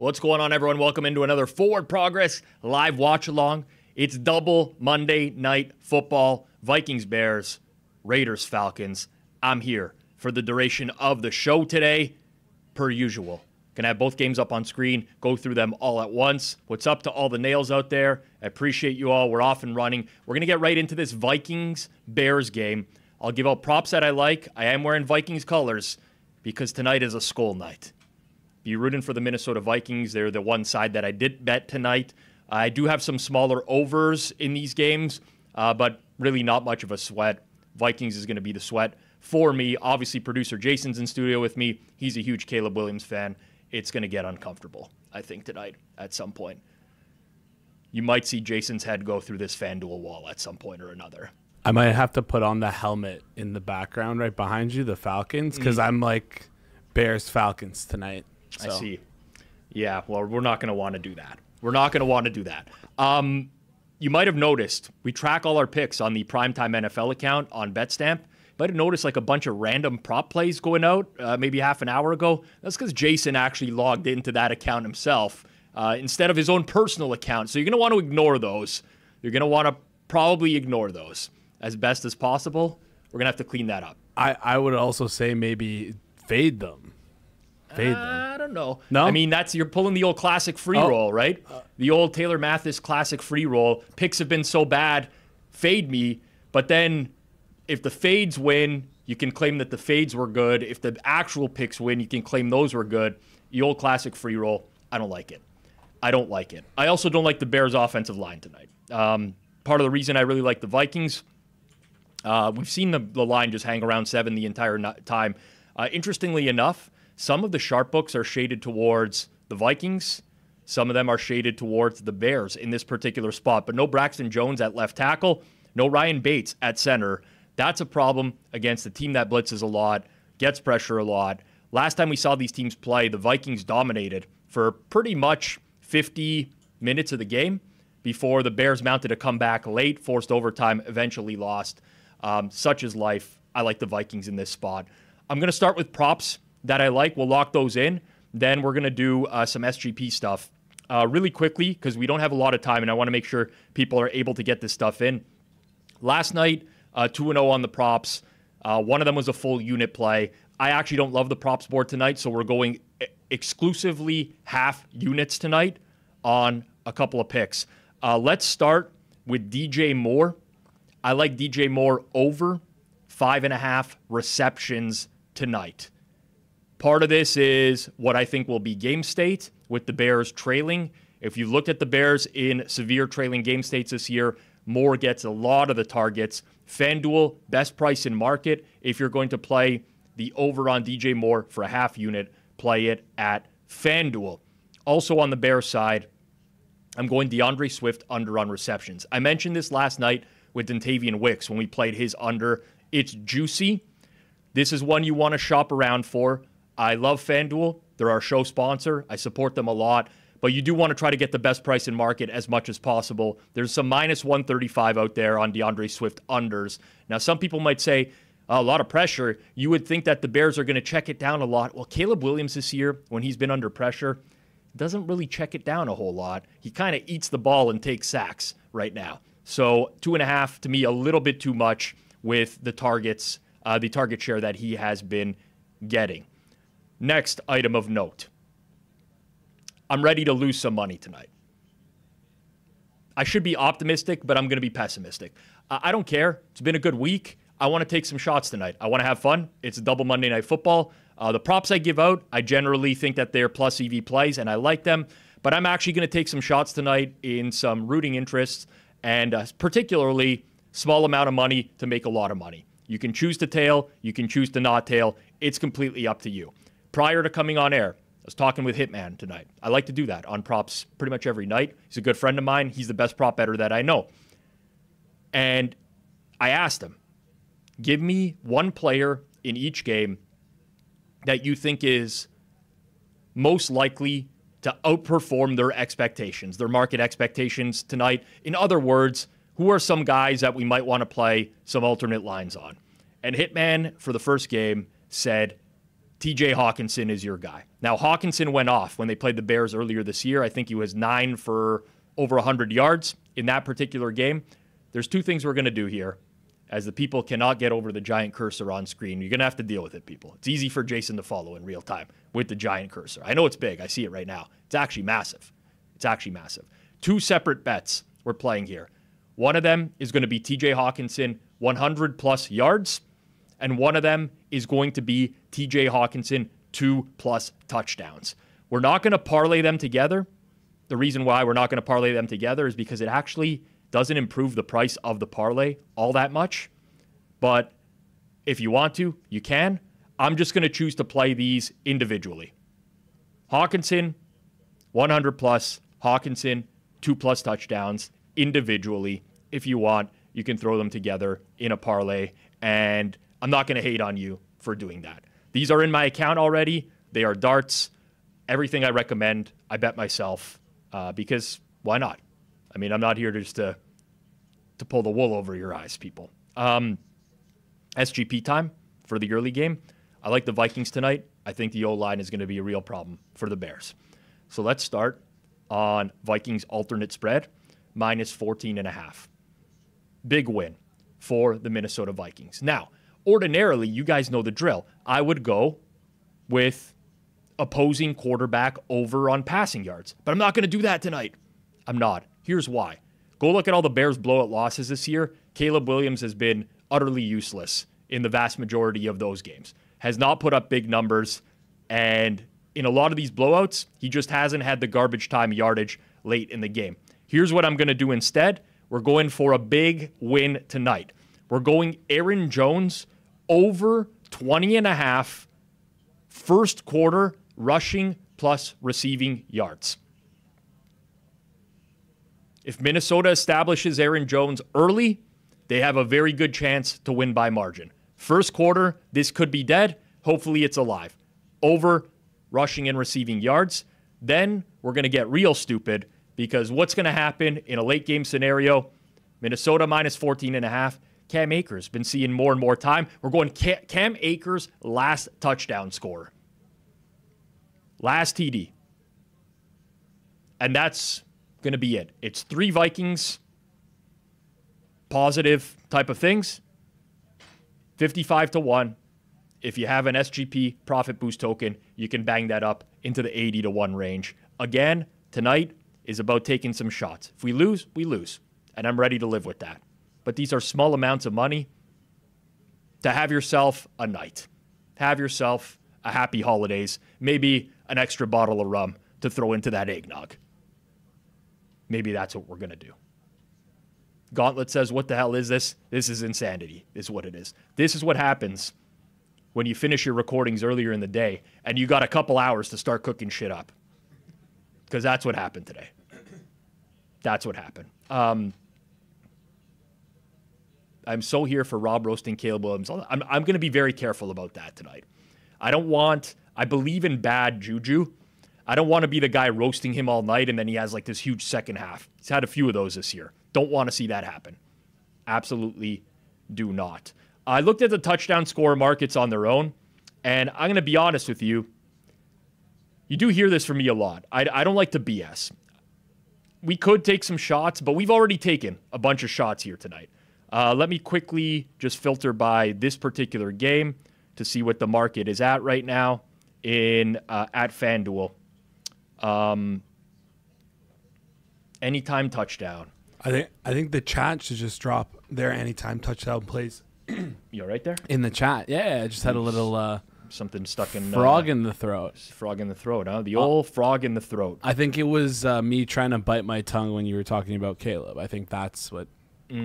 What's going on, everyone? Welcome into another Forward Progress live watch-along. It's double Monday Night Football, Vikings Bears, Raiders Falcons. I'm here for the duration of the show today, per usual. Gonna have both games up on screen, go through them all at once. What's up to all the nails out there? I appreciate you all. We're off and running. We're gonna get right into this Vikings-Bears game. I'll give out props that I like. I am wearing Vikings colors because tonight is a skull night. Be rooting for the Minnesota Vikings. They're the one side that I did bet tonight. I do have some smaller overs in these games, but really not much of a sweat. Vikings is going to be the sweat for me. Obviously, producer Jason's in studio with me. He's a huge Caleb Williams fan. It's going to get uncomfortable, I think, tonight at some point. You might see Jason's head go through this Fanduel wall at some point or another. I might have to put on the helmet in the background right behind you, the Falcons, because I'm like Bears Falcons tonight. So. I see. Yeah, well, we're not going to want to do that. We're not going to want to do that. You might have noticed we track all our picks on the Primetime NFL account on BetStamp. You might have noticed like a bunch of random prop plays going out maybe half an hour ago. That's because Jason actually logged into that account himself instead of his own personal account. So you're going to want to ignore those. You're going to want to probably ignore those as best as possible. We're going to have to clean that up. I would also say maybe fade them. I don't know. No? I mean, you're pulling the old classic free roll, right? The old Taylor Mathis classic free roll. Picks have been so bad, fade me. But then if the fades win, you can claim that the fades were good. If the actual picks win, you can claim those were good. The old classic free roll, I don't like it. I don't like it. I also don't like the Bears' offensive line tonight. Part of the reason I really like the Vikings, we've seen the line just hang around 7 the entire time. Interestingly enough, some of the sharp books are shaded towards the Vikings. Some of them are shaded towards the Bears in this particular spot. But no Braxton Jones at left tackle. No Ryan Bates at center. That's a problem against a team that blitzes a lot, gets pressure a lot. Last time we saw these teams play, the Vikings dominated for pretty much 50 minutes of the game before the Bears mounted a comeback late, forced overtime, eventually lost. Such is life. I like the Vikings in this spot. I'm going to start with props that I like. We'll lock those in. Then we're going to do some SGP stuff really quickly because we don't have a lot of time and I want to make sure people are able to get this stuff in. Last night, 2-0 on the props. One of them was a full unit play. I actually don't love the props board tonight, so we're going exclusively half units tonight on a couple of picks. Let's start with DJ Moore. I like DJ Moore over 5.5 receptions tonight. Part of this is what I think will be game state with the Bears trailing. If you looked at the Bears in severe trailing game states this year, Moore gets a lot of the targets. FanDuel, best price in market. If you're going to play the over on DJ Moore for a half unit, play it at FanDuel. Also on the Bears side, I'm going DeAndre Swift under on receptions. I mentioned this last night with Dontavian Wicks when we played his under. It's juicy. This is one you want to shop around for. I love FanDuel. They're our show sponsor. I support them a lot. But you do want to try to get the best price in market as much as possible. There's some minus 135 out there on DeAndre Swift unders. Now, some people might say, a lot of pressure. You would think that the Bears are going to check it down a lot. Well, Caleb Williams this year, when he's been under pressure, doesn't really check it down a whole lot. He kind of eats the ball and takes sacks right now. So 2.5 to me, a little bit too much with the targets, the target share that he has been getting. Next item of note. I'm ready to lose some money tonight. I should be optimistic, but I'm going to be pessimistic. I don't care. It's been a good week. I want to take some shots tonight. I want to have fun. It's a double Monday Night Football. The props I give out, I generally think that they're plus EV plays, and I like them. But I'm actually going to take some shots tonight in some rooting interests, and particularly small amount of money to make a lot of money. You can choose to tail. You can choose to not tail. It's completely up to you. Prior to coming on air, I was talking with Hitman tonight. I like to do that on props pretty much every night. He's a good friend of mine. He's the best prop bettor that I know. And I asked him, give me one player in each game that you think is most likely to outperform their expectations, their market expectations tonight. In other words, who are some guys that we might want to play some alternate lines on? And Hitman, for the first game, said TJ Hawkinson is your guy. Now, Hawkinson went off when they played the Bears earlier this year. I think he was 9 for over 100 yards in that particular game. There's two things we're going to do here. As the people cannot get over the giant cursor on screen, you're going to have to deal with it, people. It's easy for Jason to follow in real time with the giant cursor. I know it's big. I see it right now. It's actually massive. It's actually massive. Two separate bets we're playing here. One of them is going to be TJ Hawkinson 100-plus yards, and one of them is going to be TJ Hawkinson 2+ touchdowns. We're not going to parlay them together. The reason why we're not going to parlay them together is because it actually doesn't improve the price of the parlay all that much. But if you want to, you can. I'm just going to choose to play these individually. Hawkinson, 100+, Hawkinson, 2+ touchdowns individually. If you want, you can throw them together in a parlay, and I'm not going to hate on you for doing that. These are in my account already. They are darts. Everything I recommend, I bet myself, because why not? I mean, I'm not here just to pull the wool over your eyes, people. SGP time for the early game. I like the Vikings tonight. I think the O-line is going to be a real problem for the Bears. So let's start on Vikings alternate spread, -14.5. Big win for the Minnesota Vikings. Now, ordinarily, you guys know the drill. I would go with opposing quarterback over on passing yards, but I'm not going to do that tonight. I'm not. Here's why. Go look at all the Bears' blowout losses this year. Caleb Williams has been utterly useless in the vast majority of those games. Has not put up big numbers, and in a lot of these blowouts, he just hasn't had the garbage time yardage late in the game. Here's what I'm going to do instead. We're going for a big win tonight. We're going Aaron Jones over 20.5 first quarter rushing plus receiving yards. If Minnesota establishes Aaron Jones early, they have a very good chance to win by margin. First quarter, this could be dead. Hopefully it's alive. Over rushing and receiving yards. Then we're going to get real stupid because what's going to happen in a late game scenario? Minnesota -14.5. Cam Akers been seeing more and more time. We're going Cam Akers last touchdown score. Last TD. And that's going to be it. It's 3 Vikings positive type of things. 55-1. If you have an SGP profit boost token, you can bang that up into the 80-1 range. Again, tonight is about taking some shots. If we lose, we lose. And I'm ready to live with that. But these are small amounts of money to have yourself a night. Have yourself a happy holidays. Maybe an extra bottle of rum to throw into that eggnog. Maybe that's what we're going to do. Gauntlet says, what the hell is this? This is insanity, is what it is. This is what happens when you finish your recordings earlier in the day and you got a couple hours to start cooking shit up. Because that's what happened today. That's what happened. I'm so here for Rob roasting Caleb Williams. I'm going to be very careful about that tonight. I believe in bad juju. I don't want to be the guy roasting him all night and then he has like this huge second half. He's had a few of those this year. Don't want to see that happen. Absolutely do not. I looked at the touchdown score markets on their own, and I'm going to be honest with you. You do hear this from me a lot. I don't like to BS. We could take some shots, but we've already taken a bunch of shots here tonight. Let me quickly just filter by this particular game to see what the market is at right now at Fanduel. Anytime touchdown. I think the chat should just drop their anytime touchdown plays. You're right there? In the chat. Yeah, I just had a little something stuck in frog in the throat. Frog in the throat, huh? The old frog in the throat. I think it was me trying to bite my tongue when you were talking about Caleb. I think that's what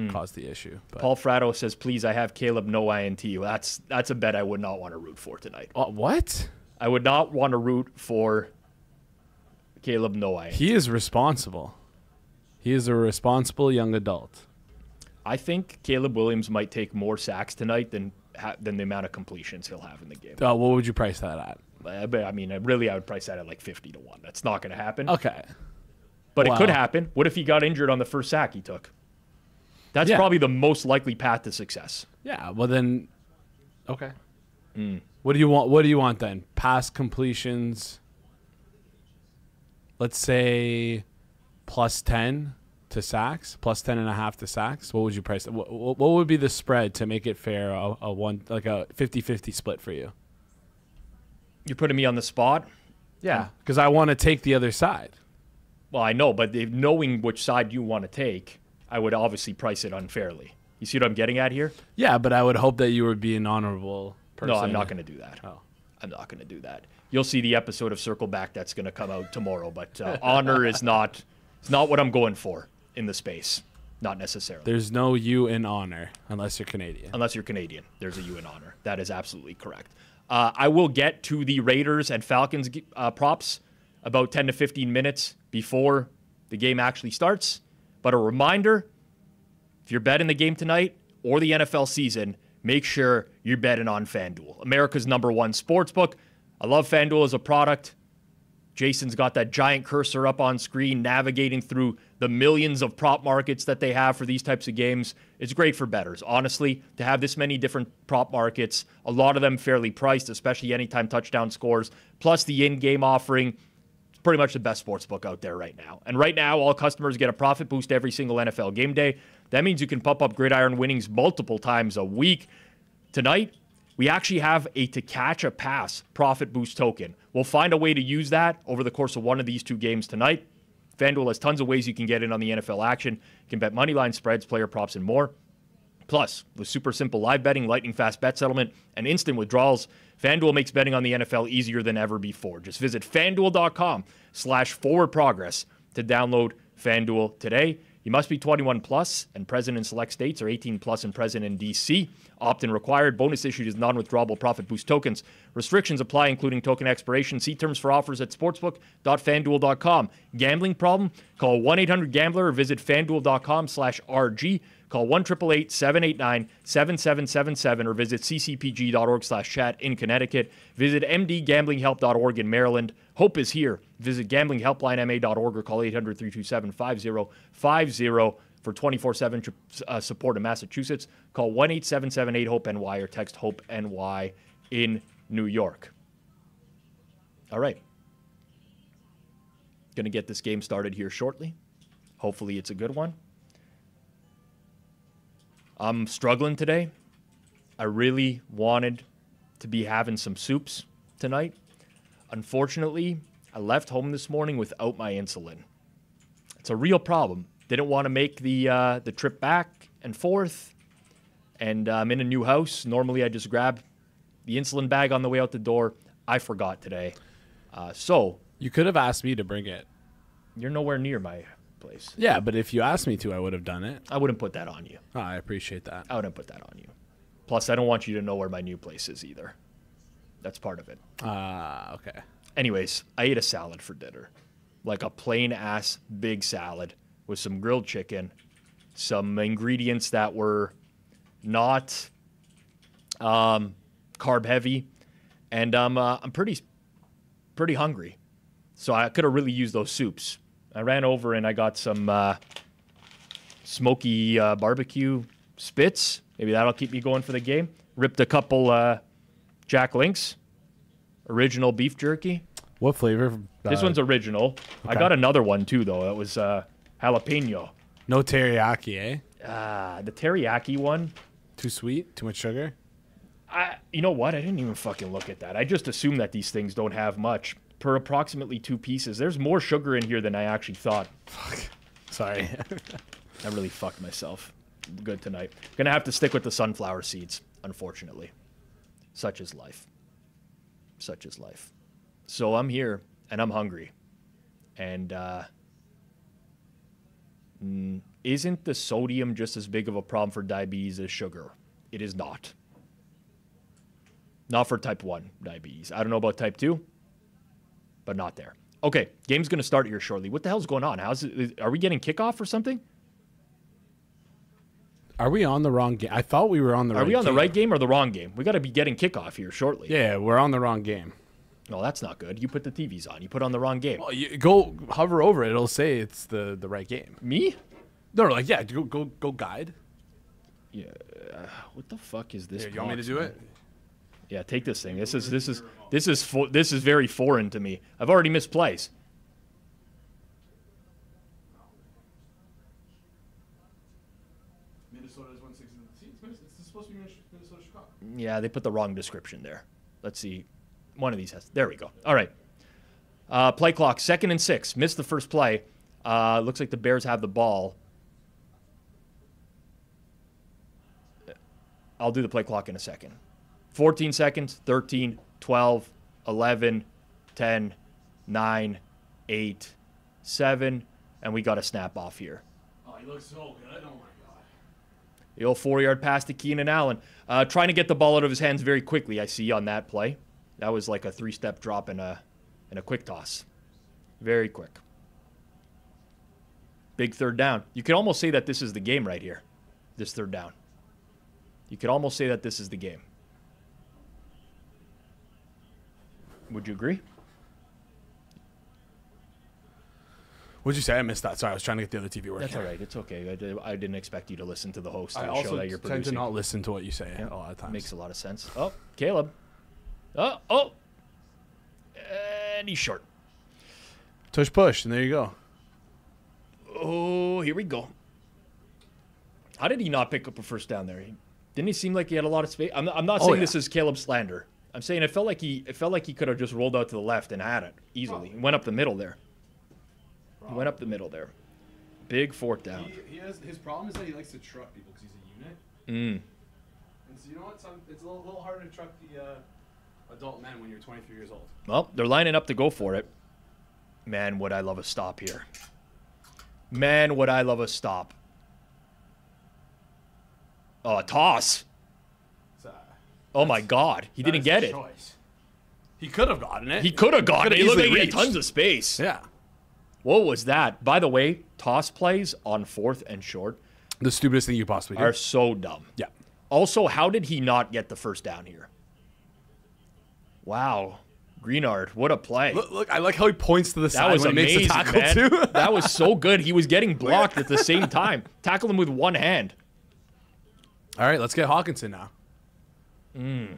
caused the issue. But. Paul Fratto says, please, I have Caleb no INT. Well, that's a bet I would not want to root for tonight. What? I would not want to root for Caleb no INT. He is responsible. He is a responsible young adult. I think Caleb Williams might take more sacks tonight than the amount of completions he'll have in the game. What would you price that at? I mean, really, I would price that at like 50-1. That's not going to happen. Okay. But it could happen. What if he got injured on the first sack he took? That's probably the most likely path to success. Yeah, well then, okay. What do you want? What do you want then? Pass completions. Let's say +10 to sacks, +10.5 to sacks. What would you price it? What would be the spread to make it fair? A 50-50 split for you? You're putting me on the spot. Yeah, because I want to take the other side. Well, I know, but knowing which side you want to take, I would obviously price it unfairly. You see what I'm getting at here? Yeah, but I would hope that you would be an honorable person. No, I'm not going to do that. Oh. I'm not going to do that. You'll see the episode of Circle Back that's going to come out tomorrow, but honor is not what I'm going for in the space. Not necessarily. There's no U in honor unless you're Canadian. Unless you're Canadian. There's a U in honor. That is absolutely correct. I will get to the Raiders and Falcons props about 10 to 15 minutes before the game actually starts. But a reminder, if you're betting the game tonight or the NFL season, make sure you're betting on Fanduel, America's #1 sportsbook. I love Fanduel as a product. Jason's got that giant cursor up on screen navigating through the millions of prop markets that they have for these types of games. It's great for bettors. Honestly, to have this many different prop markets, a lot of them fairly priced, especially anytime touchdown scores, plus the in-game offering, it's pretty much the best sportsbook out there right now. And right now, all customers get a profit boost every single NFL game day. That means you can pump up gridiron winnings multiple times a week. Tonight, we actually have a to catch a pass profit boost token. We'll find a way to use that over the course of one of these two games tonight. FanDuel has tons of ways you can get in on the NFL action. You can bet moneyline spreads, player props, and more. Plus, with super simple live betting, lightning fast bet settlement, and instant withdrawals, FanDuel makes betting on the NFL easier than ever before. Just visit FanDuel.com/forwardprogress to download FanDuel today. You must be 21 plus and present in select states, or 18 plus and present in D.C. Opt-in required. Bonus issued as non-withdrawable profit boost tokens. Restrictions apply, including token expiration. See terms for offers at sportsbook.fanduel.com. Gambling problem? Call 1-800-GAMBLER or visit fanduel.com/RG. Call 1-888-789-7777 or visit ccpg.org/chat in Connecticut. Visit mdgamblinghelp.org in Maryland. Hope is here. Visit gamblinghelplinema.org or call 800-327-5050 for 24/7 support in Massachusetts. Call 1-877-8-HOPE-NY or text HOPE-NY in New York. All right. Going to get this game started here shortly. Hopefully it's a good one. I'm struggling today. I really wanted to be having some soups tonight. Unfortunately, I left home this morning without my insulin. It's a real problem. Didn't want to make the trip back and forth, and I'm in a new house. Normally, I just grab the insulin bag on the way out the door. I forgot today. So you could have asked me to bring it. You're nowhere near my place. Yeah, but if you asked me to, I would have done it. I wouldn't put that on you. Oh, I appreciate that. I wouldn't put that on you. Plus, I don't want you to know where my new place is either. That's part of it. Okay. Anyways, I ate a salad for dinner. Like a plain-ass big salad with some grilled chicken, some ingredients that were not carb-heavy, and I'm pretty hungry. So I could have really used those soups. I ran over and I got some smoky barbecue spits. Maybe that'll keep me going for the game. Ripped a couple Jack Links, original beef jerky. What flavor? This one's original. Okay. I got another one too, though. That was jalapeno. No teriyaki, eh? The teriyaki one. Too sweet? Too much sugar? You know what? I didn't even fucking look at that. I just assume that these things don't have much. Per approximately 2 pieces. There's more sugar in here than I actually thought. Fuck. Sorry. I really fucked myself good tonight. Gonna have to stick with the sunflower seeds, unfortunately. Such is life. Such is life. So I'm here, and I'm hungry. And isn't the sodium just as big of a problem for diabetes as sugar? It is not. Not for type 1 diabetes. I don't know about type 2. But not there. Okay, game's going to start here shortly. What the hell's going on? Are we getting kickoff or something? Are we on the wrong game? I thought we were on the right game. Are we on the right game or the wrong game? We got to be getting kickoff here shortly. Yeah, we're on the wrong game. No, that's not good. You put the TVs on. You put on the wrong game. Well, you go hover over it. It'll say it's the right game. Me? No, like, yeah, go guide. Yeah. What the fuck is this? Here, you want me to do it? Yeah, take this thing. This is very foreign to me. I've already missed plays. Minnesota's 160. It's supposed to be Minnesota Chicago. Yeah, they put the wrong description there. Let's see. One of these has. There we go. All right. Play clock, 2nd and 6. Missed the first play. Looks like the Bears have the ball. I'll do the play clock in a second. 14 seconds, 13, 12, 11, 10, 9, 8, 7, and we got a snap off here. Oh, he looks so good. Oh, my God. The old 4-yard pass to Keenan Allen. Trying to get the ball out of his hands very quickly, I see on that play. That was like a 3-step drop and a quick toss. Very quick. Big 3rd down. You could almost say that this is the game right here, this 3rd down. You could almost say that this is the game. Would you agree? What'd you say? I missed that. Sorry, I was trying to get the other TV working. That's all right. It's okay. I didn't expect you to listen to the host I of the show that you're producing. I also tend to not listen to what you say a lot of times. Makes a lot of sense. Oh, Caleb. Oh. And he's short. Tush push, and there you go. Oh, here we go. How did he not pick up a first down there? Didn't he seem like he had a lot of space? I'm not saying this is Caleb slander. I'm saying it felt like he could have just rolled out to the left and had it easily. He went up the middle there. He went up the middle there. Big 4th down. His problem is that he likes to truck people because he's a unit. And so you know what? It's a little harder to truck the adult men when you're 23 years old. Well, they're lining up to go for it. Man, would I love a stop here. Man, would I love a stop. Oh, a toss. Oh, my God. He didn't get it. He could have gotten it. He could have gotten it. He looked like he had tons of space. Yeah. What was that? By the way, toss plays on 4th and short. The stupidest thing you possibly do. Are so dumb. Yeah. Also, how did he not get the first down here? Wow. Greenard, what a play. Look, I like how he points to the side when amazing, he makes the tackle, man. too. That was so good. He was getting blocked at the same time. Tackled him with one hand. All right, let's get Hawkinson now. Yeah,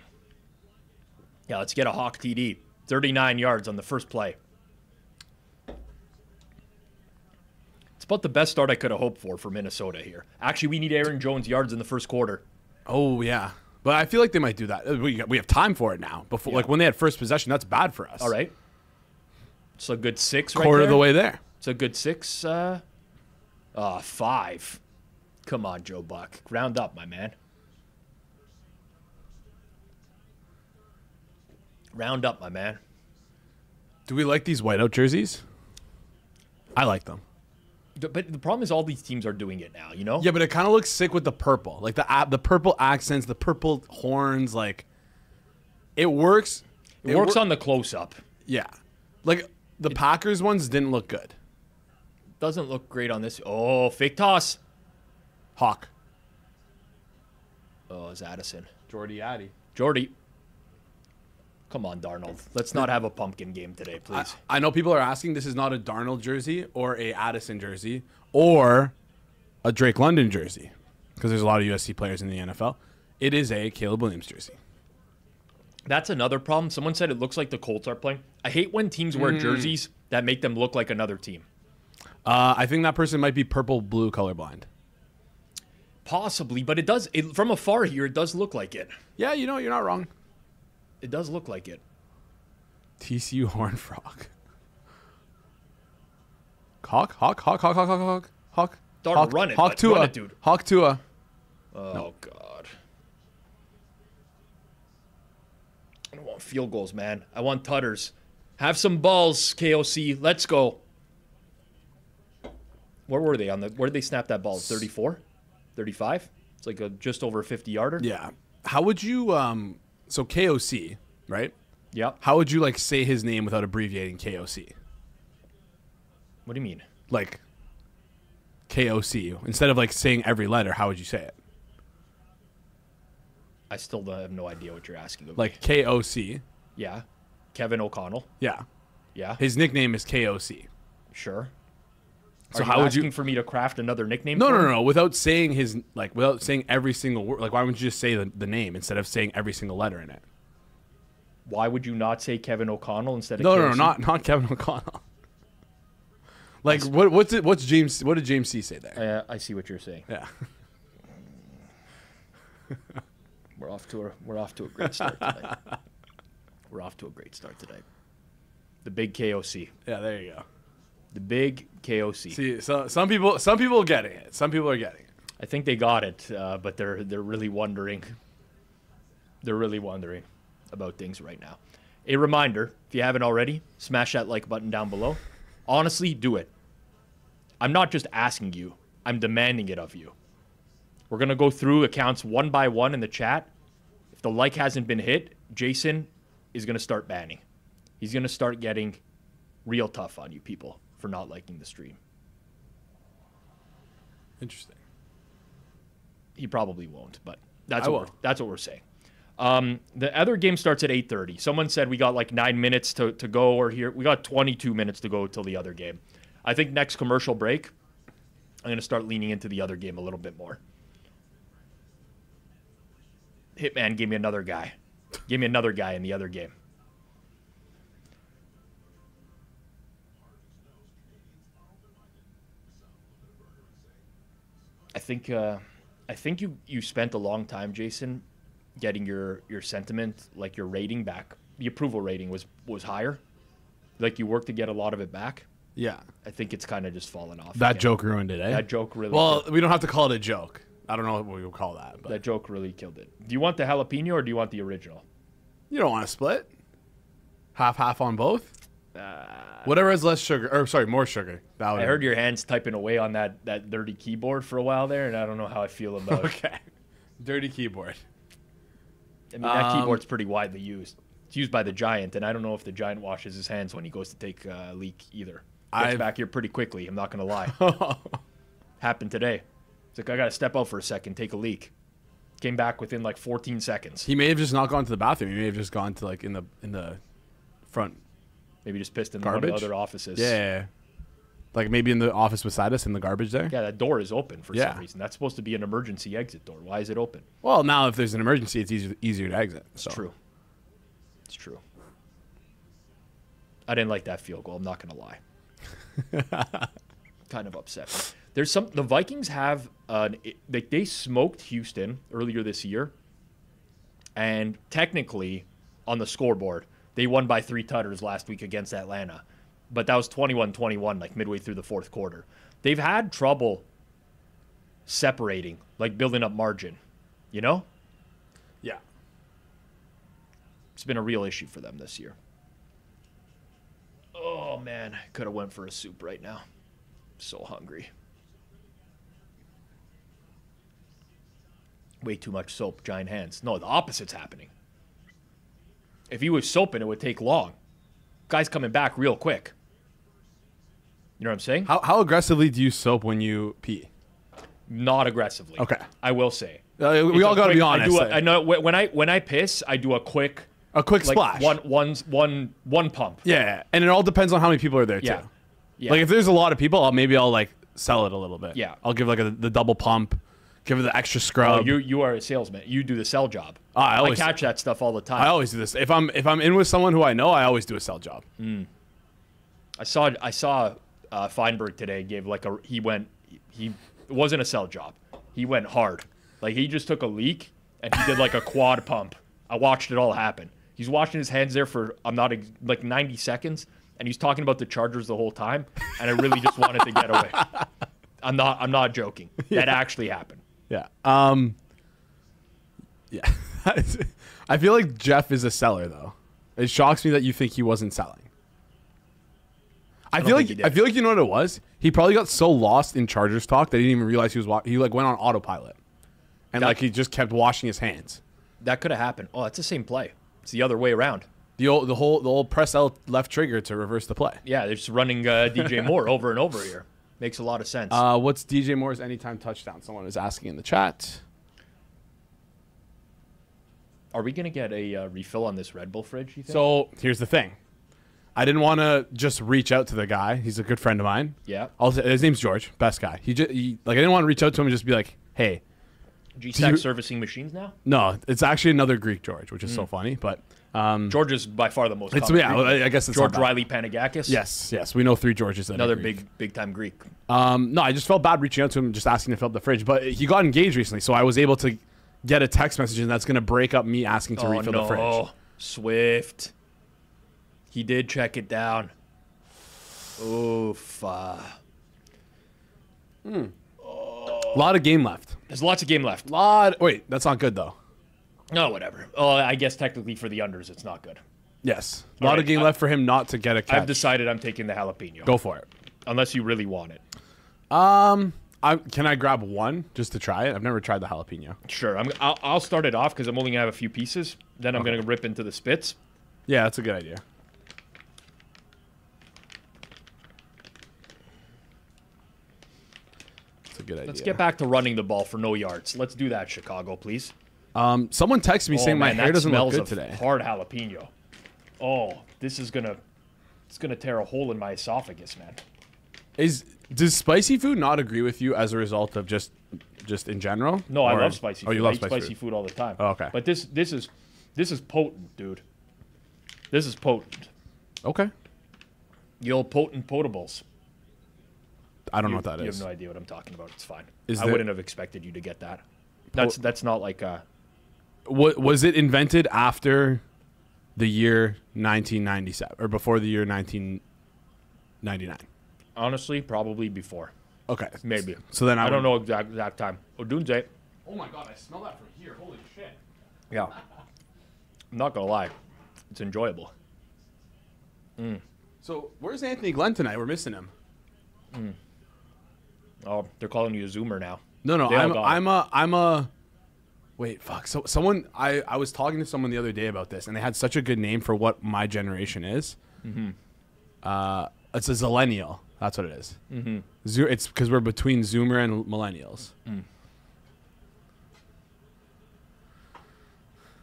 let's get a Hawk TD. 39 yards on the first play. It's about the best start I could have hoped for Minnesota here. Actually, we need Aaron Jones yards in the first quarter. Oh, yeah. But I feel like they might do that. We have time for it now. Before, like when they had first possession, that's bad for us. All right. It's a good 6 right there. Quarter of the way there. It's a good 6. 5. Come on, Joe Buck. Round up, my man. Round up, my man. Do we like these whiteout jerseys? I like them. But the problem is all these teams are doing it now, you know? Yeah, but it kind of looks sick with the purple. Like the purple accents, the purple horns, like it works. It works on the close-up. Yeah. Like the Packers ones didn't look good. Doesn't look great on this. Oh, fake toss. Hawk. Oh, it's Addison. Jordy. Come on, Darnold. Let's not have a pumpkin game today, please. I know people are asking, this is not a Darnold jersey or a Addison jersey or a Drake London jersey because there's a lot of USC players in the NFL. It is a Caleb Williams jersey. That's another problem. Someone said it looks like the Colts are playing. I hate when teams wear jerseys that make them look like another team. I think that person might be purple-blue colorblind. Possibly, but it does. From afar here, it does look like it. Yeah, you know, you're not wrong. It does look like it. TCU Horn Frog. Hawk. Darnold, run it. Hawk Tua. Run it, dude. Hawk Tua. Oh, no. God. I don't want field goals, man. I want tutters. Have some balls, KOC. Let's go. Where were they? Where did they snap that ball? 34? 35? It's like a just over a 50-yarder? Yeah. How would you... So KOC, right? Yep. How would you like say his name without abbreviating KOC? What do you mean? Like KOC. Instead of like saying every letter, how would you say it? I still have no idea what you're asking of like me. KOC. Yeah. Kevin O'Connell. Yeah. Yeah. His nickname is KOC. Sure. So how would you for me to craft another nickname? No. Without saying without saying every single word. Like, why wouldn't you just say the name instead of saying every single letter in it? Why would you not say Kevin O'Connell instead of No, KOC? not Kevin O'Connell. Like what did James C say there? I see what you're saying. Yeah. We're off to a great start tonight. We're off to a great start tonight. The big KOC. Yeah, there you go. The big KOC. See, so some people are getting it. Some people are getting it. I think they got it, but they're really wondering. They're really wondering about things right now. A reminder, if you haven't already, smash that like button down below. Honestly, do it. I'm not just asking you. I'm demanding it of you. We're going to go through accounts one by one in the chat. If the like hasn't been hit, Jason is going to start banning. He's going to start getting real tough on you people for not liking the stream. Interesting. He probably won't, but that's what we're saying. The other game starts at 8:30. Someone said we got like 9 minutes to go, or here we got 22 minutes to go till the other game. I think next commercial break, I'm going to start leaning into the other game a little bit more. Hitman, give me another guy. Give me another guy in the other game. I think you spent a long time, Jason, getting your sentiment, like your rating back. The approval rating was higher. Like you worked to get a lot of it back. Yeah. I think it's kind of just fallen off. That again. joke ruined it, eh? That joke really Well, we don't have to call it a joke. I don't know what we would call that. But that joke really killed it. Do you want the jalapeno or do you want the original? You don't want to split? Half on both? Whatever has less sugar, or sorry, more sugar. I heard your hands typing away on that dirty keyboard for a while there, and I don't know how I feel about it. Okay. Dirty keyboard. I mean, that keyboard's pretty widely used. It's used by the Giant, and I don't know if the Giant washes his hands when he goes to take a leak either. Gets back here pretty quickly, I'm not going to lie. Happened today. It's like, I got to step out for a second, take a leak. Came back within like 14 seconds. He may have just not gone to the bathroom. He may have just gone to like in the front. Maybe just pissed in garbage? one of the other offices. Yeah. Like maybe in the office beside us in the garbage there. Yeah, that door is open for some reason. That's supposed to be an emergency exit door. Why is it open? Well, now if there's an emergency, it's easier to exit. It's true. It's true. I didn't like that field goal. I'm not going to lie. Kind of upset. The Vikings have they smoked Houston earlier this year, and technically on the scoreboard they won by 3 tutters last week against Atlanta, but that was 21-21 like midway through the fourth quarter. They've had trouble separating, like building up margin, you know? Yeah. It's been a real issue for them this year. Oh man, I could have went for a soup right now. So hungry. Way too much soap, giant hands. No, the opposite's happening. If he was soaping, it would take long. Guy's coming back real quick. You know what I'm saying? How aggressively do you soap when you pee? Not aggressively. Okay. I will say. We all got to be honest. I know when I piss, I do a quick splash. One pump. Yeah, and it all depends on how many people are there too. Yeah. Yeah. Like if there's a lot of people, I'll like sell it a little bit. Yeah. I'll give like the double pump, give it the extra scrub. Oh, you are a salesman. You do the sell job. I catch that stuff all the time. I always do this. If I'm in with someone who I know, I always do a sell job. I saw Feinberg today gave like it wasn't a sell job. He went hard. Like he just took a leak and he did like a quad pump. I watched it all happen. He's washing his hands there for like 90 seconds. And he's talking about the Chargers the whole time, and I really just wanted to get away. I'm not joking. That actually happened. Yeah. Yeah. I feel like Jeff is a seller though. It shocks me that you think he wasn't selling. I feel like you know what it was? He probably got so lost in Chargers talk that he didn't even realize he like went on autopilot. And like he just kept washing his hands. That could have happened. Oh, it's the same play. It's the other way around. The old press L left trigger to reverse the play. Yeah, they're just running DJ Moore over and over here. Makes a lot of sense. What's DJ Moore's anytime touchdown? Someone is asking in the chat. Are we gonna get a refill on this Red Bull fridge? You think? So here's the thing. I didn't want to just reach out to the guy. He's a good friend of mine. Yeah. His name's George, best guy. I didn't want to reach out to him and just be like, hey. GSAC servicing machines now? No, it's actually another Greek George, which is so funny. But Georgia's by far the most It's common yeah. Greek. I guess it's George not bad. Riley Panagakis. Yes. We know 3 Georges. That are Another Greek. big time Greek. No, I just felt bad reaching out to him, just asking to fill up the fridge. But he got engaged recently, so I was able to get a text message, and that's going to break up me asking to refill the fridge. Swift. He did check it down. Oof. A lot of game left. There's lots of game left. Wait, that's not good though. No, whatever. Oh, I guess technically for the unders, it's not good. Yes, a lot of game left for him not to get a catch. I've decided I'm taking the jalapeno. Go for it. Unless you really want it. Can I grab one just to try it? I've never tried the jalapeno. Sure. I'll start it off because I'm only gonna have a few pieces. Then I'm gonna rip into the spits. Yeah, that's a good idea. That's a good idea. Let's get back to running the ball for no yards. Let's do that, Chicago, please. Someone texted me saying my hair doesn't look good of today. Hard jalapeno. Oh, this is gonna tear a hole in my esophagus, man. Does spicy food not agree with you as a result of just in general? No, I love spicy food. Oh, you love I eat spicy food all the time. Oh, okay. But this is potent, dude. This is potent. Okay. The old potent potables. I don't know what that You is. have no idea what I'm talking about. It's fine. Is I there- wouldn't have expected you to get that. That's not like What was it invented after the year 1997 or before the year 1999? honestly probably before. Okay. Maybe. So then I don't know exact time. Odunze. Oh my god, I smell that from here. Holy shit. Yeah. I'm not gonna lie. It's enjoyable. So where's Anthony Glenn tonight? We're missing him. Oh, they're calling you a Zoomer now. No, They all got I'm a wait, fuck. So someone I was talking to someone the other day about this, and they had such a good name for what my generation is. It's a zillennial. That's what it is. It's because we're between Zoomer and millennials. I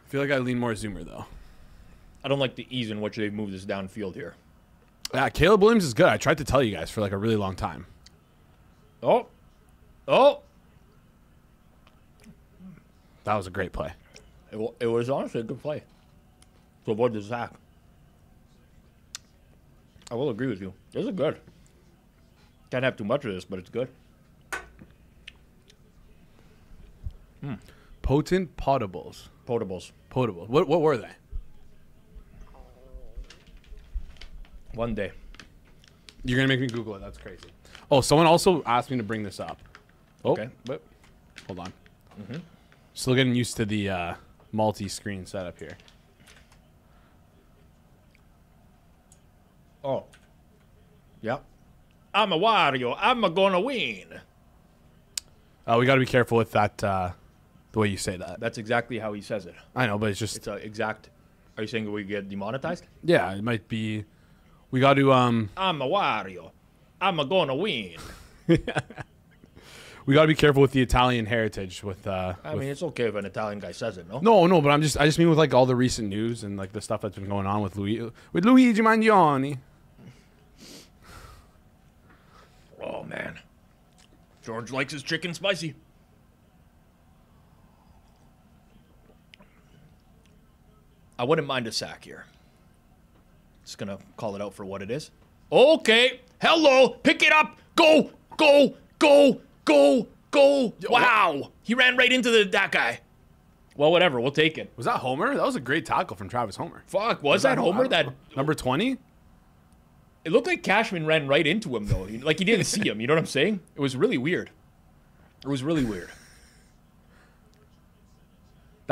feel like I lean more Zoomer though. I don't like the ease in which they've moved this downfield here. Yeah, Caleb Williams is good. I tried to tell you guys for like a really long time. Oh. That was a great play. It was honestly a good play. To avoid the sack. I will agree with you. This is good. Can't have too much of this, but it's good. Potent potables. Potables. Potable. What were they? One day. You're gonna make me Google it. That's crazy. Oh, someone also asked me to bring this up. Oh, Okay. but hold on. Still getting used to the multi-screen setup here. Oh. Yeah. I'm a Wario. I'm gonna win. We got to be careful with that. The way you say that. That's exactly how he says it. I know, but it's just. It's a exact. Are you saying we get demonetized? Yeah, it might be. We got to. I'm a Wario. I'm gonna win. We got to be careful with the Italian heritage. With. I mean, it's okay if an Italian guy says it, no? No, but I just mean with like all the recent news and like the stuff that's been going on with Luigi Mangione. Oh man, George likes his chicken spicy. I wouldn't mind a sack here. Just gonna call it out for what it is. Okay, hello, pick it up, go. Wow, he ran right into that guy. Well, whatever, we'll take it. Was that Homer? That was a great tackle from Travis Homer. Fuck, was that Homer? That number 20? It looked like Cashman ran right into him though, like he didn't see him. You know what I'm saying? It was really weird. That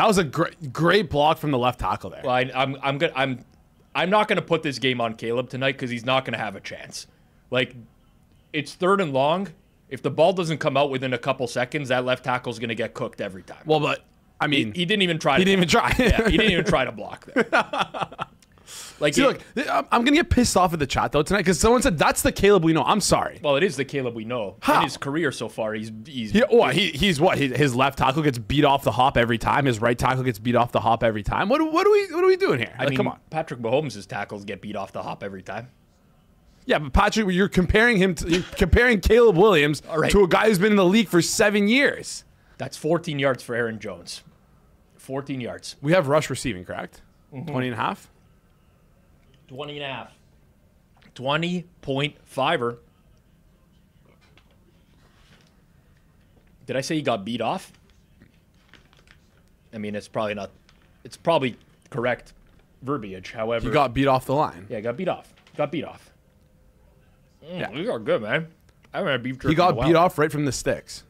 was a great block from the left tackle there. Well, I'm not gonna put this game on Caleb tonight because he's not gonna have a chance. Like, it's 3rd and long. If the ball doesn't come out within a couple seconds, that left tackle's gonna get cooked every time. Well, but I mean, he didn't even try. He didn't even try. Yeah, he didn't even try to block there. Like, see, look, I'm gonna get pissed off at the chat though tonight because someone said that's the Caleb we know. I'm sorry. Well, it is the Caleb we know. How? In his career so far, he's what? His left tackle gets beat off the hop every time. His right tackle gets beat off the hop every time. What are we doing here? I mean, come on. Patrick Mahomes' tackles get beat off the hop every time. Yeah, but Patrick, you're comparing Caleb Williams to a guy who's been in the league for 7 years. That's 14 yards for Aaron Jones. 14 yards. We have rush receiving, correct? 20 and a half? 20 and a half. 20.5er. Did I say he got beat off? I mean, it's probably not. It's probably correct verbiage. However, He got beat off the line. yeah, got beat off. Got beat off. Yeah. These are good, man. I haven't had beef jerky He got in a while. beat off right from the sticks.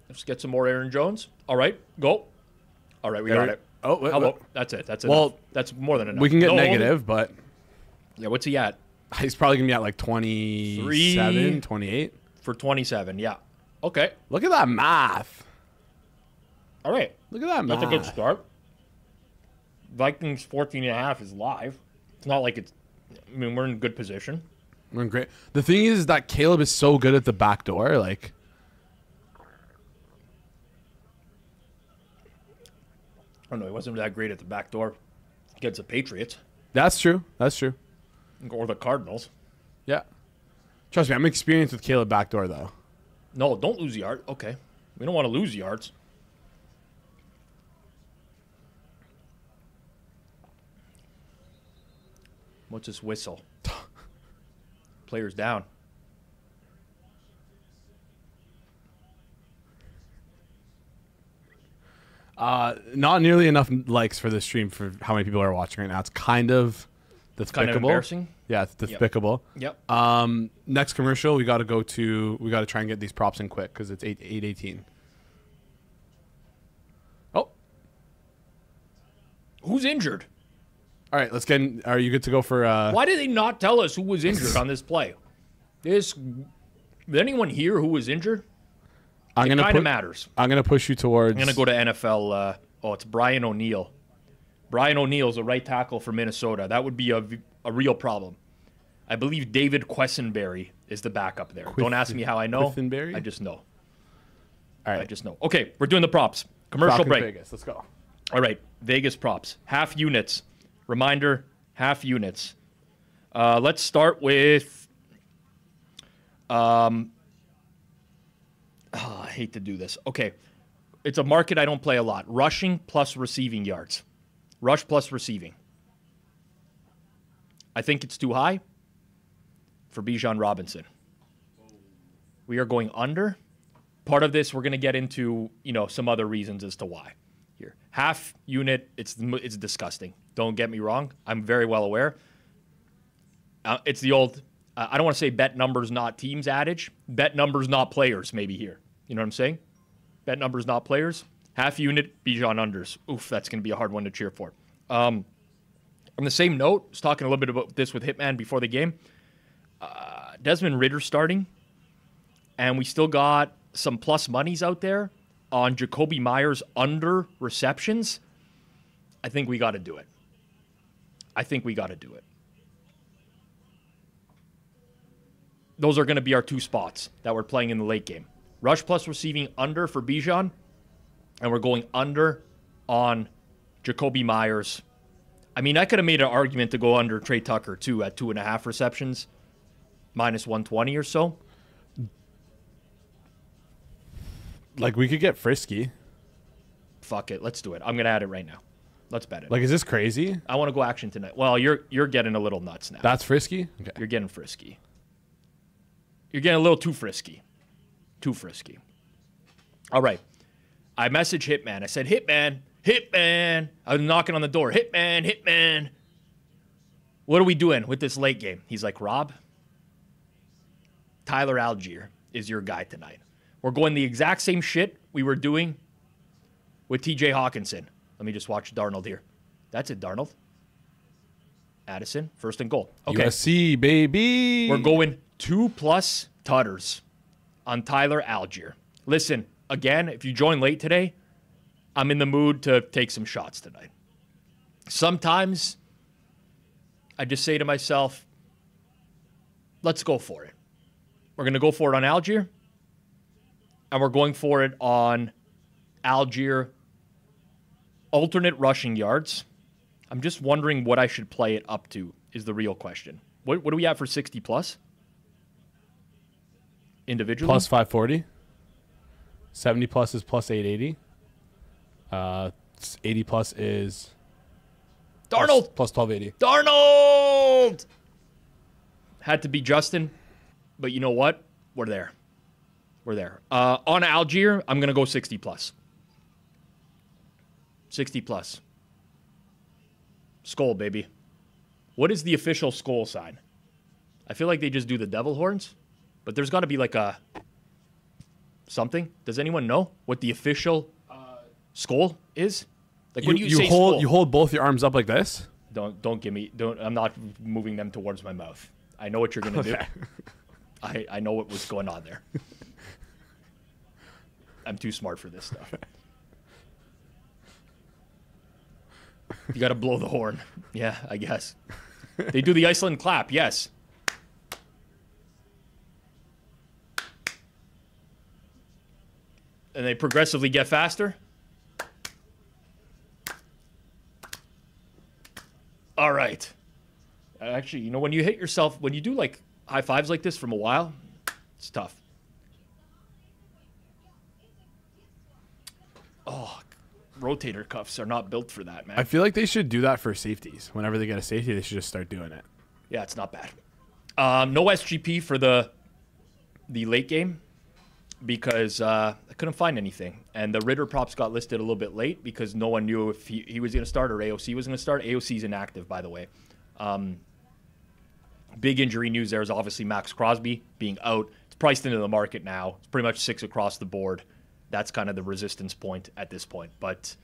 Let's get some more Aaron Jones. All right, go. All right, we got it. Oh, wait, How wait. about that's it? That's it. Well, That's more than enough. We can get No, negative, but Yeah, what's he at? he's probably going to be at like 27, 28. For 27, yeah. Okay. Look at that math. All right. Look at that math. That's a good start. Vikings 14 and a half is live. It's not like it's. I mean, we're in good position. We're in great. The thing is that Caleb is so good at the back door. Like, I don't know. He wasn't that great at the back door against the Patriots that's true. That's true. or the Cardinals. Yeah. Trust me, I'm experienced with Caleb backdoor though. No, don't lose yards. Okay. We don't want to lose yards. What's this whistle? Players down. Not nearly enough likes for the stream for how many people are watching right now. It's kind of despicable. Kind of embarrassing. Yeah, it's despicable. Yep. Next commercial, we got to try and get these props in quick because it's 8:18. Oh, Who's injured? all right. Let's get. Are you good to go for? Why did they not tell us who was injured on this play? Did anyone hear who was injured? I'm It gonna kind of matters. I'm gonna push you towards. I'm going to go to NFL. It's Brian O'Neill. Brian O'Neill's a right tackle for Minnesota. That would be a real problem. I believe David Quessenberry is the backup there. Don't ask me how I know. Quessenberry? I just know. All right. I just know. Okay, we're doing the props. Commercial Falcons, break. Vegas. Let's go. All right, Vegas props. Half units. Reminder, half units. Let's start with... I hate to do this. Okay, it's a market I don't play a lot. Rushing plus receiving yards. Rush plus receiving. I think it's too high for Bijan Robinson. We are going under. Part of this, we're going to get into, some other reasons as to why. Here, half unit, it's disgusting. Don't get me wrong. I'm very well aware. It's the old, I don't want to say bet numbers, not teams adage. Bet numbers, not players, maybe here. You know what I'm saying? Bet numbers, not players. Half unit, Bijan unders. Oof, that's going to be a hard one to cheer for. On the same note, I was talking a little bit about this with Hitman before the game. Desmond Ridder starting, and we still got some plus monies out there on Jacoby Myers under receptions. I think we got to do it. Those are going to be our two spots that we're playing in the late game. Rush plus receiving under for Bijan, and we're going under on Jacoby Myers. I mean, I could have made an argument to go under Trey Tucker, too, at 2.5 receptions, minus 120 or so. Like, we could get frisky. Fuck it. Let's do it. I'm going to add it right now. Let's bet it. Like, is this crazy? I want to go action tonight. Well, you're getting a little nuts now. That's frisky? Okay. You're getting frisky. You're getting a little too frisky. Too frisky. All right. I messaged Hitman. I said, Hitman. I was knocking on the door. Hitman. What are we doing with this late game? He's like, Rob, Tyler Algier is your guy tonight. We're going the exact same shit we were doing with TJ Hawkinson. Let me just watch Darnold here. That's it, Darnold. Addison, first and goal. Okay. USC, baby. We're going 2+ tutters on Tyler Algier. Listen, again, if you join late today, I'm in the mood to take some shots tonight. Sometimes I just say to myself, let's go for it. We're going to go for it on Algier, and we're going for it on Algier alternate rushing yards. I'm just wondering what I should play it up to is the real question. What do we have for 60+? Individually? Plus 540. 70+ is plus 880. 80 plus is Darnold plus 1280. Darnold had to be Justin, but you know what? We're there. We're there. On Algier, I'm gonna go 60 plus. 60 plus. Skull, baby. What is the official skull sign? I feel like they just do the devil horns, but there's got to be like a something. Does anyone know what the official skull is? Like when you say skull, you hold both your arms up like this. Don't give me. Don't. I'm not moving them towards my mouth. I know what you're gonna do. I know what was going on there. I'm too smart for this stuff. You got to blow the horn. Yeah, I guess. They do the Iceland clap. Yes. And they progressively get faster. All right. Actually, you know, when you hit yourself, when you do like high fives like this from a while, it's tough. Oh, rotator cuffs are not built for that, man. I feel like they should do that for safeties. Whenever they get a safety, they should just start doing it. Yeah, it's not bad. No SGP for the late game because I couldn't find anything. And the Ritter props got listed a little bit late because no one knew if he was going to start or AOC was going to start. AOC's inactive, by the way. Big injury news there is obviously Max Crosby being out. It's priced into the market now. It's pretty much 6 across the board. That's kind of the resistance point at this point. But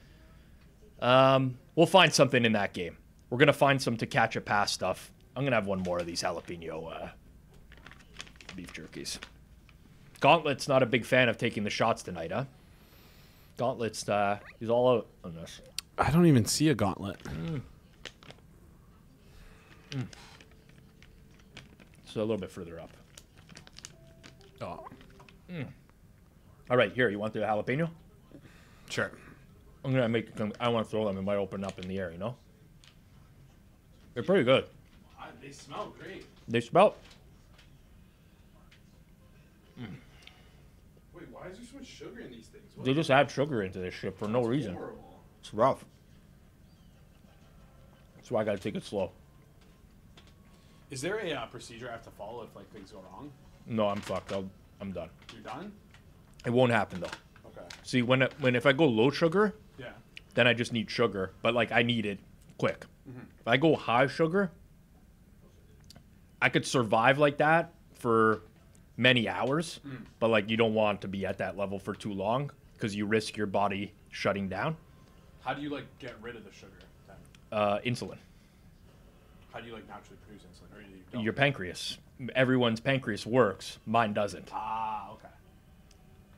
we'll find something in that game. We're going to find some to catch a pass stuff. I'm going to have one more of these jalapeno beef jerkies. Gauntlet's not a big fan of taking the shots tonight, huh? Gauntlet's, he's all out on this. I don't even see a gauntlet. So a little bit further up. Oh. All right, here, you want the jalapeno? Sure. I'm going to make them, I want to throw them. It might open up in the air, you know? They're pretty good. They smell great. They smell. Wait, why is there so much sugar in these things? They just add sugar into this shit for no reason. Horrible. It's rough. That's why I got to take it slow. Is there a procedure I have to follow if like things go wrong? No, I'm fucked. I'm done. You're done? It won't happen, though. Okay. See, if I go low sugar, Yeah. then I just need sugar. But, like, I need it quick. If I go high sugar, I could survive like that for many hours. But, like, you don't want to be at that level for too long because you risk your body shutting down. How do you like get rid of the sugar then? Insulin. How do you like naturally produce insulin? Or you don't? Your pancreas. Everyone's pancreas works. Mine doesn't. Ah, okay.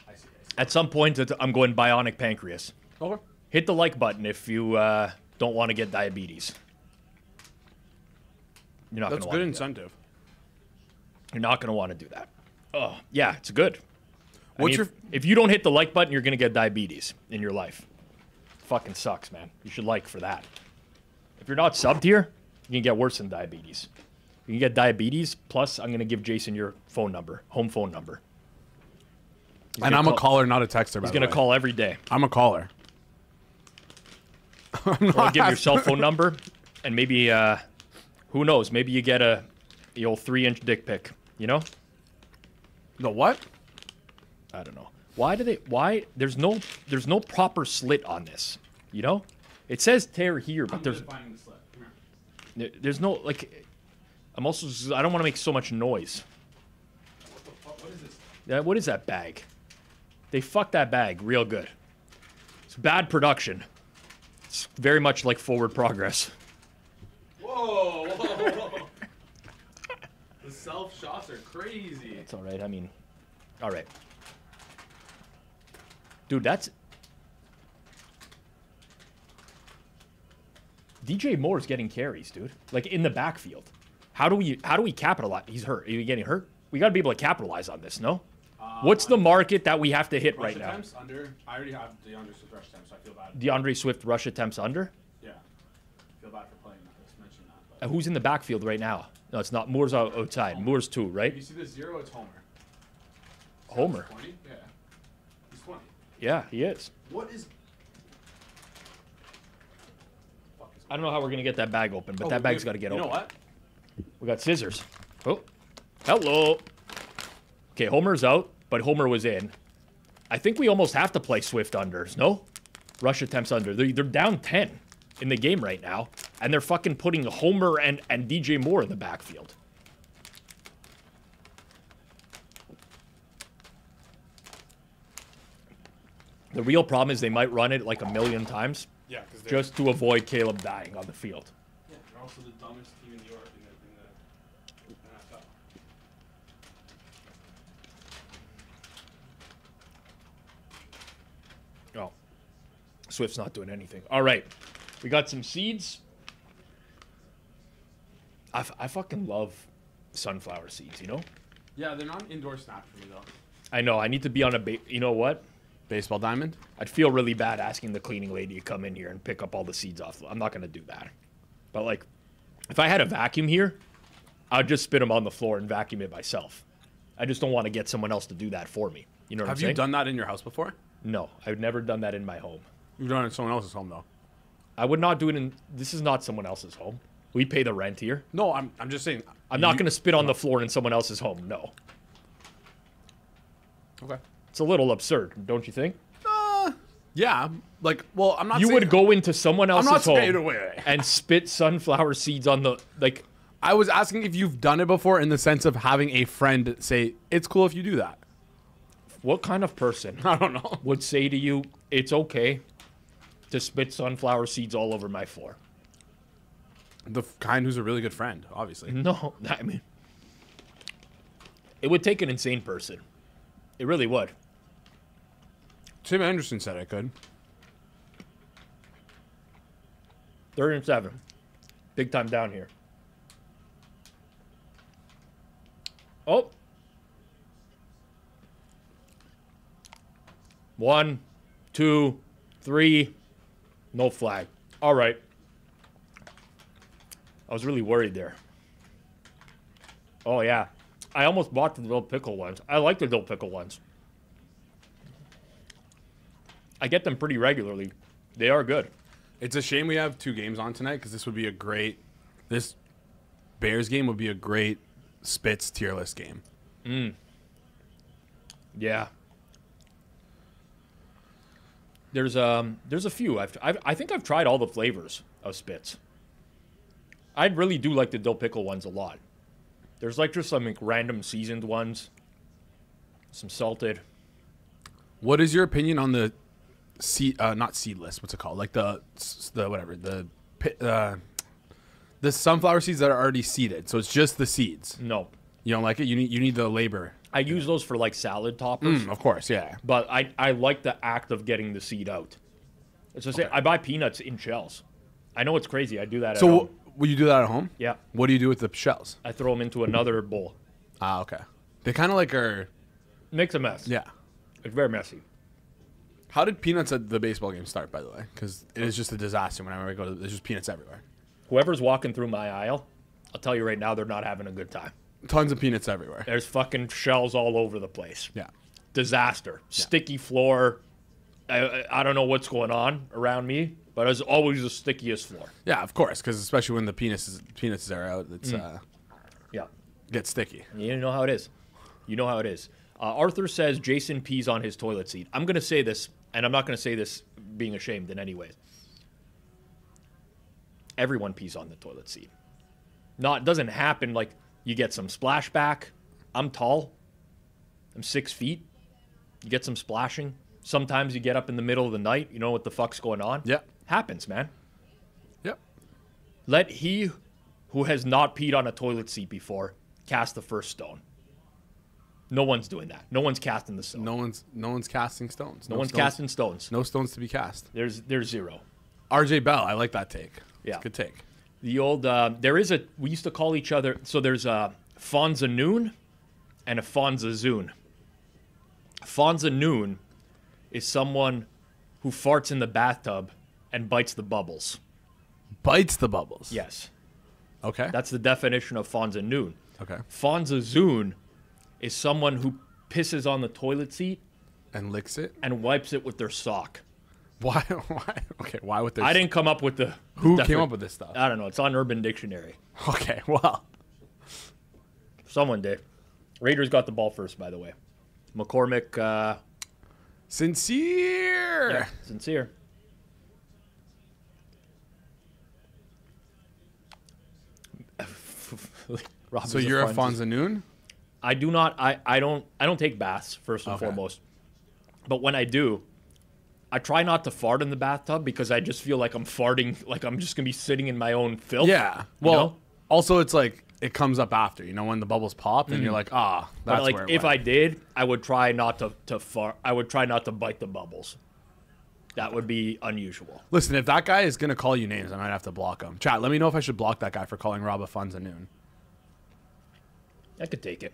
I see. At some point, I'm going bionic pancreas. Okay. Hit the like button if you don't want to get diabetes. You're not. That's good incentive. You're not going to want to do that. Oh, yeah, it's good. What's if you don't hit the like button, you're going to get diabetes in your life. Fucking sucks, man. You should like for that. If you're not subbed here, you can get worse than diabetes. You can get diabetes, plus I'm going to give Jason your phone number, home phone number. And I'm a caller, not a texter, by He's going to call every day. I'm a caller. I'll give your cell phone number, and maybe, who knows, maybe you get the old 3-inch dick pic, you know? The what? I don't know. Why there's no proper slit on this, you know? It says tear here, but there's no, like, I don't want to make so much noise. What the fuck? What is this? Yeah, what is that bag? They fucked that bag real good. It's bad production. It's very much like forward progress. Whoa, whoa, whoa. The self shots are crazy. It's all right. I mean, all right. Dude, that's... DJ Moore's getting carries, dude. Like, in the backfield. How do we capitalize? He's hurt. Are you getting hurt? We got to be able to capitalize on this, no? What's the market that we have to hit right now? Under. I already have DeAndre Swift rush attempts, so I feel bad. DeAndre Swift rush attempts under? Yeah. I feel bad for playing that. Just mention that. Who's in the backfield right now? No, it's not. Moore's outside. Moore's 2, right? If you see the 0, it's Homer. Homer? 20? Yeah. He's 20. Yeah, he is. What is... I don't know how we're going to get that bag open, but that bag's got to get open. You know what? We got scissors. Oh, hello. Okay, Homer's out, but Homer was in. I think we almost have to play Swift unders, no? Rush attempts under. They're down 10 in the game right now, and they're fucking putting Homer and DJ Moore in the backfield. The real problem is they might run it like a million times just to avoid Caleb dying on the field. Yeah, they're also the dumbest team in New York in the NFL. Oh, Swift's not doing anything. All right, we got some seeds. I fucking love sunflower seeds, you know? Yeah, they're not an indoor snack for me, though. I know, I need to be on a you know what? Baseball diamond? I'd feel really bad asking the cleaning lady to come in here and pick up all the seeds off. I'm not going to do that. But, like, if I had a vacuum here, I'd just spit them on the floor and vacuum it myself. I just don't want to get someone else to do that for me. You know what I'm saying? Have you done that in your house before? No, I've never done that in my home. You've done it in someone else's home, though. I would not do it in... This is not someone else's home. We pay the rent here. No, I'm just saying... I'm not going to spit on the floor in someone else's home, no. Okay. It's a little absurd, don't you think? Yeah. Like, well, I'm not You saying... would go into someone else's home away. and spit sunflower seeds on the... Like... I was asking if you've done it before in the sense of having a friend say, it's cool if you do that. What kind of person I don't know. would say to you, it's okay to spit sunflower seeds all over my floor? The kind who's a really good friend, obviously. No, I mean... It would take an insane person. It really would. Tim Anderson said I could. 3rd and 7. Big time down here. Oh. 1, 2, 3. No flag. All right. I was really worried there. Oh, yeah. I almost bought the dill pickle ones. I like the dill pickle ones. I get them pretty regularly. They are good. It's a shame we have 2 games on tonight because this would be a great... This Bears game would be a great Spitz tier list game. Yeah. There's a few. I think I've tried all the flavors of Spitz. I really do like the dill pickle ones a lot. There's like just some like random seasoned ones. Some salted. What is your opinion on the not seedless, what's it called? Like the whatever, the sunflower seeds that are already seeded. So it's just the seeds. No. You don't like it? You need the labor. I use those for like salad toppers. Of course, yeah. But I like the act of getting the seed out. It's just I buy peanuts in shells. I know it's crazy. I do that at home. Will you do that at home? Yeah. What do you do with the shells? I throw them into another bowl. Ah, okay. They kind of like are... Makes a mess. Yeah. It's very messy. How did peanuts at the baseball game start, by the way? Because it is just a disaster whenever I go to... There's just peanuts everywhere. Whoever's walking through my aisle, I'll tell you right now, they're not having a good time. Tons of peanuts everywhere. There's fucking shells all over the place. Yeah. Disaster. Yeah. Sticky floor. I don't know what's going on around me, but it's always the stickiest floor. Yeah, of course, because especially when the peanuts are out, it's yeah, gets sticky. You know how it is. You know how it is. Arthur says Jason pees on his toilet seat. I'm going to say this, and I'm not going to say this being ashamed in any way. Everyone pees on the toilet seat. It doesn't happen like you get some splashback. I'm tall. I'm 6 feet. You get some splashing. Sometimes you get up in the middle of the night. You know what the fuck's going on? Yeah. Happens, man. Yep. Let he who has not peed on a toilet seat before cast the first stone. No one's doing that. No one's casting the stone. No one's casting stones. No one's casting stones. No stones to be cast. There's zero. RJ Bell, I like that take. Yeah. It's a good take. The old we used to call each other, so there's a Fonza Noon and a Fonza Zoon. Fonza Noon is someone who farts in the bathtub and bites the bubbles. Bites the bubbles? Yes. Okay. That's the definition of Fonza Noon. Okay. Fonza Zoon is someone who pisses on the toilet seat and licks it and wipes it with their sock. Why? Why? Okay, why would there? I didn't come up with the. Who came up with this stuff? I don't know. It's on Urban Dictionary. Okay, well, someone did. Raiders got the ball first, by the way. McCormick. Sincere. Yeah, sincere. So you're a Fanduel? I do not. I don't take baths first and foremost. But when I do, I try not to fart in the bathtub because I just feel like I'm farting, like I'm just gonna be sitting in my own filth. Yeah. Well, you know? Also it's like it comes up after, you know, when the bubbles pop, and you're like, that's but like where it if went. I did, I would try not to fart. I would try not to bite the bubbles. That would be unusual. Listen, if that guy is gonna call you names, I might have to block him. Chat, let me know if I should block that guy for calling Rob a Fanduel. I could take it.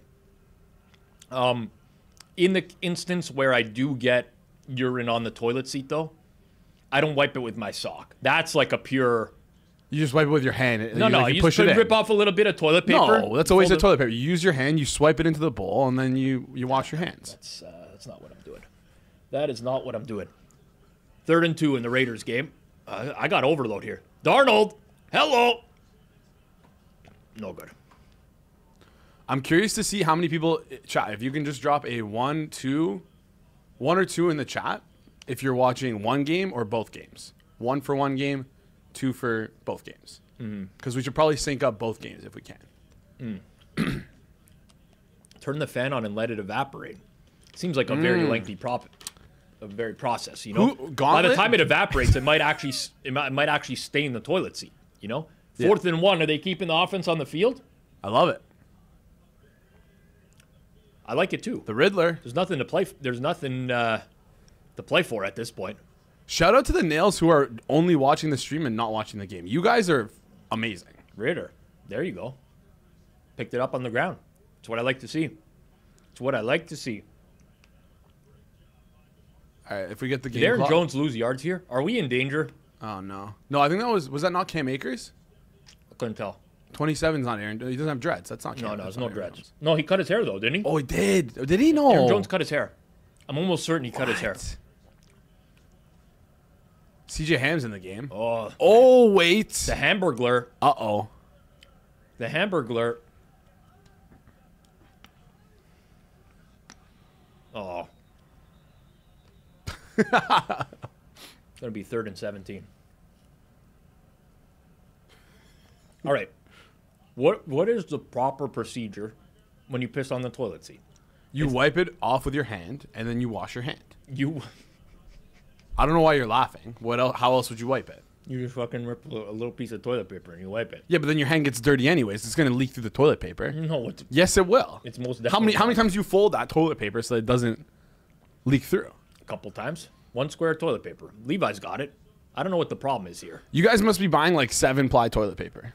In the instance where I do get urine on the toilet seat, though, I don't wipe it with my sock. That's like a pure. You just wipe it with your hand. No, you push just rip off a little bit of toilet paper. No, that's always a toilet paper. You use your hand, you swipe it into the bowl, and then you wash your hands. That's not what I'm doing. That is not what I'm doing. 3rd and 2 in the Raiders game. I got overload here. Darnold, hello. No good. I'm curious to see how many people chat. If you can just drop a 1 or 2 in the chat, if you're watching one game or both games. 1 for one game, 2 for both games. Because we should probably sync up both games if we can. Turn the fan on and let it evaporate. Seems like a very lengthy process. You know, by the time it evaporates, it might actually stain the toilet seat. You know, 4th and 1. Are they keeping the offense on the field? I love it. I like it too. The Riddler. There's nothing to play. There's nothing to play for at this point. Shout out to the Nails who are only watching the stream and not watching the game. You guys are amazing. Ritter, there you go. Picked it up on the ground. It's what I like to see. It's what I like to see. All right, if we get the game. Did Aaron Jones lose yards here? Are we in danger? Oh no, no. I think that was that not Cam Akers? I couldn't tell. 27's not Aaron. He doesn't have dreads. That's not Cam. No, it's no dreads. Jones. No, he cut his hair though, didn't he? Oh, he did. Did he? No. Aaron Jones cut his hair. I'm almost certain he cut his hair. CJ Ham's in the game. Oh, wait. The Hamburglar. Uh-oh. The Hamburglar. Oh. It's going to be 3rd and 17. All right. What is the proper procedure when you piss on the toilet seat? You wipe it off with your hand, and then you wash your hand. I don't know why you're laughing. What else? How else would you wipe it? You just fucking rip a little piece of toilet paper and you wipe it. Yeah, but then your hand gets dirty anyways. It's going to leak through the toilet paper. No. Yes, it will. It's most definitely. How many times do you fold that toilet paper so that it doesn't leak through? A couple times. 1 square of toilet paper. Levi's got it. I don't know what the problem is here. You guys must be buying like 7-ply toilet paper.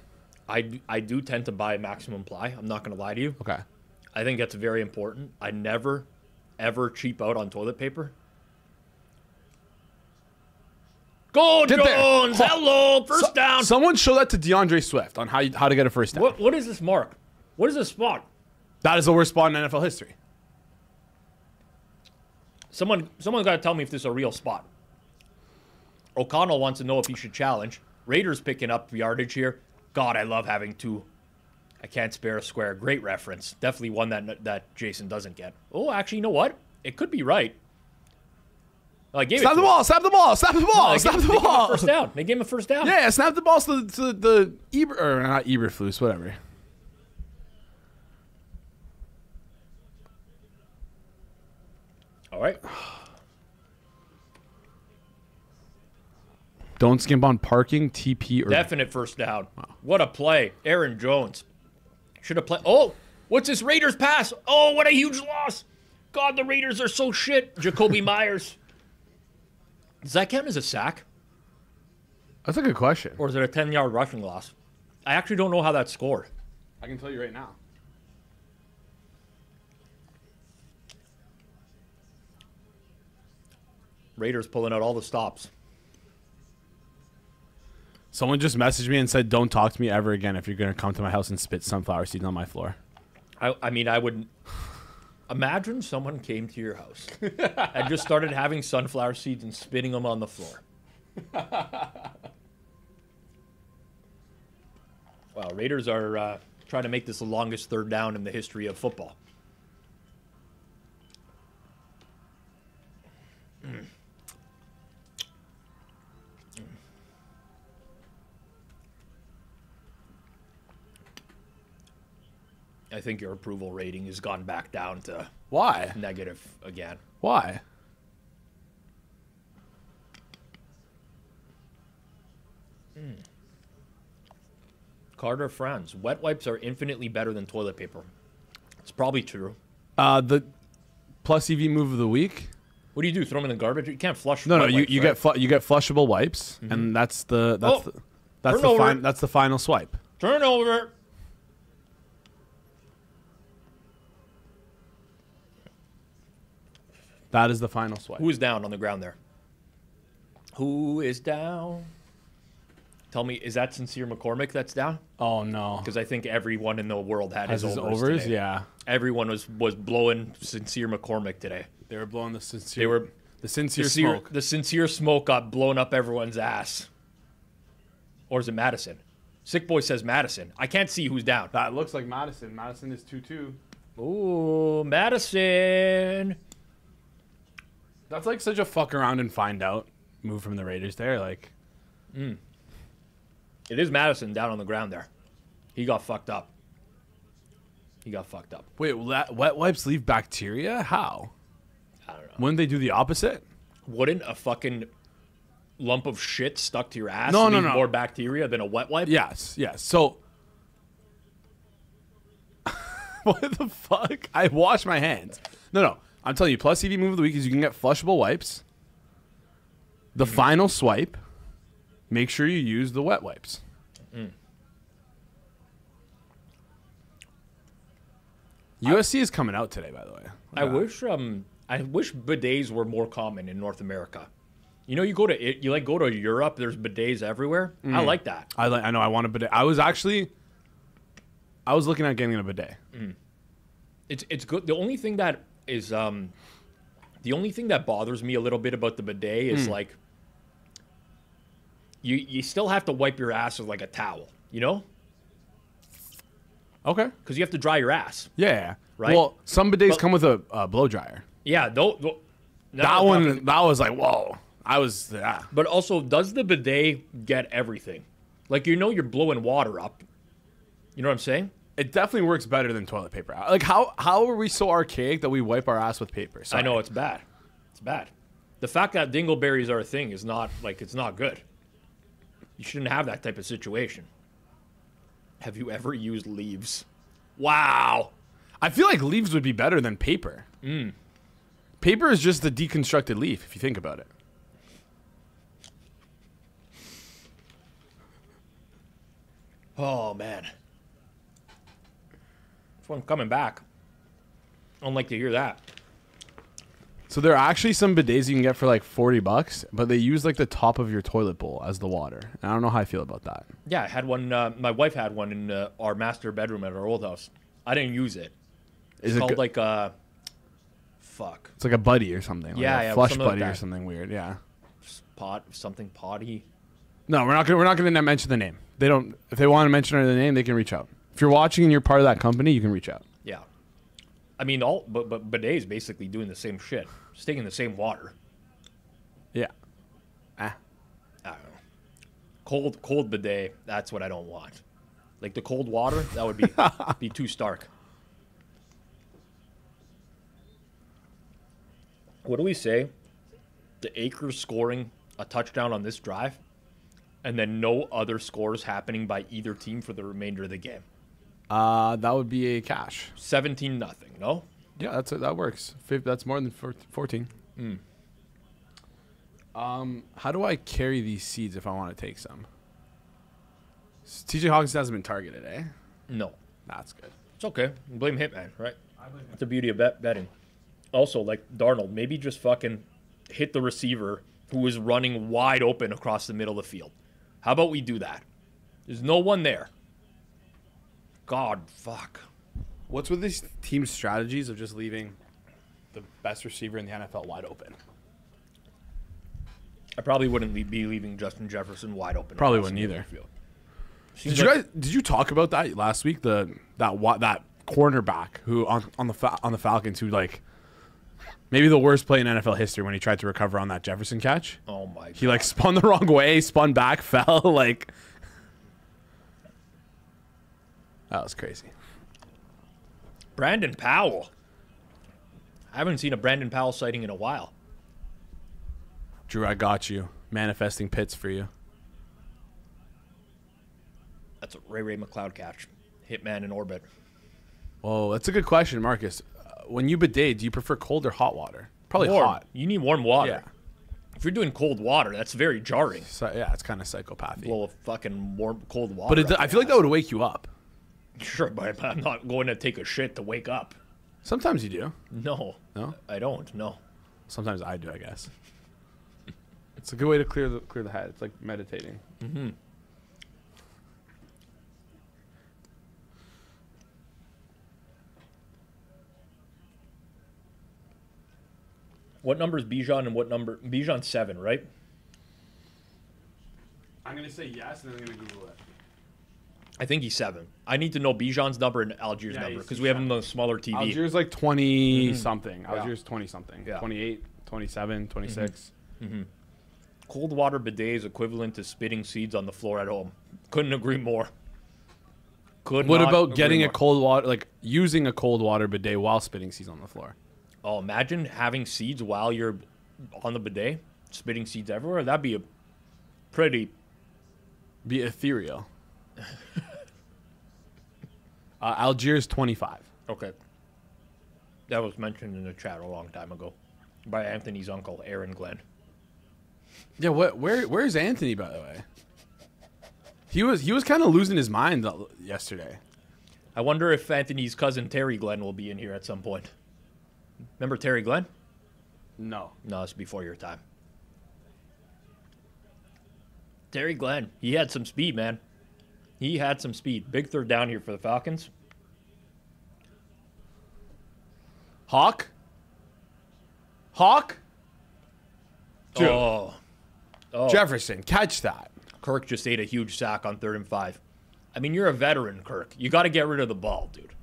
I do tend to buy maximum ply. I'm not going to lie to you. Okay. I think that's very important. I never, ever cheap out on toilet paper. Go, Get Jones! There. Hello! First down! Someone show that to DeAndre Swift on how to get a first down. What is this mark? What is this spot? That is the worst spot in NFL history. Someone's got to tell me if this is a real spot. O'Connell wants to know if he should challenge. Raiders picking up yardage here. God, I love having 2. I can't spare a square. Great reference. Definitely one that Jason doesn't get. Oh, actually, you know what? It could be right. I gave snap the ball! Snap the ball! Snap the ball! No, snap the ball! First down. They gave him a first down. Yeah, snap the ball to the or not Eberflus, whatever. All right. Don't skimp on parking, TP, or... Definite first down. Wow. What a play. Aaron Jones. Should have played... Oh, what's this Raiders pass? Oh, what a huge loss. God, the Raiders are so shit. Jacoby Myers. Does that count as a sack? That's a good question. Or is it a 10-yard rushing loss? I actually don't know how that's scored. I can tell you right now. Raiders pulling out all the stops. Someone just messaged me and said, don't talk to me ever again if you're going to come to my house and spit sunflower seeds on my floor. I mean, I wouldn't... Imagine someone came to your house and just started having sunflower seeds and spitting them on the floor. Wow, Raiders are trying to make this the longest third down in the history of football. I think your approval rating has gone back down to Why? negative again. Why? Carter Franz, wet wipes are infinitely better than toilet paper. It's probably true. The plus EV move of the week. What do you do? Throw them in the garbage? You can't flush. No, wet you wipes, you right? get you get flushable wipes, and that's the final swipe. Turnover. That is the final swipe. Who is down on the ground there? Who is down? Tell me, is that Sincere McCormick that's down? Oh no, Because I think everyone in the world had has his his overs. overs. Today. Yeah, Everyone was blowing Sincere McCormick today. they were blowing the sincere. They were the sincere smoke. The Sincere smoke got blown up everyone's ass. Or is it Madison? Sick Boy says Madison. I can't see who's down. That looks like Madison. Madison is 2-2. Ooh, Madison. That's like such a fuck around and find out move from the Raiders there. Like, It is Madison down on the ground there. He got fucked up. wait, wet wipes leave bacteria? How? I don't know. Wouldn't they do the opposite? Wouldn't a fucking lump of shit stuck to your ass No, leave no. more bacteria than a wet wipe? Yes. So, what the fuck? I wash my hands. No. I'm telling you, plus EV move of the week is you can get flushable wipes. The final swipe, make sure you use the wet wipes. USC is coming out today, by the way. I wish bidets were more common in North America. You know, you go to Europe, there's bidets everywhere. I like that. I know I want a bidet. I was looking at getting a bidet. It's good. The only thing that bothers me a little bit about the bidet is like you still have to wipe your ass with like a towel, you know? Okay. Because you have to dry your ass. Yeah. Right? Well, some bidets come with a blow dryer. Yeah, That was like, whoa. But also, does the bidet get everything? Like, you know, you're blowing water up. You know what I'm saying? It definitely works better than toilet paper. Like, how are we so archaic that we wipe our ass with paper? Sorry. I know, it's bad. It's bad. The fact that dingleberries are a thing is not, like, it's not good. You shouldn't have that type of situation. Have you ever used leaves? Wow. I feel like leaves would be better than paper. Paper is just the deconstructed leaf, if you think about it. Oh, man. This one's coming back. I don't like to hear that. So there are actually some bidets you can get for like $40, but they use like the top of your toilet bowl as the water. And I don't know how I feel about that. Yeah, I had one. My wife had one in our master bedroom at our old house. I didn't use it. It's called like a... Fuck. It's like a buddy or something. Like Yeah, a yeah, flush something like buddy or that. something weird. Yeah. Something potty. No, we're not gonna mention the name. They don't. If they want to mention the name, they can reach out. If you're watching and you're part of that company, you can reach out. Yeah. I mean, but bidet's basically doing the same shit. Just taking the same water. Yeah. I don't know. Cold bidet, that's what I don't want. Like the cold water, that would be too stark. What do we say? The Akers scoring a touchdown on this drive, and then no other scores happening by either team for the remainder of the game. That would be a cash. 17-0, no? Yeah, that works. That's more than 14. How do I carry these seeds if I want to take some? TJ Hawkins hasn't been targeted, eh? No. That's good. It's okay. Blame Hitman, right? That's the beauty of betting. Also, like Darnold, maybe just fucking hit the receiver who is running wide open across the middle of the field. How about we do that? There's no one there. God, fuck. What's with these team strategies of just leaving the best receiver in the NFL wide open? I probably wouldn't be leaving Justin Jefferson wide open. Probably wouldn't either. Did you talk about that last week? That cornerback who on the Falcons who like maybe the worst play in NFL history when he tried to recover on that Jefferson catch. Oh my God. He like spun the wrong way, spun back, fell like. That was crazy. Brandon Powell. I haven't seen a Brandon Powell sighting in a while. Drew, I got you. Manifesting pits for you. That's a Ray McLeod catch. Hitman in orbit. Oh, that's a good question, Marcus. When you bidet, do you prefer cold or hot water? Probably warm. hot. You need warm water. Yeah. If you're doing cold water, that's very jarring. So, yeah, it's kind of psychopathy. Blow a fucking warm, cold water. But I feel like that would wake you up. Sure, but I'm not going to take a shit to wake up. Sometimes you do. No. No? I don't. No. Sometimes I do, I guess. It's a good way to clear the head. It's like meditating. Mm-hmm. What number is Bijan and what number? Bijan's 7, right? I'm going to say yes, and then I'm going to Google it. I think he's 7. I need to know Bijan's number and Algiers' number because we have him on a smaller TV. Algiers like 20-something. Algiers 20-something. Yeah. 28, 27, 26. Mm-hmm. Cold water bidet is equivalent to spitting seeds on the floor at home. Couldn't agree more. What about getting a cold water, like using a cold water bidet while spitting seeds on the floor? Oh, imagine having seeds while you're on the bidet, spitting seeds everywhere. That'd be a pretty... Be ethereal. Algiers 25. Okay. That was mentioned in the chat a long time ago by Anthony's uncle, Aaron Glenn. Yeah, where's Anthony, by the way? He was kind of losing his mind yesterday. I wonder if Anthony's cousin Terry Glenn will be in here at some point. Remember Terry Glenn? No. No, it's before your time. Terry Glenn, he had some speed, man. He had some speed. Big third down here for the Falcons. Hawk? Dude. Oh. Jefferson, catch that. Kirk just ate a huge sack on 3rd and 5. I mean, you're a veteran, Kirk. You got to get rid of the ball, dude.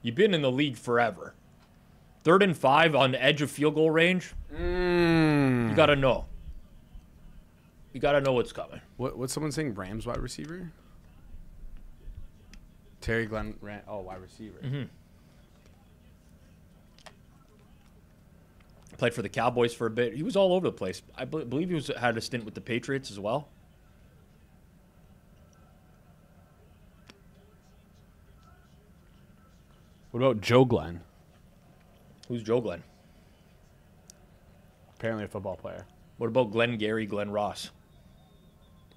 You've been in the league forever. 3rd and 5 on the edge of field goal range. You got to know. You got to know what's coming. What's someone saying? Rams wide receiver? Terry Glenn ran. Oh, wide receiver. Mm-hmm. Played for the Cowboys for a bit. He was all over the place. I believe he had a stint with the Patriots as well. What about Joe Glenn? Who's Joe Glenn? Apparently a football player. What about Glenn Gary, Glenn Ross?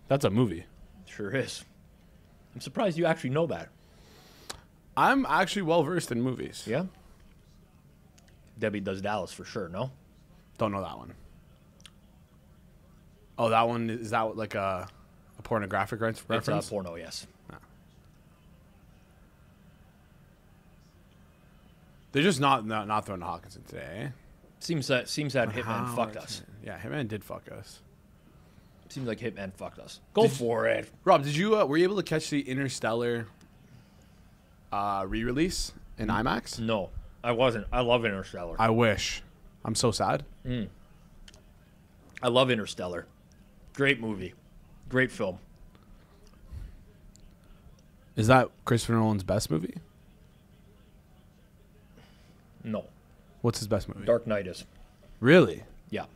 That's a movie. Sure is. I'm surprised you actually know that. I'm actually well versed in movies. Yeah? Debbie Does Dallas for sure, no? Don't know that one. Oh, that one, is that like a pornographic reference? It's porno, yes. No. They're just not throwing to Hawkinson today, eh? Seems that Hitman fucked us. Yeah, Hitman did fuck us. Seems like Hitman fucked us. Go for it. Rob, did you were you able to catch the Interstellar re-release in IMAX? No, I wasn't. I love Interstellar. I wish. I'm so sad. I love Interstellar. Great movie. Great film. Is that Christopher Nolan's best movie? No. What's his best movie? Dark Knight is. Really? Yeah.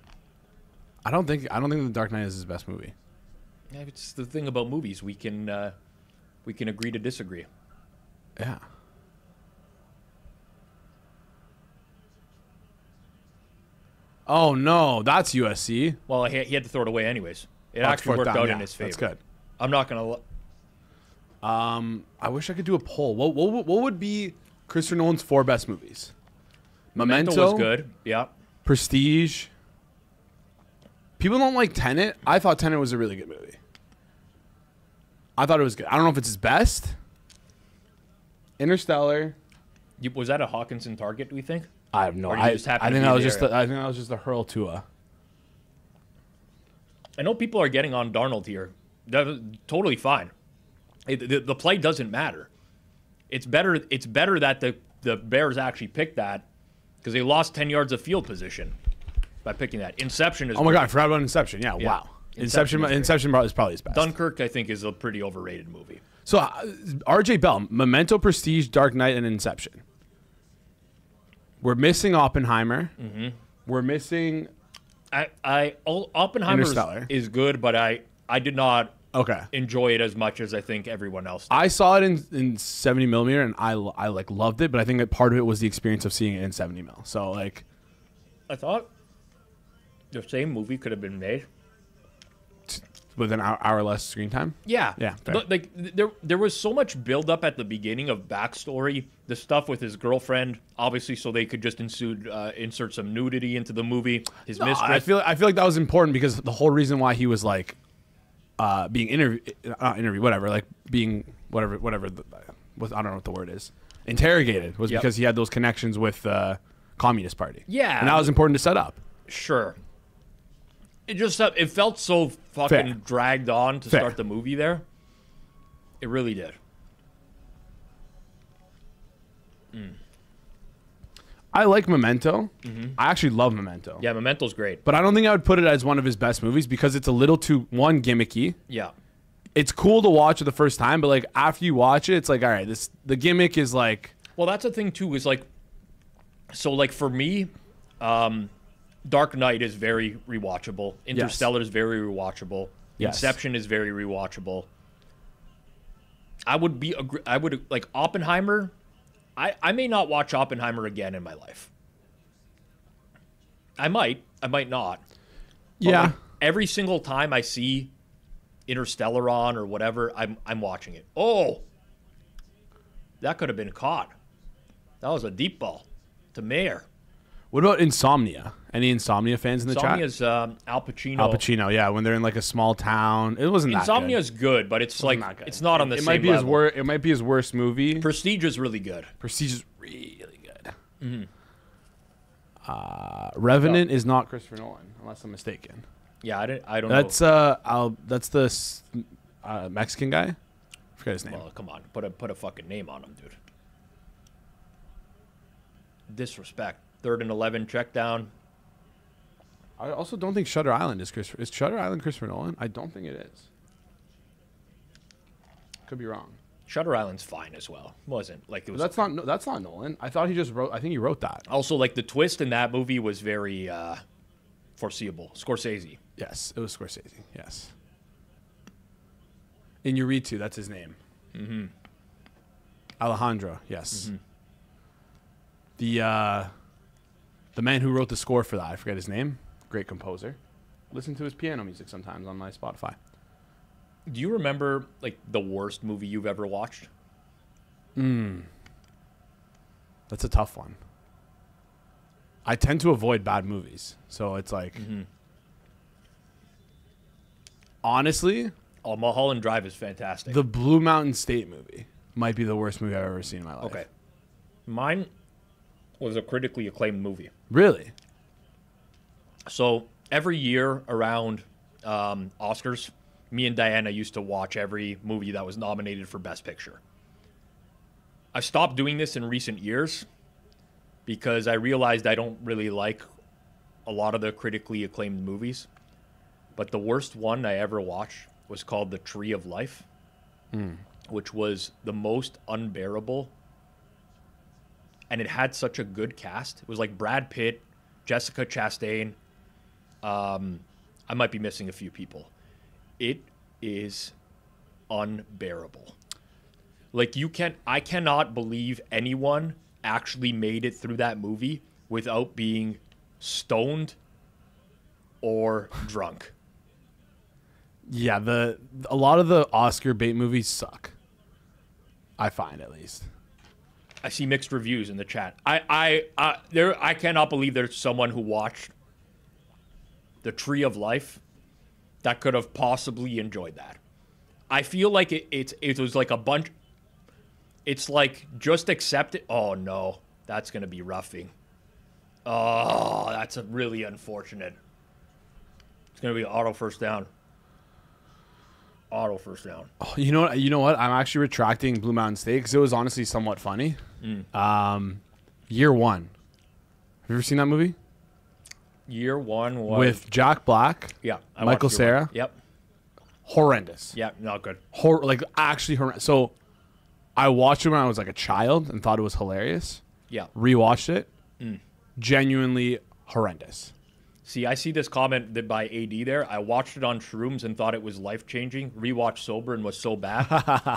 I don't think The Dark Knight is his best movie. Yeah, it's the thing about movies. We can agree to disagree. Yeah. Oh no, that's USC. Well, he had to throw it away anyways. It actually worked out in his favor. That's good. I'm not gonna. I wish I could do a poll. What would be Christopher Nolan's 4 best movies? Memento was good. Yeah. Prestige. People don't like Tenet. I thought Tenet was a really good movie. I thought it was good. I don't know if it's his best. Interstellar. Was that a Hawkinson target, do we think? I have no Or you idea. just happened I to think be that was there? just I think that was just a hurl Tua. I know people are getting on Darnold here. That's totally fine. The play doesn't matter. It's better that the Bears actually picked that because they lost 10 yards of field position by picking that. Inception is Oh my god, I forgot about Inception. Yeah, wow. Inception is probably his best. Dunkirk, I think, is a pretty overrated movie. So RJ Bell, Memento, Prestige, Dark Knight, and Inception. We're missing Oppenheimer. Mm-hmm. We're missing Oppenheimer is good, but I did not enjoy it as much as I think everyone else did. I saw it in 70 millimeter, and I like loved it, but I think that part of it was the experience of seeing it in 70 mil. So like, I thought the same movie could have been made with an hour less screen time. Yeah. Fair. But like there was so much build up at the beginning of backstory, the stuff with his girlfriend, obviously, so they could just insert some nudity into the movie. His mistress. I feel like that was important because the whole reason why he was like being interviewed, whatever, like being whatever, I don't know what the word is, interrogated, was because he had those connections with the Communist Party. Yeah, and that was important to set up. Sure. It felt so fucking dragged on to start the movie there. It really did. I like Memento. Mm-hmm. I actually love Memento. Yeah, Memento's great. But I don't think I would put it as one of his best movies because it's a little too, gimmicky. Yeah. It's cool to watch it the first time, but like after you watch it, it's like, all right, the gimmick is like... Well, that's the thing too, is like... So like for me... Dark Knight is very rewatchable. Interstellar is very rewatchable. Yes. Inception is very rewatchable. I would like Oppenheimer. I may not watch Oppenheimer again in my life. I might not. Yeah. Like, every single time I see Interstellar on or whatever, I'm watching it. Oh, that could have been caught. That was a deep ball to Mayer. What about Insomnia? Any Insomnia fans in the chat? Insomnia's Al Pacino. Al Pacino, yeah. When they're in like a small town, it wasn't that good. Insomnia's good, but it's like it's not on the same level. It might be his worst movie. Prestige is really good. Prestige is really good. Mm-hmm. Revenant is not Christopher Nolan, unless I'm mistaken. Yeah, I don't know. That's the Mexican guy. I forgot his name. Well, come on, put a fucking name on him, dude. Disrespect. 3rd and 11 check down. I also don't think Shutter Island is Christopher. Is Shutter Island Christopher Nolan? I don't think it is. Could be wrong. Shutter Island's fine as well. Wasn't like it was. That's not Nolan. I thought he just wrote. I think he wrote that. Also, like the twist in that movie was very foreseeable. Scorsese. Yes, it was Scorsese. Yes. Iñárritu, that's his name. Mm-hmm. Alejandro. Yes. Mm-hmm. The man who wrote the score for that, I forget his name. Great composer. Listen to his piano music sometimes on my Spotify. Do you remember like the worst movie you've ever watched? That's a tough one. I tend to avoid bad movies, so it's like honestly, Mulholland Drive is fantastic. The Blue Mountain State movie might be the worst movie I've ever seen in my life. Okay. Mine was a critically acclaimed movie. Really? So every year around Oscars, me and Diana used to watch every movie that was nominated for Best Picture. I stopped doing this in recent years because I realized I don't really like a lot of the critically acclaimed movies. But the worst one I ever watched was called The Tree of Life, which was the most unbearable. And it had such a good cast. It was like Brad Pitt, Jessica Chastain. I might be missing a few people. It is unbearable. Like I cannot believe anyone actually made it through that movie without being stoned or drunk. Yeah, a lot of the Oscar bait movies suck. I find, at least. I see mixed reviews in the chat. I cannot believe there's someone who watched The Tree of Life that could have possibly enjoyed that. I feel like it was like a bunch. It's like, just accept it. Oh, no. That's going to be roughing. Oh, that's a really unfortunate. It's going to be auto first down. Auto first down. Oh, you know what? I'm actually retracting Blue Mountain State because it was honestly somewhat funny. Year One. Have you ever seen that movie? Year One was... With Jack Black. Yeah. Michael Cera. Yep. Horrendous. Yeah, not good. Like, actually horrendous. So, I watched it when I was like a child and thought it was hilarious. Yeah. Rewatched it. Genuinely horrendous. See, I see this comment that by AD there. I watched it on shrooms and thought it was life-changing. Rewatched sober and was so bad.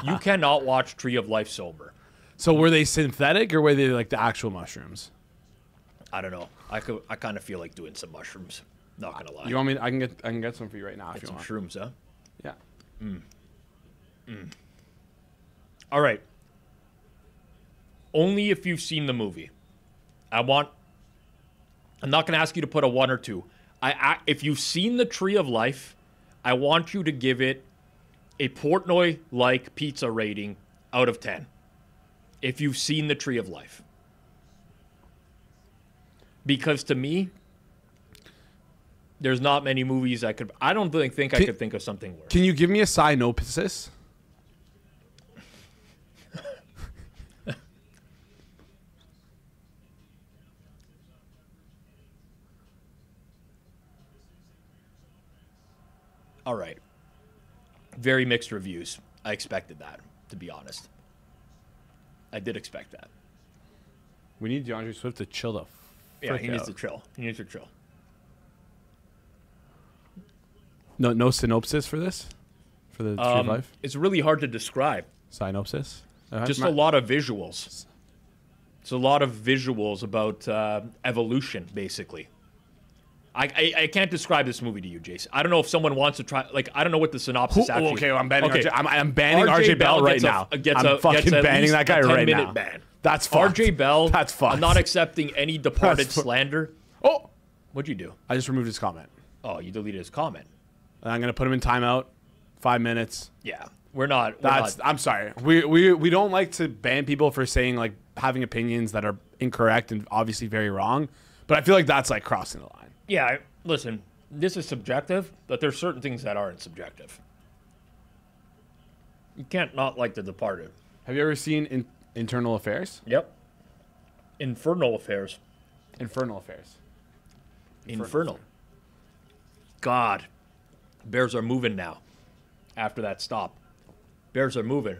You cannot watch Tree of Life sober. So were they synthetic or were they like the actual mushrooms? I don't know. I kind of feel like doing some mushrooms. Not gonna lie. You want me? I can get some for you right now if you some want. Shrooms, huh? Yeah. All right. Only if you've seen the movie. I'm not going to ask you to put a 1 or 2. If you've seen the Tree of Life, I want you to give it a Portnoy-like pizza rating out of 10. If you've seen the Tree of Life. Because to me, there's not many movies I could... I don't think I could think of something worse. Can you give me a synopsis? All right. Very mixed reviews. I expected that, to be honest. I did expect that. We need DeAndre Swift to chill the Yeah, he needs to chill. He needs to chill. No synopsis for this? For the Tree of Life? It's really hard to describe. Synopsis? Just a lot of visuals. It's a lot of visuals about evolution, basically. I can't describe this movie to you, Jason. I don't know if someone wants to try. Like, I don't know what the synopsis actually. Okay, well, I'm banning. Okay. I'm banning RJ Bell right now. I'm fucking banning that guy right now. Ban. That's fucked. RJ Bell. That's fucked. I'm not accepting any departed slander. Oh, what'd you do? I just removed his comment. Oh, you deleted his comment. And I'm gonna put him in timeout. 5 minutes. Yeah, we're not. I'm sorry. We don't like to ban people for saying like having opinions that are incorrect and obviously very wrong. But I feel like that's like crossing the line. Yeah, listen, this is subjective, but there's certain things that aren't subjective. You can't not like The Departed. Have you ever seen Internal Affairs? Yep. Infernal Affairs. Infernal Affairs. Infernal. God. Bears are moving now after that stop. Bears are moving.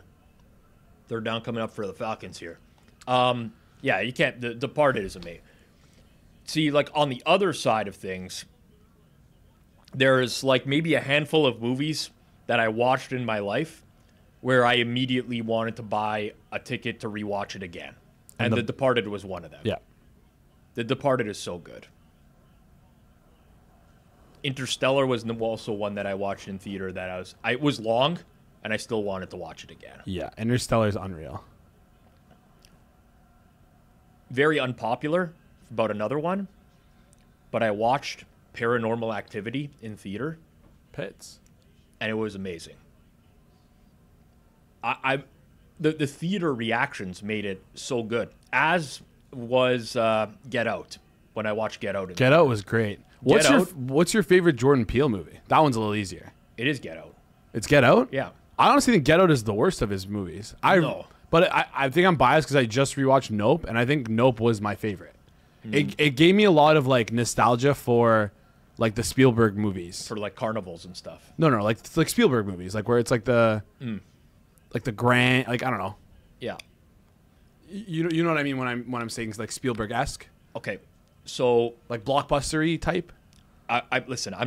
Third down coming up for the Falcons here. Yeah, you can't. The Departed is amazing. See, like on the other side of things, there's like maybe a handful of movies that I watched in my life where I immediately wanted to buy a ticket to rewatch it again. And The Departed was one of them. Yeah. The Departed is so good. Interstellar was also one that I watched in theater that it was long, and I still wanted to watch it again. Yeah, Interstellar is unreal. Very unpopular about another one, but I watched Paranormal Activity in theater. Pits. And it was amazing. The theater reactions made it so good, as was Get Out when I watched Get Out. Get Out was great. What's your favorite Jordan Peele movie? That one's a little easier. It is Get Out. It's Get Out? Yeah. I honestly think Get Out is the worst of his movies. No. But I think I'm biased because I just rewatched Nope, and I think Nope was my favorite. It gave me a lot of like nostalgia for like the Spielberg movies. For like carnivals and stuff. No, like Spielberg movies, like where it's like the like the grand, like I don't know. Yeah. You know what I mean when I'm saying like Spielberg-esque. Okay. So like blockbustery type. Listen. I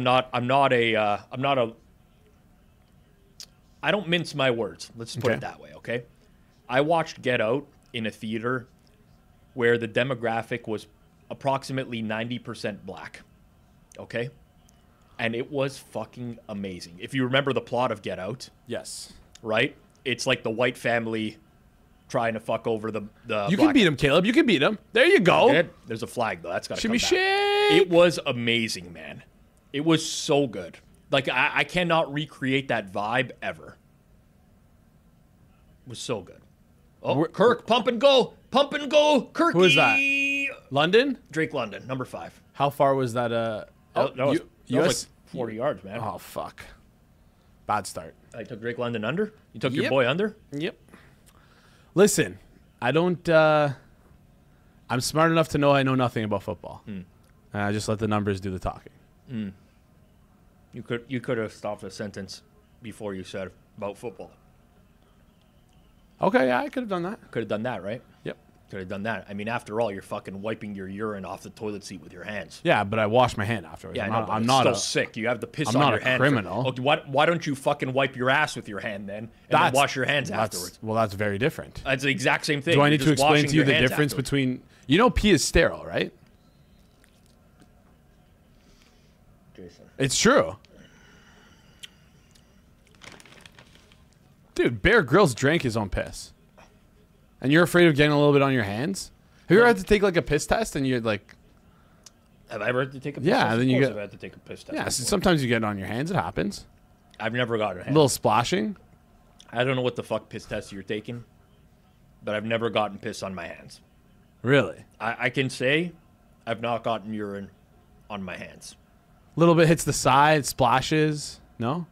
don't mince my words. Let's put it that way. Okay. I watched Get Out in a theater where the demographic was approximately 90% black. Okay. And it was fucking amazing. If you remember the plot of Get Out. Yes. Right? It's like the white family trying to fuck over the You can beat him, Caleb. You can beat him. There you go. There's a flag, though. That's got to come back. Shake. It was amazing, man. It was so good. Like, I cannot recreate that vibe ever. It was so good. Oh, Kirk, pump and go, Kirky. Who is that? London? Drake London, number 5. How far was that? That was like 40 yards, man. Oh, fuck. Bad start. I took Drake London under. You took your boy under? Yep. Listen, I don't... I'm smart enough to know I know nothing about football. And I just let the numbers do the talking. You could have stopped a sentence before you said about football. Okay, yeah, I could have done that. Could have done that, right? Yep. Could have done that. I mean, after all, you're fucking wiping your urine off the toilet seat with your hands. Yeah, but I wash my hand afterwards. Yeah, I'm not still sick. You have the piss I'm on not your a hand. criminal. Okay, why don't you fucking wipe your ass with your hand then, and then wash your hands afterwards? Well, that's very different. That's the exact same thing. Do I You're need to just explain washing to you your the hands difference afterwards. between... You know pee is sterile, right? Jason. It's true. Dude, Bear Grylls drank his own piss. And you're afraid of getting a little bit on your hands? Have you ever had to take like a piss test and you're like... Have I ever had to take a piss Yeah, test? then you get... I've had to take a piss test. Yeah, before. so sometimes you get it on your hands. It happens. I've never gotten a A hand. little splashing. I don't know what the fuck piss test you're taking, but I've never gotten piss on my hands. Really? I can say I've not gotten urine on my hands. A little bit hits the side, splashes. No?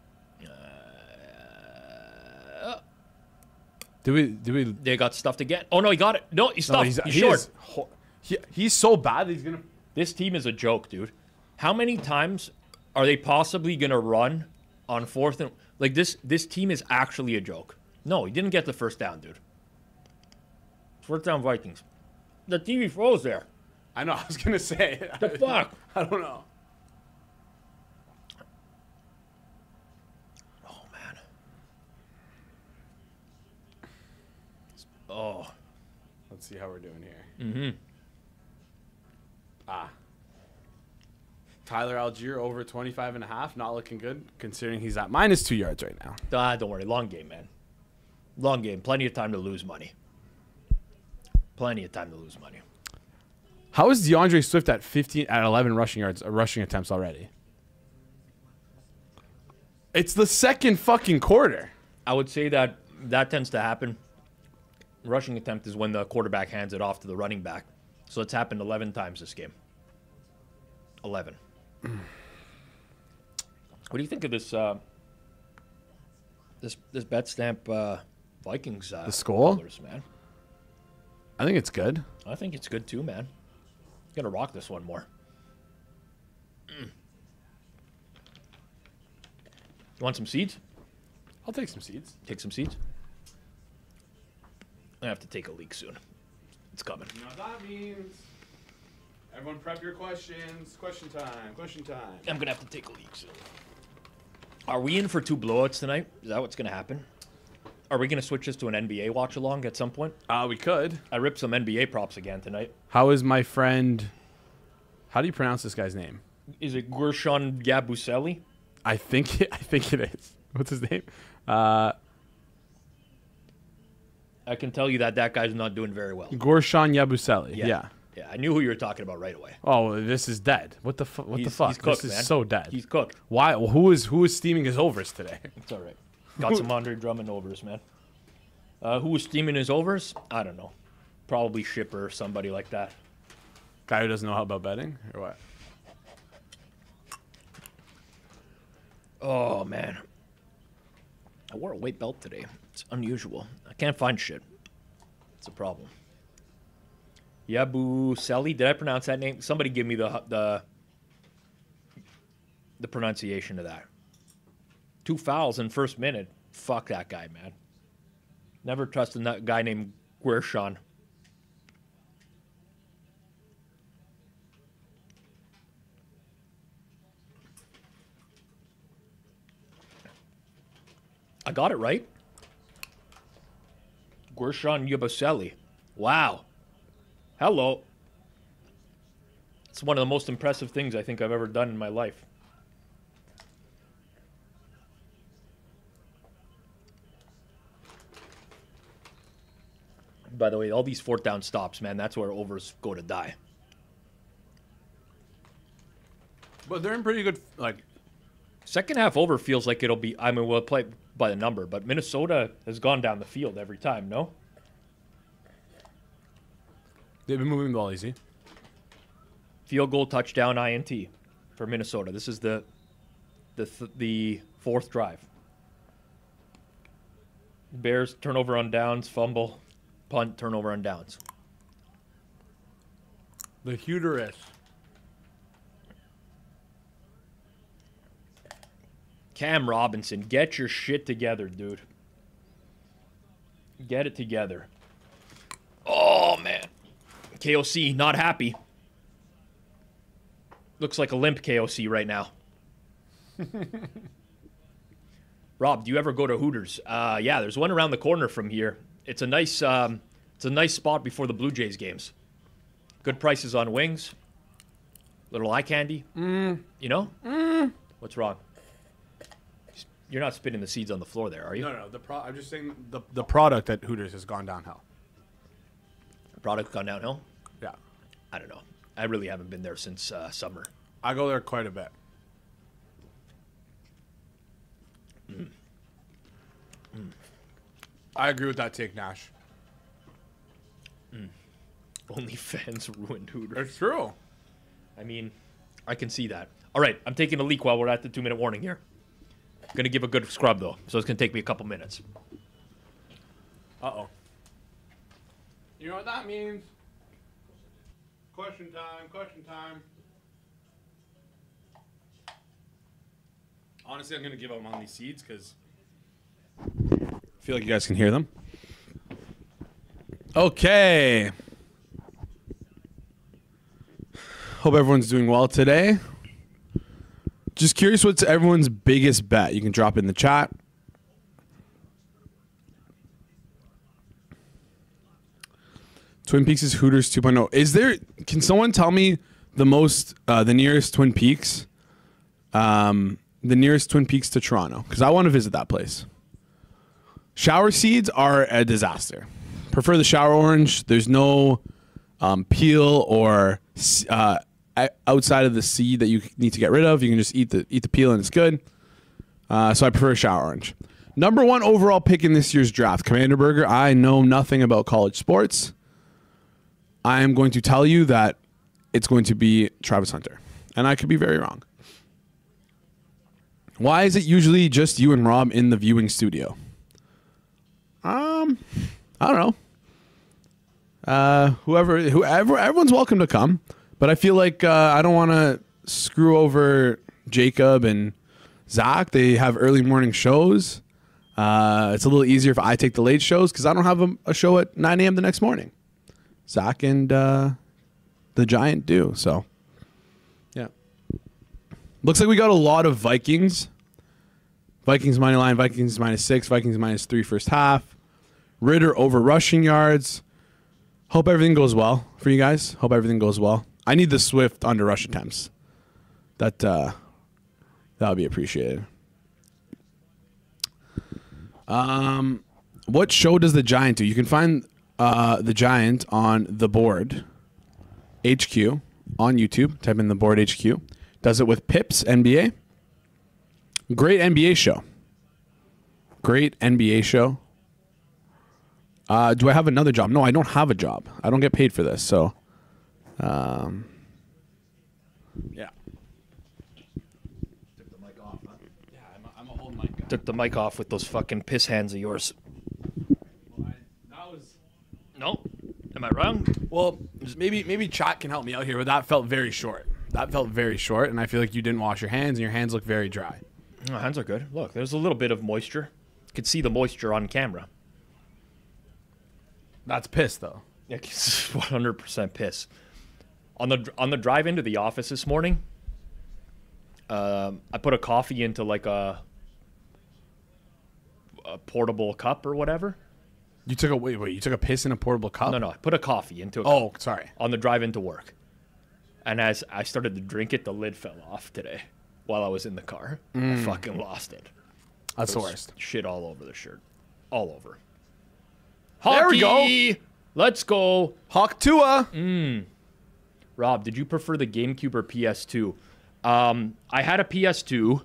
Do we? They got stuffed again. Oh, no, he got it. No, he's stuffed. He's short. He's so bad that he's going to... This team is a joke, dude. How many times are they possibly going to run on 4th and... Like, this team is actually a joke. No, he didn't get the first down, dude. 4th down Vikings. The TV froze there. I know, I was going to say. The fuck? I don't know. Oh, man. Oh. Let's see how we're doing here. Tyler Algier over 25.5. Not looking good, considering he's at -2 yards right now. Don't worry. Long game, man. Long game. Plenty of time to lose money. Plenty of time to lose money. How is DeAndre Swift at 11 rushing yards, rushing attempts already? It's the second fucking quarter. I would say that tends to happen. Rushing attempt is when the quarterback hands it off to the running back. So it's happened 11 times this game. 11. What do you think of this this bet stamp Vikings the skull? colors, man? I think it's good. I think it's good too, man. Gonna rock this one more. You want some seeds? I'll take some seeds. Take some seeds. I have to take a leak soon. It's coming. You know what that means? Everyone prep your questions. Question time. Question time. I'm gonna have to take a leak soon. Are we in for 2 blowouts tonight? Is that what's gonna happen? Are we gonna switch this to an NBA watch along at some point? We could. I ripped some NBA props again tonight. How is my friend... How do you pronounce this guy's name? Is it Guershon Yabusele? I think it is. What's his name? I can tell you that guy's not doing very well. Gorshon Yabusele. Yeah. Yeah, I knew who you were talking about right away. Oh, this is dead. What the fuck? He's cooked, this man. is so dead. He's cooked. Why? Who is steaming his overs today? It's all right. Got some Andre Drummond overs, man. Who was steaming his overs? I don't know. Probably Shipper or somebody like that. Guy who doesn't know about betting or what? Oh, man. I wore a weight belt today. It's unusual. I can't find shit. It's a problem. Yabusele, did I pronounce that name? Somebody give me the pronunciation of that. 2 fouls in first minute. Fuck that guy, man. Never trusted that guy named Guershon. I got it right. Guershon Yabusele. Wow. Hello. It's one of the most impressive things I think I've ever done in my life. By the way, all these 4th down stops, man, that's where overs go to die. But they're in pretty good, like... Second half over feels like it'll be... I mean, we'll play by the number, but Minnesota has gone down the field every time, no? They've been moving the ball easy. Field goal, touchdown, INT for Minnesota. This is the fourth drive. Bears turnover on downs, fumble, punt, turnover on downs. The Huterus. Cam Robinson, get your shit together, dude. Get it together. Oh, man. KOC, not happy. Looks like a limp KOC right now. Rob, do you ever go to Hooters? Yeah, there's one around the corner from here. It's a nice spot before the Blue Jays games. Good prices on wings. Little eye candy. You know? What's wrong? You're not spitting the seeds on the floor there, are you? No. I'm just saying the product at Hooters has gone downhill. The product gone downhill? Yeah. I don't know. I really haven't been there since summer. I go there quite a bit. I agree with that take, Nash. Only fans ruined Hooters. It's true. I mean, I can see that. All right, I'm taking a leak while we're at the 2-minute warning here. Going to give a good scrub, though, so it's going to take me a couple minutes. Uh-oh. You know what that means? Question time. Honestly, I'm going to give up on these seeds because I feel like you guys can hear them. Okay. Hope everyone's doing well today. Just curious, what's everyone's biggest bet? You can drop it in the chat. Twin Peaks is Hooters 2.0. Is there? Can someone tell me the nearest Twin Peaks? The nearest Twin Peaks to Toronto, because I want to visit that place. Shower seeds are a disaster. Prefer the shower orange. There's no peel or outside of the seed that you need to get rid of. You can just eat the peel and it's good. So I prefer shower orange. Number 1 overall pick in this year's draft, Commander Burger. I know nothing about college sports. I am going to tell you that it's going to be Travis Hunter, and I could be very wrong. Why is it usually just you and Rob in the viewing studio? I don't know. Whoever, everyone's welcome to come, but I feel like I don't want to screw over Jacob and Zach. They have early morning shows. It's a little easier if I take the late shows because I don't have a show at 9 a.m. the next morning. Zach and the Giant do, so yeah. Looks like we got a lot of Vikings. Vikings money line, Vikings -6, Vikings -3 first half. Ritter over rushing yards. Hope everything goes well for you guys. Hope everything goes well. I need the Swift under rush attempts. That would be appreciated. What show does the Giant do? You can find the Giant on the Board HQ on YouTube. Type in the Board HQ. Does it with Pips NBA. Great NBA show. Great NBA show. Do I have another job? No, I don't have a job. I don't get paid for this. So, yeah. Took the mic off, huh? Yeah, I'm a whole mic guy. Took the mic off with those fucking piss hands of yours. Well, that was... No? Am I wrong? Well, maybe chat can help me out here, but that felt very short. That felt very short, and I feel like you didn't wash your hands, and your hands look very dry. My hands are good. Look, there's a little bit of moisture. You could see the moisture on camera. That's piss, though. Yeah, 100% piss. On the drive into the office this morning, I put a coffee into like a portable cup or whatever. You took you took a piss in a portable cup? No, I put a coffee into a cup. Oh, sorry. On the drive into work. And as I started to drink it, the lid fell off today while I was in the car. I fucking lost it. That's the worst. Shit all over the shirt. All over. There we Hockey! go. Let's go. Hawk Tua. Rob, did you prefer the GameCube or PS2? I had a PS2.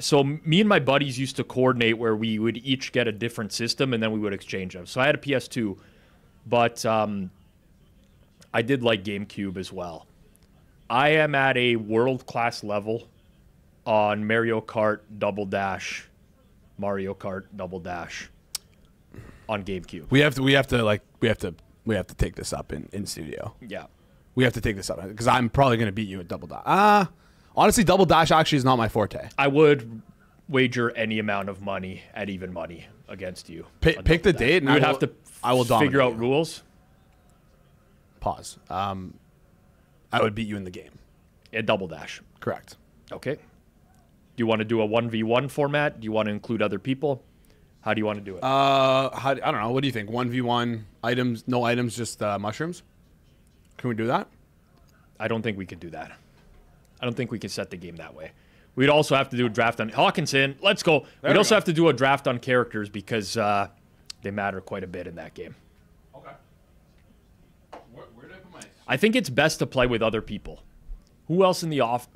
So me and my buddies used to coordinate where we would each get a different system and then we would exchange them. So I had a PS2, but I did like GameCube as well. I am at a world-class level on Mario Kart Double Dash on GameCube. We have to take this up in studio. Yeah. We have to take this up because I'm probably going to beat you at Double Dash. Honestly, Double Dash actually is not my forte. I would wager any amount of money at even money against you. Pick the date, and we would have to figure out rules. Pause. I would beat you in the game. At Double Dash. Correct. Okay. Do you want to do a 1v1 format? Do you want to include other people? How do you want to do it? I don't know. What do you think? 1v1 items, no items, just mushrooms? Can we do that? I don't think we could do that. I don't think we can set the game that way. We'd also have to do a draft on Hawkinson. Let's go. We'd also have to do a draft on characters because they matter quite a bit in that game. Okay. Where did I put my... I think it's best to play with other people. Who else in the off...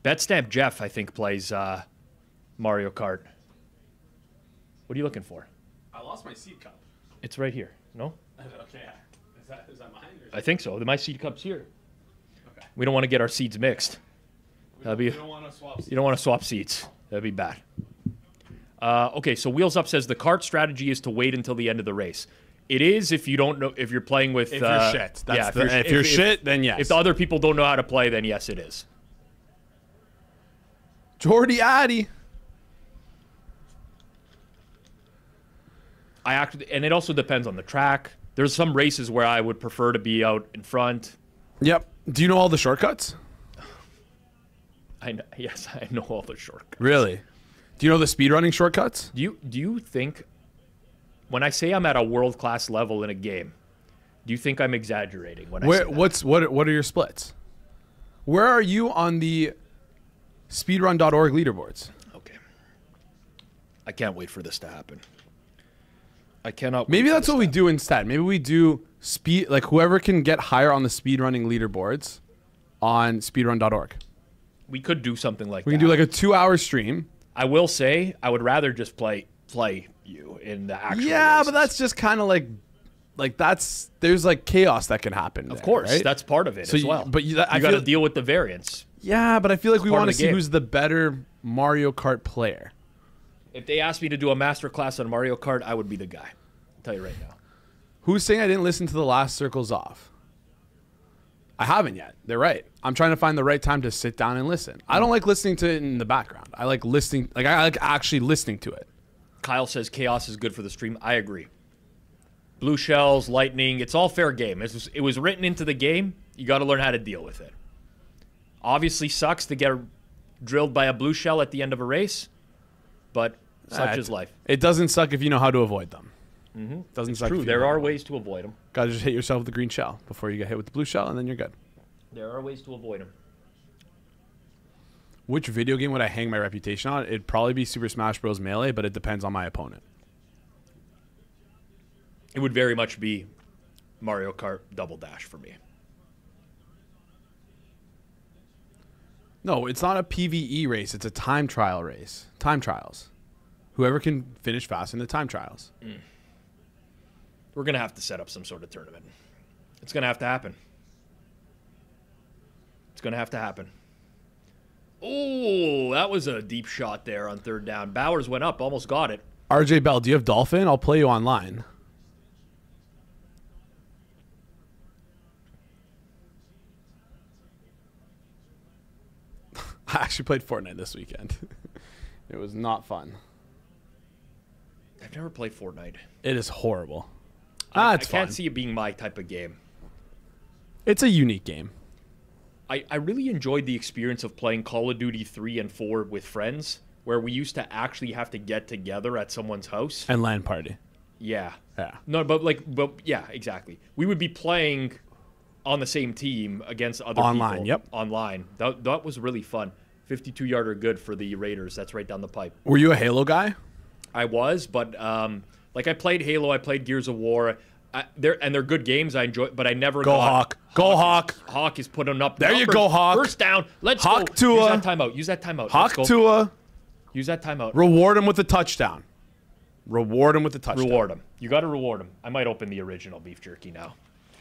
Betstamp Jeff, I think, plays Mario Kart. What are you looking for? I lost my seed cup. It's right here. No? Okay. Is that mine? I think so. My seed cup's here. Okay. We don't want to get our seeds mixed. We don't want to swap seeds. You don't want to swap seats. That'd be bad. Okay, so Wheels Up says the kart strategy is to wait until the end of the race. It is if you don't know, if you're playing with... If you're shit. If you're shit, then yes. If the other people don't know how to play, then yes, it is. Jordy Addy. And it also depends on the track. There's some races where I would prefer to be out in front. Yep. Do you know all the shortcuts? Yes, I know all the shortcuts. Really? Do you know the speedrunning shortcuts? Do you think, when I say I'm at a world-class level in a game, do you think I'm exaggerating when I say that? What are your splits? Where are you on the speedrun.org leaderboards? Okay. I can't wait for this to happen. I cannot. Maybe that's what we do instead. Maybe we do speed, like whoever can get higher on the speedrunning leaderboards on speedrun.org. We could do something like that. We can do like a 2-hour stream. I will say I would rather just play you in the actual Yeah, races. but that's just kind of like that's there's like chaos that can happen. Of course, right? That's part of it as well. But you got to deal with the variance. Yeah, but I feel like we want to see game. who's the better Mario Kart player. If they asked me to do a master class on Mario Kart, I would be the guy. I'll tell you right now. Who's saying I didn't listen to the last Circles Off? I haven't yet. They're right. I'm trying to find the right time to sit down and listen. I don't like listening to it in the background. I like listening. Like I like actually listening to it. Kyle says chaos is good for the stream. I agree. Blue shells, lightning, it's all fair game. It was written into the game. You got to learn how to deal with it. Obviously sucks to get drilled by a blue shell at the end of a race, but such is life. It doesn't suck if you know how to avoid them. Mm-hmm. Doesn't it's suck. True. There are ways to avoid them. Gotta just hit yourself with the green shell before you get hit with the blue shell, and then you're good. There are ways to avoid them. Which video game would I hang my reputation on? It'd probably be Super Smash Bros. Melee, but it depends on my opponent. It would very much be Mario Kart Double Dash for me. No, it's not a PvE race. It's a time trial race. Time trials. Whoever can finish fast in the time trials. We're going to have to set up some sort of tournament. It's going to have to happen. It's going to have to happen. Oh, that was a deep shot there on third down. Bowers went up, almost got it. RJ Bell, do you have Dolphin? I'll play you online. I actually played Fortnite this weekend. It was not fun. I've never played Fortnite. It is horrible. I can't see it being my type of game. It's a unique game. I really enjoyed the experience of playing Call of Duty 3 and 4 with friends, where we used to actually have to get together at someone's house. And LAN party. Yeah. Yeah. No, but yeah, exactly. We would be playing on the same team against other online, people. Yep. Online. That was really fun. 52-yarder good for the Raiders. That's right down the pipe. Were you a Halo guy? I was, but like I played Halo, I played Gears of War. They're good games. I enjoy, but I never go Hawk. Go Hawk. Hawk is putting up. There numbers. you go, Hawk. First down. Let's Hawk go. Tua. Use that timeout. Use that timeout. Hawk Tua. Use that timeout. Reward him with a touchdown. Reward him with a touchdown. Reward him. You got to reward him. I might open the original beef jerky now.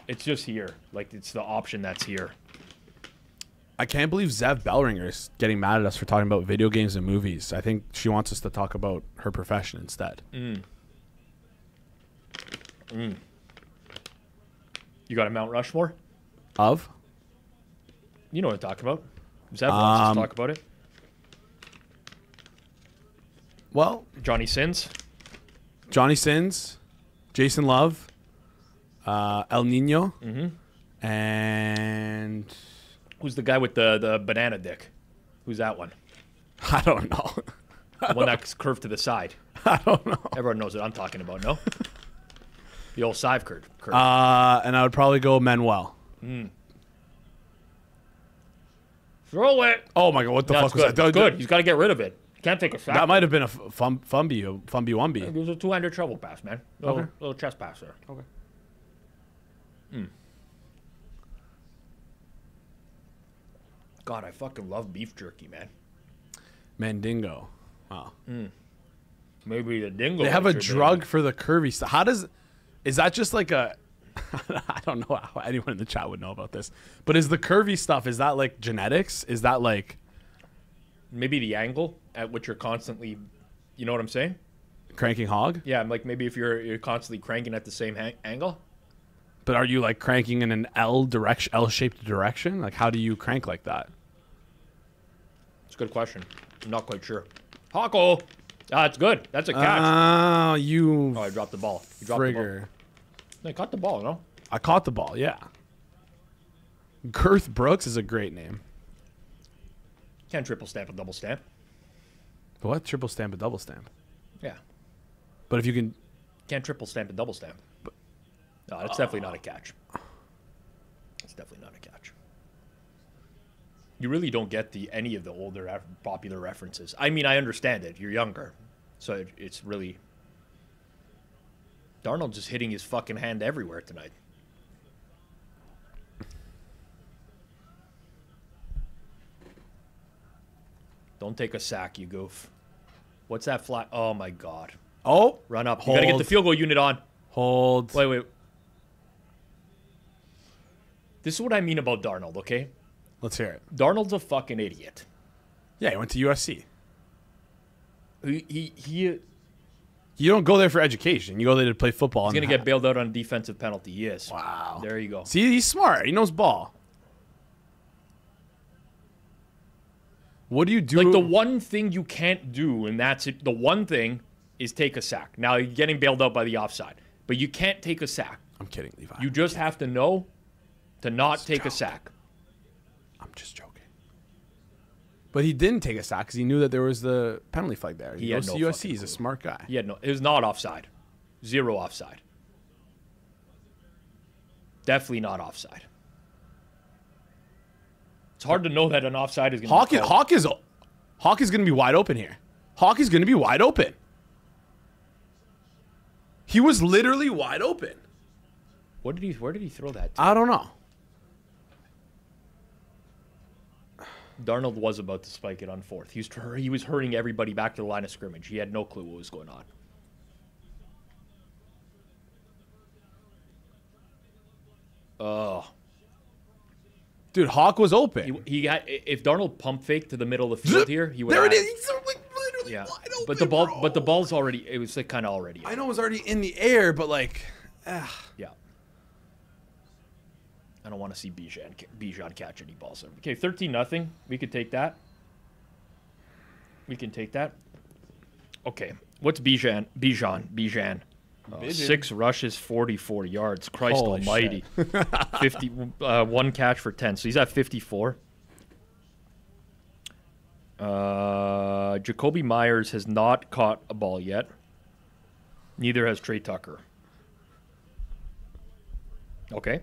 It's just here. Like, it's the option that's here. I can't believe Zev Bellringer is getting mad at us for talking about video games and movies. I think she wants us to talk about her profession instead. You got a Mount Rushmore? Of? You know what I'm talking about. Zev wants us to talk about it. Well, Johnny Sins. Johnny Sins, Jason Love, El Nino, and... Who's the guy with the banana dick? Who's that one? I don't know. The one that's curved to the side. I don't know. Everyone knows what I'm talking about, no? The old side curve. And I would probably go Manuel. Throw it. Oh my god, what the fuck was that? That's good. He's got to get rid of it. Can't take a sack. That might have been a Fumby-Wumby. It was a two-handed treble pass, man. Little chest pass there. Okay. God, I fucking love beef jerky, man. Mandingo. Oh. Maybe the dingo. They have a drug for the curvy stuff. Is that just like a... I don't know how anyone in the chat would know about this. But is the curvy stuff, is that like genetics? Is that like... Maybe the angle at which you're constantly... You know what I'm saying? Cranking hog? Yeah, like maybe if you're constantly cranking at the same angle. But are you like cranking in an L-shaped direction? Like how do you crank like that? It's a good question. I'm not quite sure. Hawko! It's good. That's a catch. Oh, I dropped the ball. You dropped the ball. I caught the ball, no? I caught the ball, yeah. Girth Brooks is a great name. Can't triple stamp a double stamp. What? Triple stamp a double stamp? Yeah. But if you can... Can't triple stamp a double stamp. No, that's definitely not a catch. That's definitely not a catch. You really don't get any of the older popular references. I mean, I understand it. You're younger. So it's really... Darnold just hitting his fucking hand everywhere tonight. Don't take a sack, you goof. What's that fly? Oh, my God. Oh. Run up. You got to get the field goal unit on. Hold. Wait. This is what I mean about Darnold, okay? Let's hear it. Darnold's a fucking idiot. Yeah, he went to USC. He You don't go there for education. You go there to play football. He's going to get bailed out on a defensive penalty. He is. Wow. There you go. See, he's smart. He knows ball. What do you do? Like, the one thing you can't do, and that's it, the one thing is take a sack. Now, you're getting bailed out by the offside, but you can't take a sack. I'm kidding, Levi. You just have to know to not take a sack. I'm just joking. But he didn't take a sack because he knew that there was the penalty flag there. He goes to USC. He's a smart guy. It was not offside. Zero offside. Definitely not offside. It's hard to know that an offside is going to be called. Hawk is going to be wide open here. Hawk is going to be wide open. He was literally wide open. Where did he throw that to? I don't know. Darnold was about to spike it on fourth. He was hurrying everybody back to the line of scrimmage. He had no clue what was going on. Oh. Dude, Hawk was open. He got, if Darnold pump faked to the middle of the field here, he would. There it is. He's like literally wide open. But the ball's already. It was like kind of already. I know it was already in the air, but like, yeah. I don't want to see Bijan catch any balls. Okay, 13-0. We could take that. We can take that. Okay, what's Bijan? 6 rushes, 44 yards. Christ Holy almighty. 1 catch for 10. So he's at 54. Jacoby Myers has not caught a ball yet. Neither has Trey Tucker. Okay.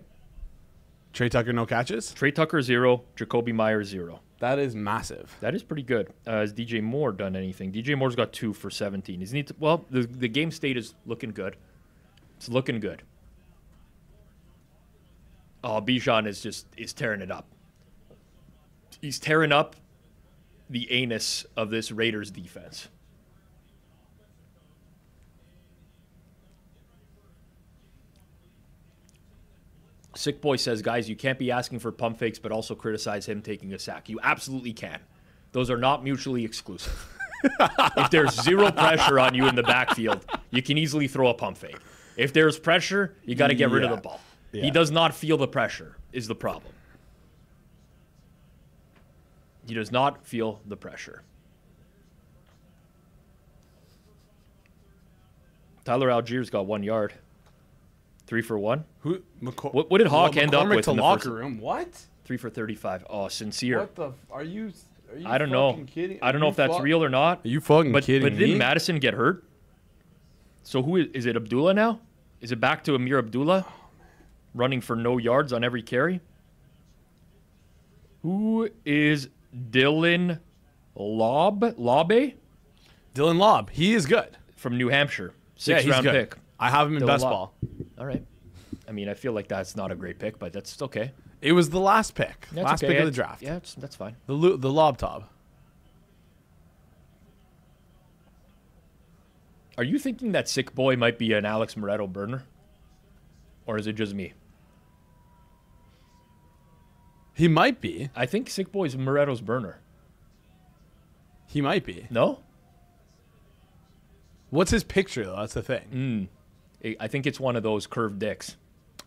Trey Tucker, no catches? Trey Tucker, 0. Jacoby Myers, 0. That is massive. That is pretty good. Has DJ Moore done anything? DJ Moore's got 2 for 17. The game state is looking good. It's looking good. Oh, Bijan is tearing it up. He's tearing up the anus of this Raiders defense. Sick Boy says, guys, you can't be asking for pump fakes, but also criticize him taking a sack. You absolutely can. Those are not mutually exclusive. If there's zero pressure on you in the backfield, you can easily throw a pump fake. If there's pressure, you got to get rid of the ball. Yeah. He does not feel the pressure is the problem. He does not feel the pressure. Tyler Algiers got 1 yard. 3 for 1. What did Hawk end up with in the locker room? What? 3 for 35. Oh, sincere. What the? Are you I don't know. Kidding? I don't know if that's real or not. Are you fucking kidding me? But didn't Madison get hurt? So who is it? Abdullah now? Is it back to Amir Abdullah? Running for no yards on every carry? Who is Dylan Lobe? Dylan Lobb. He is good. From New Hampshire. 6th round pick. I have him in best ball. All right. I mean, I feel like that's not a great pick, but that's okay. It was the last pick. Last pick of the draft. Yeah, that's fine. The lob top. Are you thinking that Sick Boy might be an Alex Moretto burner? Or is it just me? He might be. I think Sick Boy's Moretto's burner. He might be. No? What's his picture, though? That's the thing. I think it's one of those curved dicks.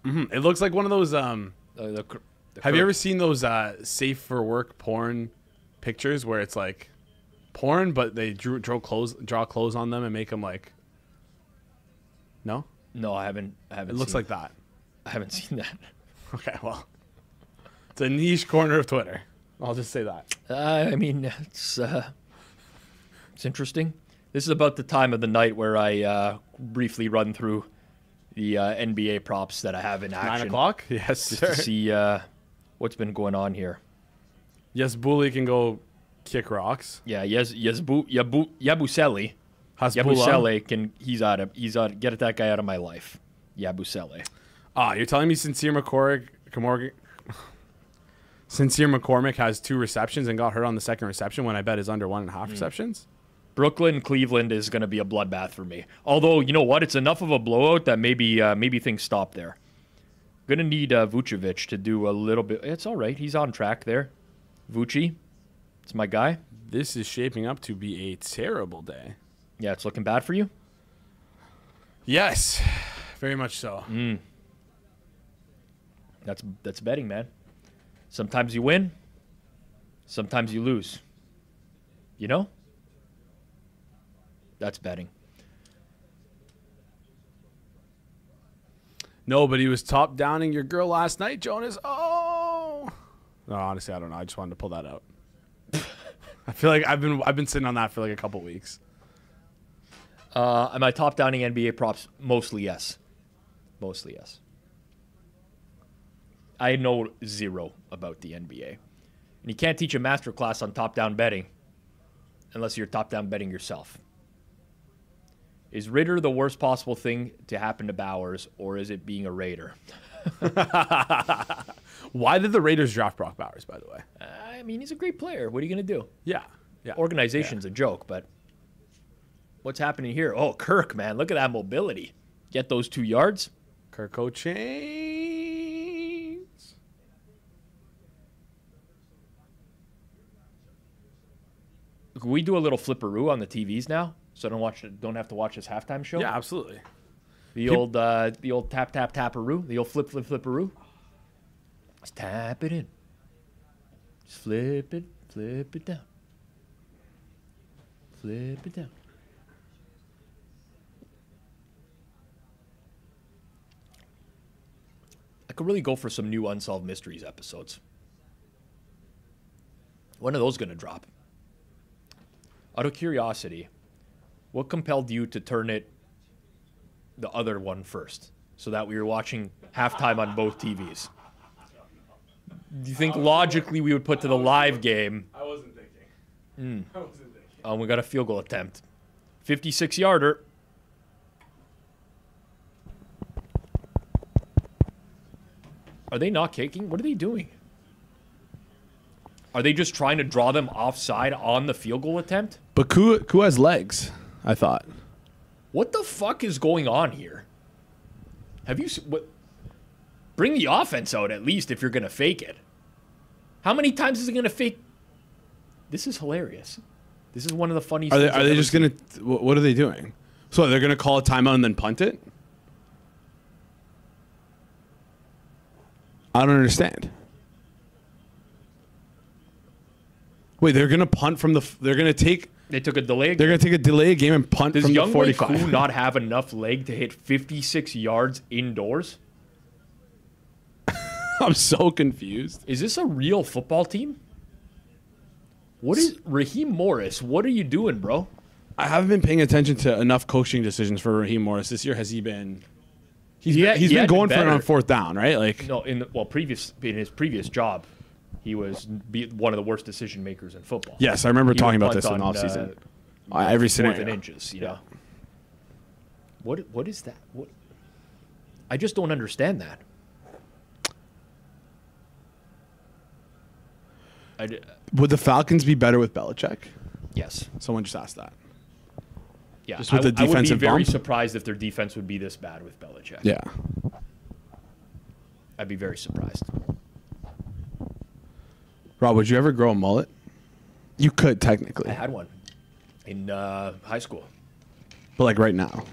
Mm-hmm. It looks like one of those... have you ever seen those safe for work porn pictures where it's like porn, but they draw clothes on them and make them like... No? No, I haven't. It looks like that. I haven't seen that. Okay, well... It's a niche corner of Twitter. I'll just say that. I mean, it's interesting. This is about the time of the night where I briefly run through the NBA props that I have in action. 9 o'clock? Yes, sir. To see what's been going on here. Yes, Bully can go kick rocks. Yeah, Yabusele. Yabusele can. He's out. Get that guy out of my life. Yabusele. You're telling me Sincere McCormick has 2 receptions and got hurt on the second reception when I bet is under 1.5 receptions? Brooklyn, Cleveland is going to be a bloodbath for me. Although, you know what? It's enough of a blowout that maybe things stop there. Going to need Vucevic to do a little bit. It's all right. He's on track there. Vucci, it's my guy. This is shaping up to be a terrible day. Yeah, it's looking bad for you? Yes, very much so. That's betting, man. Sometimes you win. Sometimes you lose. You know? That's betting. No, but he was top downing your girl last night, Jonas. Oh. No, honestly, I don't know. I just wanted to pull that out. I feel like I've been sitting on that for like a couple weeks. Am I top downing NBA props? Mostly yes. Mostly yes. I know zero about the NBA. And you can't teach a master class on top-down betting unless you're top-down betting yourself. Is Ritter the worst possible thing to happen to Bowers, or is it being a Raider? Why did the Raiders draft Brock Bowers, by the way? I mean, he's a great player. What are you going to do? Yeah. Organization's a joke, but what's happening here? Oh, Kirk, man. Look at that mobility. Get those 2 yards. Kirk O'Chain. Can we do a little flipperoo on the TVs now, so I don't have to watch this halftime show? Yeah, absolutely. The old tap taparoo, the old flipperoo. Just tap it in. Just flip it down. Flip it down. I could really go for some new Unsolved Mysteries episodes. When are those going to drop? Out of curiosity, what compelled you to turn it the other one first so that we were watching halftime on both TVs? Do you think logically we would put to the live game? I wasn't thinking. I wasn't thinking. Oh, we got a field goal attempt. 56-yarder. Are they not kicking? What are they doing? Are they just trying to draw them offside on the field goal attempt? But Ku has legs, I thought. What the fuck is going on here? Have you... What? Bring the offense out at least if you're going to fake it. How many times is it going to fake? This is hilarious. This is one of the funniest things. Are they just going to... What are they doing? So they're going to call a timeout and then punt it? I don't understand. Wait, they're going to punt from the... They're going to take... They took a delay. They're going to take a delay game and punt from the 45. Does Young not have enough leg to hit 56 yards indoors? I'm so confused. Is this a real football team? What is Raheem Morris? What are you doing, bro? I haven't been paying attention to enough coaching decisions for Raheem Morris this year. Has he been? He's been going for it on fourth down, right? Like no, in his previous job, he was one of the worst decision makers in football. Yes, I remember talking about this in the offseason. Every scenario. 4th and inches, you know. What is that? What? I just don't understand that. Would the Falcons be better with Belichick? Yes. Someone just asked that. Yeah, just with the defensive I would be very bump? surprised if their defense would be this bad with Belichick. Yeah. I'd be very surprised. Rob, would you ever grow a mullet? You could, technically. I had one in high school. But like right now?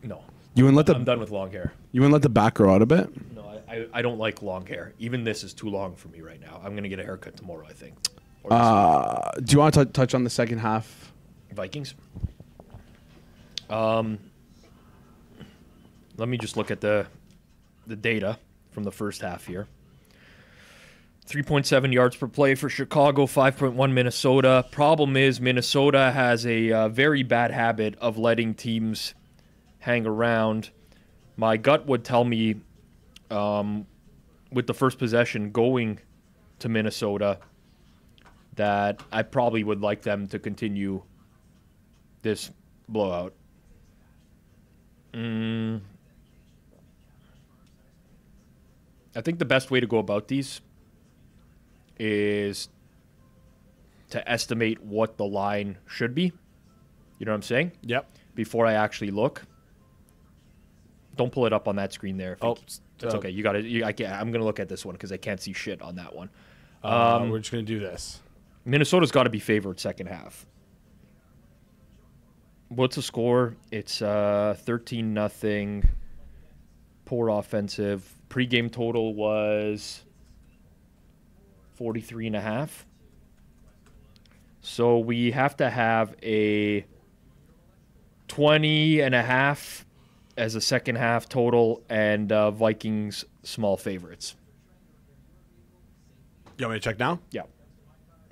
No. You wouldn't let I'm done with long hair. You wouldn't let the back grow out a bit? No, I don't like long hair. Even this is too long for me right now. I'm going to get a haircut tomorrow, I think. Do you want to touch on the second half? Vikings? Let me just look at the data from the first half here. 3.7 yards per play for Chicago, 5.1 Minnesota. Problem is Minnesota has a very bad habit of letting teams hang around. My gut would tell me with the first possession going to Minnesota that I probably would like them to continue this blowout. I think the best way to go about these is to estimate what the line should be. You know what I'm saying? Yep. Before I actually look. Don't pull it up on that screen there. That's okay. You got it. I'm going to look at this one because I can't see shit on that one. We're just going to do this. Minnesota's got to be favored second half. What's the score? It's 13-0. Poor offensive. Pre-game total was 43.5. So we have to have a 20.5 as a second half total and Vikings small favorites. You want me to check now? Yeah.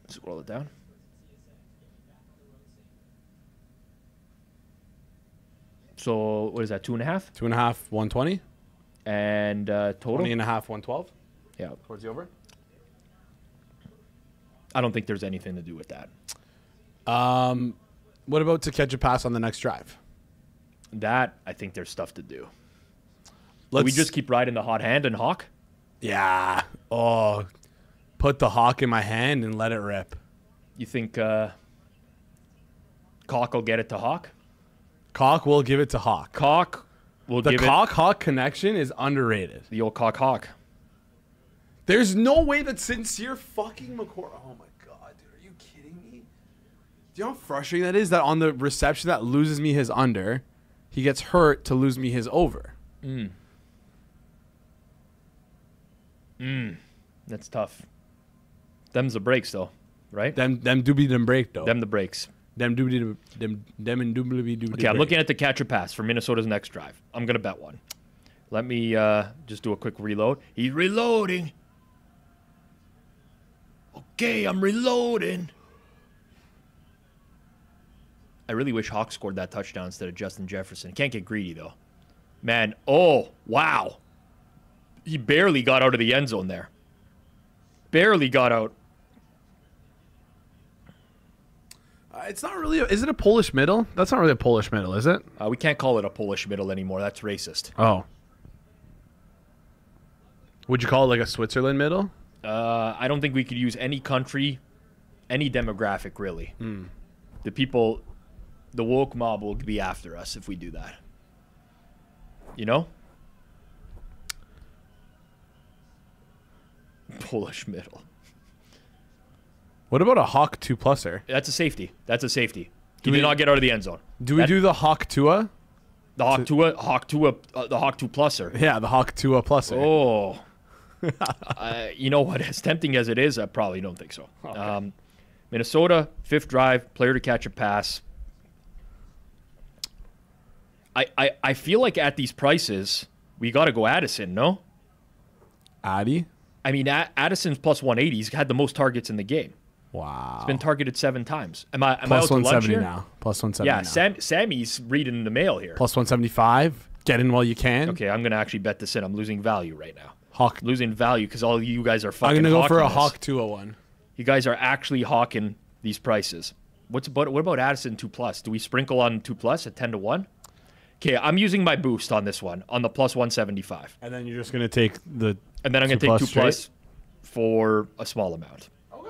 Scroll it down. So what is that? 2.5? 2.5, 120. And total? 20.5, 112. Yeah. Towards the over. I don't think there's anything to do with that. What about to catch a pass on the next drive? That, I think there's stuff to do. Do we just keep riding the hot hand and Hawk? Yeah. Oh, put the Hawk in my hand and let it rip. You think Cock will get it to Hawk? Cock will give it to Hawk. Cock will give it... The Cock-Hawk connection is underrated. The old Cock-Hawk. There's no way that Sincere fucking McCord... Oh, my God, dude. Are you kidding me? Do you know how frustrating that is? That on the reception that loses me his under, he gets hurt to lose me his over. That's tough. Them's the breaks, though, right? Them doobie them break, though. Them the breaks. Them doobie them and doobie doobie. Okay, I'm looking at the catch or pass for Minnesota's next drive. I'm going to bet one. Let me just do a quick reload. He's reloading. Okay, I'm reloading. I really wish Hawk scored that touchdown instead of Justin Jefferson. Can't get greedy, though. Man, oh, wow. He barely got out of the end zone there. Barely got out. It's not really... Is it a Polish middle? That's not really a Polish middle, is it? We can't call it a Polish middle anymore. That's racist. Oh. Would you call it like a Switzerland middle? I don't think we could use any country, any demographic, really. The people... The woke mob will be after us if we do that. You know? Polish middle. What about a Hawk 2-pluser? That's a safety. That's a safety. He did not get out of the end zone. Do we do the Hawk Tua? The Hawk 2 pluser. Yeah, the Hawk 2-pluser. Oh. You know what? As tempting as it is, I probably don't think so. Okay. Minnesota, 5th drive, player to catch a pass. I feel like at these prices, we got to go Addison, no? Addy? I mean, Addison's plus 180. He's had the most targets in the game. Wow. He's been targeted 7 times. Am I plus out to lunch 170 here? now. Plus 170 Yeah, now. Sammy's reading the mail here. Plus 175. Get in while you can. Okay, I'm going to actually bet this in. I'm losing value right now. Hawk. Losing value because all you guys are fucking I'm going to go for a this. Hawk 201. You guys are actually hawking these prices. What about Addison 2+? Do we sprinkle on 2+ at 10 to 1? Okay, I'm using my boost on this one, on the plus 175. And then you're just going to take the And then I'm going to take 2+ straight? for a small amount. Okay.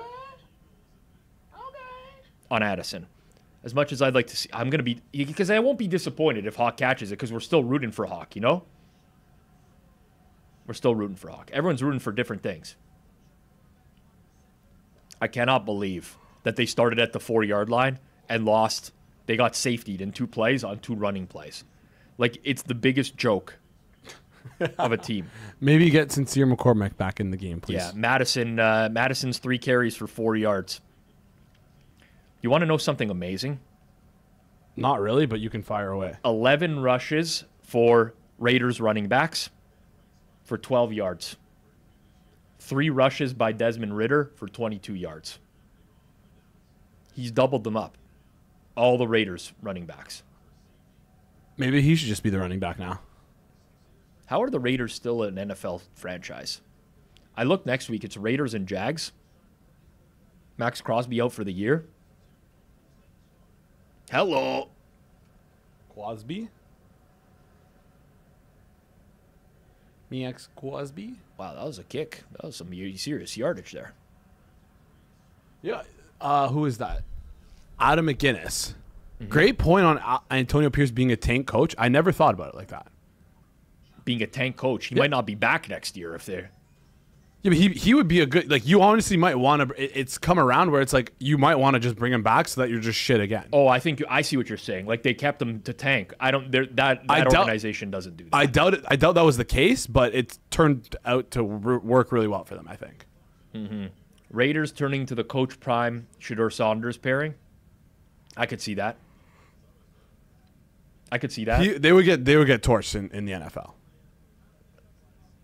On Addison. As much as I'd like to see, I'm going to be, because I won't be disappointed if Hawk catches it because we're still rooting for Hawk, you know? We're still rooting for Hawk. Everyone's rooting for different things. I cannot believe that they started at the 4-yard line and lost. They got safetied in 2 plays on 2 running plays. Like, it's the biggest joke of a team. Maybe get Sincere McCormick back in the game, please. Yeah, Madison's 3 carries for 4 yards. You want to know something amazing? Not really, but you can fire away. 11 rushes for Raiders running backs for 12 yards. 3 rushes by Desmond Ridder for 22 yards. He's doubled them up. All the Raiders running backs. Maybe he should just be the running back now. How are the Raiders still an NFL franchise? I look next week. It's Raiders and Jags. Max Crosby out for the year. Hello. Crosby? Me ex Crosby? Wow, that was a kick. That was some serious yardage there. Yeah. Who is that? Adam McGinnis. Mm-hmm. Great point on Antonio Pierce being a tank coach. I never thought about it like that. Being a tank coach. He might not be back next year if they're... Yeah, but he would be a good... Like, you honestly might want to... It's come around where it's like, you might want to just bring him back so that you're just shit again. Oh, I think... I see what you're saying. Like, they kept him to tank. I don't... That organization doesn't do that. I doubt it. I doubt that was the case, but it turned out to work really well for them, I think. Mm-hmm. Raiders turning to the Coach Prime Shedeur Saunders pairing. I could see that. I could see that. They would get torched in the NFL.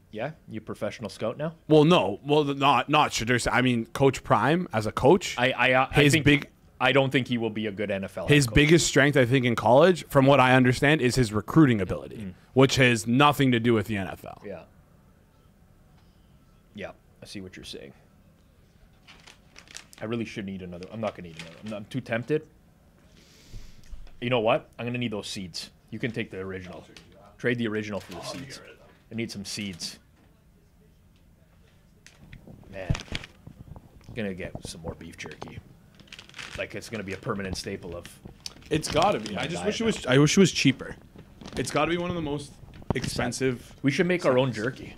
Yeah, you professional scout now? Well, no, not Shedeur. I mean, Coach Prime as a coach. I don't think he will be a good NFL. His coach. biggest strength, I think, in college, from what I understand, is his recruiting ability, which has nothing to do with the NFL. Yeah. Yeah, I see what you're saying. I really should need another. I'm not gonna need another. I'm too tempted. You know what? I'm gonna need those seeds. You can take the original. Trade the original for the seeds. I need some seeds. Man, I'm gonna get some more beef jerky. Like, it's gonna be a permanent staple of. It's gotta be. I just wish it was. I wish it was cheaper. It's gotta be one of the most expensive. We should make our own jerky.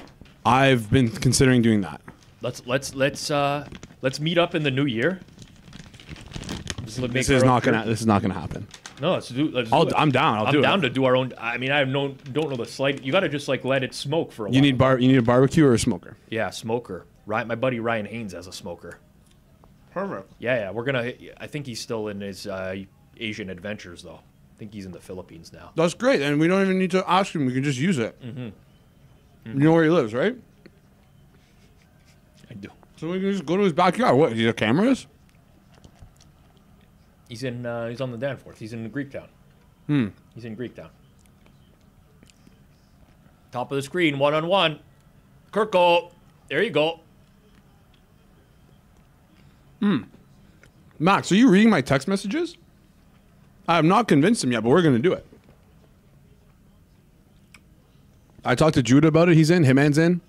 I've been considering doing that. Let's meet up in the new year. This is not gonna happen. No, let's do it. I'm down. I'm down to do our own. I mean, don't know the slight. You got to just like let it smoke for a while. You need a barbecue or a smoker? Yeah, smoker. Right, my buddy Ryan Haynes has a smoker. Perfect. Yeah. I think he's still in his Asian adventures though. I think he's in the Philippines now. That's great, and we don't even need to ask him. We can just use it. You know where he lives, right? I do. So we can just go to his backyard. What? He have cameras? He's on the Danforth. He's in Greektown. He's in Greektown. Top of the screen, 1-on-1. Kirko. There you go. Max, are you reading my text messages? I have not convinced him yet, but we're going to do it. I talked to Judah about it. He's in. Himan's in.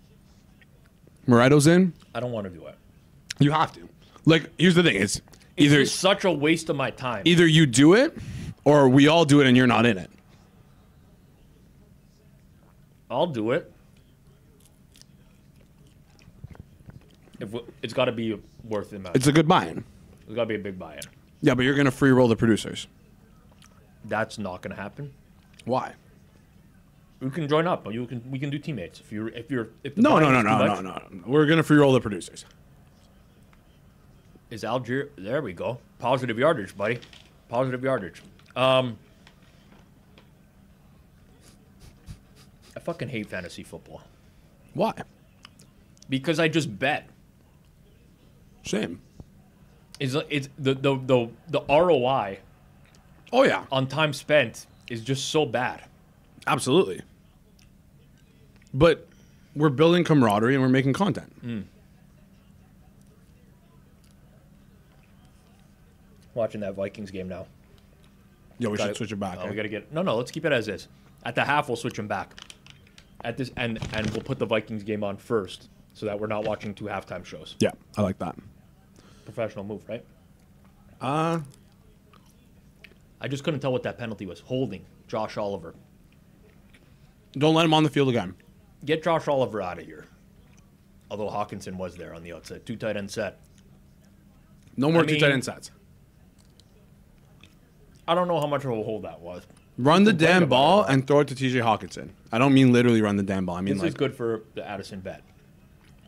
Moreto's in. I don't want to do it. You have to. Like, here's the thing. It's just such a waste of my time. Either you do it, or we all do it and you're not in it. I'll do it. It's got to be worth the amount. It's a good buy-in. It's got to be a big buy-in. Yeah, but you're going to free roll the producers. That's not going to happen. Why? We can join up. We can do teammates. If No. We're going to free roll the producers. Is Algier? There we go. Positive yardage, buddy. Positive yardage. I fucking hate fantasy football. Why? Because I just bet. Same. It's the ROI. Oh yeah. On time spent is just so bad. Absolutely. But we're building camaraderie and we're making content. Watching that Vikings game now. Yeah, we should switch it back. We got to get no. Let's keep it as is. At the half, we'll switch them back. At this and we'll put the Vikings game on first, so that we're not watching 2 halftime shows. Yeah, I like that. Professional move, right? I just couldn't tell what that penalty was. Holding Josh Oliver. Don't let him on the field again. Get Josh Oliver out of here. Although Hawkinson was there on the outside. 2 tight end set. No more 2 tight end sets. I don't know how much of a hold that was. Run the damn ball and throw it to TJ Hawkinson. I don't mean literally run the damn ball. I mean this is good for the Addison bet.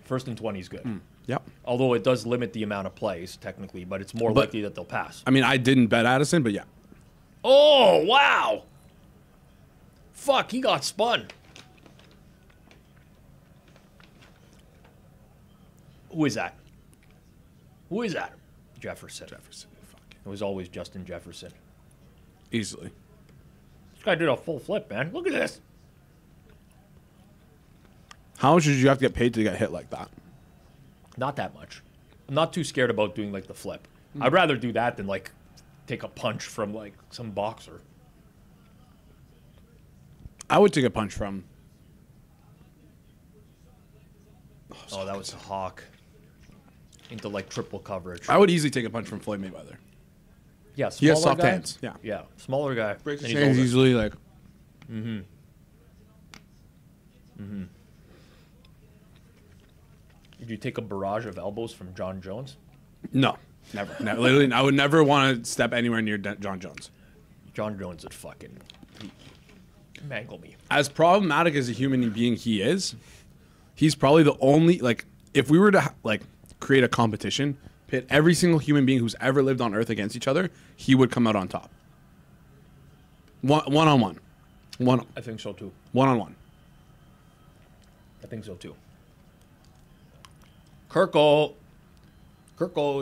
1st and 20 is good. Yep. Although it does limit the amount of plays, technically, but it's more likely that they'll pass. I mean, I didn't bet Addison, but yeah. Oh, wow. Fuck, he got spun. Who is that? Who is that? Jefferson. Fuck. It was always Justin Jefferson. Easily. This guy did a full flip, man. Look at this. How much did you have to get paid to get hit like that? Not that much. I'm not too scared about doing, like, the flip. I'd rather do that than, like, take a punch from, like, some boxer. I would take a punch from... Oh, that was a hawk. Into, like, triple coverage. I would easily take a punch from Floyd Mayweather. Yeah, smaller he has soft guy. hands. Yeah. Yeah, smaller guy. Breaks his and hands he's older. easily, like... Did you take a barrage of elbows from John Jones? No. Never. Literally, I would never want to step anywhere near John Jones. John Jones would fucking mangle me. As problematic as a human being he is, he's probably the only, like, if we were to, like, create a competition, pit every single human being who's ever lived on Earth against each other, he would come out on top. One-on-one. I think so, too. One-on-one. I think so, too. Kirko,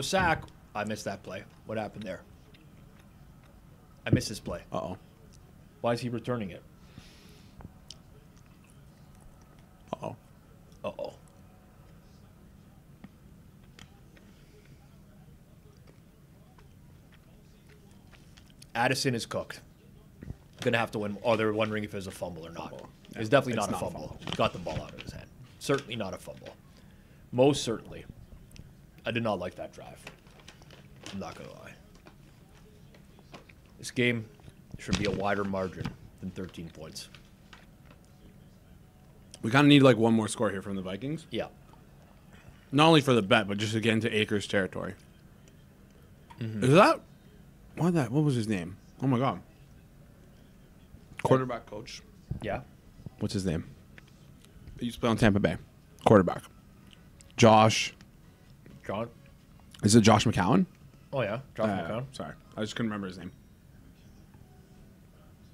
sack. I missed that play. What happened there? I missed his play. Uh-oh. Why is he returning it? Uh-oh. Uh-oh. Addison is cooked. Gonna have to win. Oh, they're wondering if it was a fumble or not. It's definitely not a fumble. Got the ball out of his hand. Certainly not a fumble. Most certainly. I did not like that drive. I'm not gonna lie. This game should be a wider margin than 13 points. We kind of need, like, one more score here from the Vikings. Yeah. Not only for the bet, but just to get into Akers territory. Is that... What was his name? Oh, my God. Quarterback coach. Yeah. What's his name? He used to play on Tampa Bay. Quarterback. Josh. John? Is it Josh McCown? Oh, yeah. Josh McCown. Sorry. I just couldn't remember his name.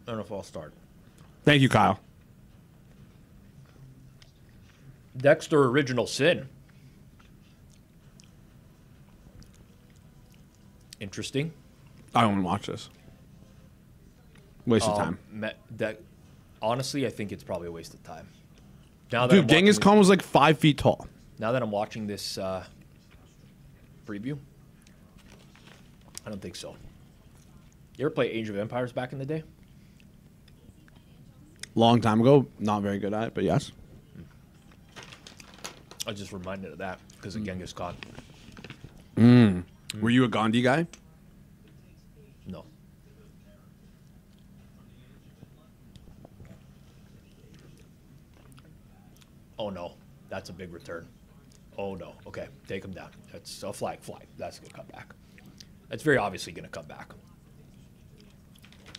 I don't know if I'll start. Thank you, Kyle. Dexter Original Sin. Interesting. I don't want to watch this. Waste of time. Honestly, I think it's probably a waste of time. Now that Dude, Genghis Khan was like 5 feet tall. Now that I'm watching this preview, I don't think so. You ever play Age of Empires back in the day? Long time ago. Not very good at it, but yes. I was just reminded of that because of Genghis Khan. Were you a Gandhi guy? No. Oh, no. That's a big return. Oh, no. Okay, take him down. That's a flag. That's going to come back. That's very obviously going to come back.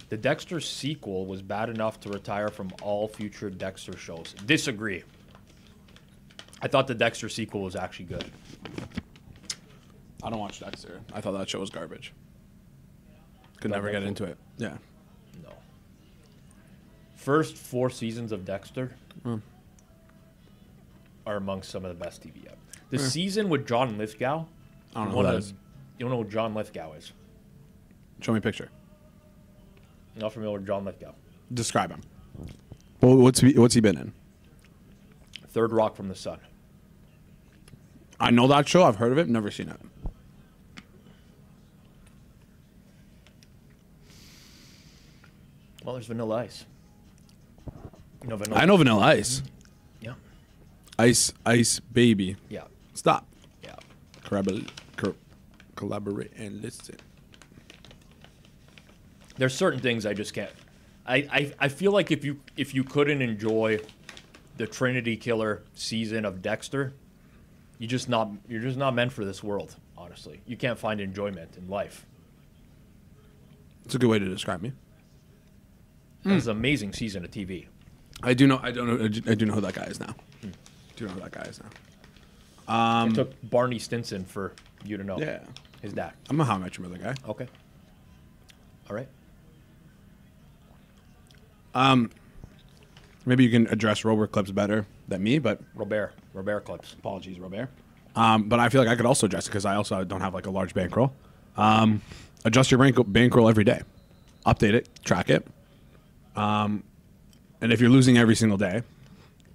The Dexter sequel was bad enough to retire from all future Dexter shows. Disagree. I thought the Dexter sequel was actually good. I don't watch Dexter. I thought that show was garbage. Could never get into it. Yeah. No. First 4 seasons of Dexter are amongst some of the best TV ever. The season with John Lithgow. I don't know who that is. You don't know who John Lithgow is? Show me a picture. Not familiar with John Lithgow. Describe him. Well, what's he been in? Third Rock from the Sun. I know that show. I've heard of it. Never seen it. Well, there's Vanilla Ice. You know I know Vanilla Ice. Yeah. Ice Baby. Yeah. Stop. Yeah. Collaborate and listen. There's certain things I just can't. I feel like if you couldn't enjoy the Trinity Killer season of Dexter, you're just not meant for this world. Honestly, you can't find enjoyment in life. It's a good way to describe me. It was an amazing season of TV. I do know who that guy is now. Do know who that guy is now. It took Barney Stinson for you to know. Yeah. His dad. I'm a How I Met Your Mother guy. Okay. All right. Maybe you can address Robert clips better than me, but Robert clips. apologies, Robert. But I feel like I could also address it because I also don't have like a large bankroll. Adjust your bankroll every day. Update it. Track it. And if you're losing every single day,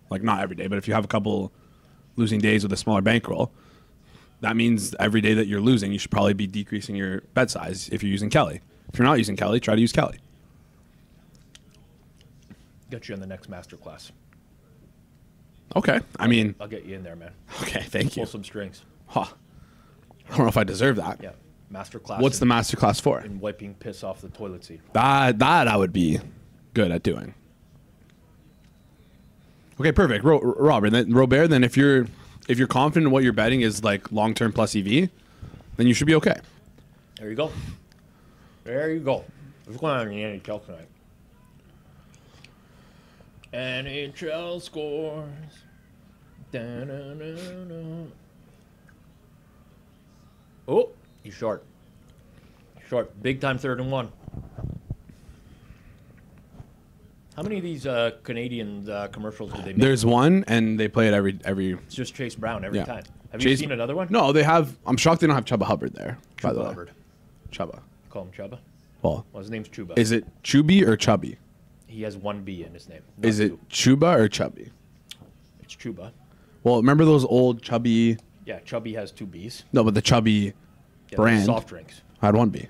like not every day, but if you have a couple losing days with a smaller bankroll, that means every day that you're losing, you should probably be decreasing your bet size if you're using Kelly. If you're not using Kelly, try to use Kelly. Get you in the next masterclass. Okay. I mean, I'll get you in there, man. okay, thank you. Pull some strings. Huh. I don't know if I deserve that. Yeah. Masterclass. What's the masterclass for? in wiping piss off the toilet seat. That I would be good at doing. Okay, perfect. Robert, then if you're confident in what you're betting is like long-term plus EV, then you should be okay. There you go. There you go. What's going on in the NHL tonight? NHL scores. Da-na-na-na. Oh, he's short. Short. Big time 3rd and 1. How many of these Canadian commercials do they make? There's one, and they play it every. It's just Chase Brown every Yeah. time. Have you seen another one? No, they have. I'm shocked they don't have Chubba Hubbard there. By the way, Hubbard. Chubba. Call him Chubba. Well, His name's Chuba. is it Chubby or Chubby? He has one B in his name. Is it Chuba or Chubby? It's Chuba. Well, remember those old Chubby? Yeah, Chubby has 2 B's. No, but the Chubby Yeah, brand soft drinks. had 1 B.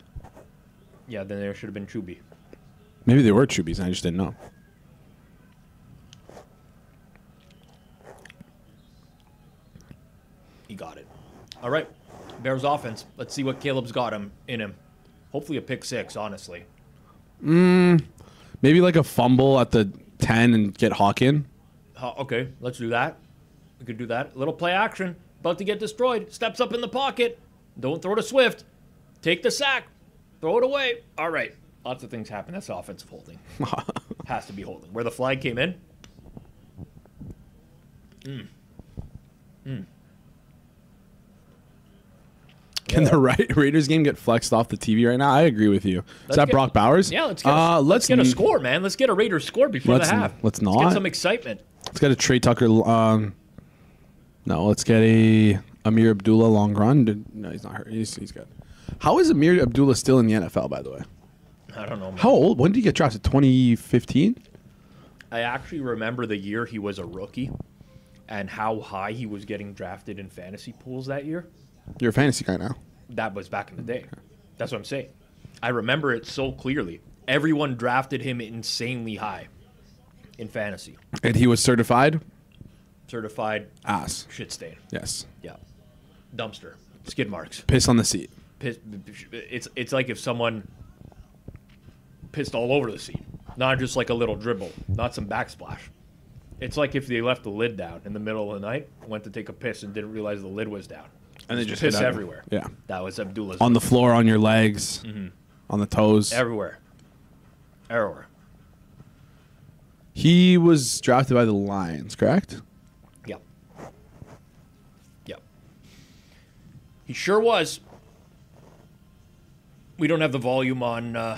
Yeah, then there should have been Chubby. Maybe they were Chubbies, and I just didn't know. He got it. All right, Bears offense. Let's see what Caleb's got in him. Hopefully a pick 6, honestly. Maybe like a fumble at the 10 and get Hawk in. Okay, let's do that. We could do that. Little play action. About to get destroyed. Steps up in the pocket. Don't throw to Swift. Take the sack. Throw it away. All right. Lots of things happen. That's offensive holding. Has to be holding. Where the flag came in. Can the Raiders game get flexed off the TV right now? I agree with you. Is that Brock Bowers? Yeah, let's get a score, man. Let's get a Raiders score before the half. Let's get some excitement. Let's get a Trey Tucker. No, let's get a Amir Abdullah long run. No, he's not hurt. He's good. How is Amir Abdullah still in the NFL, by the way? I don't know, man. How old? When did he get drafted? 2015? I actually remember the year he was a rookie and how high he was getting drafted in fantasy pools that year. You're a fantasy guy now. That was back in the day. That's what I'm saying. I remember it so clearly. Everyone drafted him insanely high in fantasy. And he was certified? Certified ass. Shit stain. Yes. Yeah. Dumpster. Skid marks. Piss on the seat. It's like if someone pissed all over the seat. Not just like a little dribble. Not some backsplash. It's like if they left the lid down in the middle of the night, went to take a piss and didn't realize the lid was down. And they just piss hit everywhere. Yeah. That was Abdullah's. On the floor, on your legs, on the toes. Everywhere. He was drafted by the Lions, correct? Yep. He sure was. We don't have the volume on,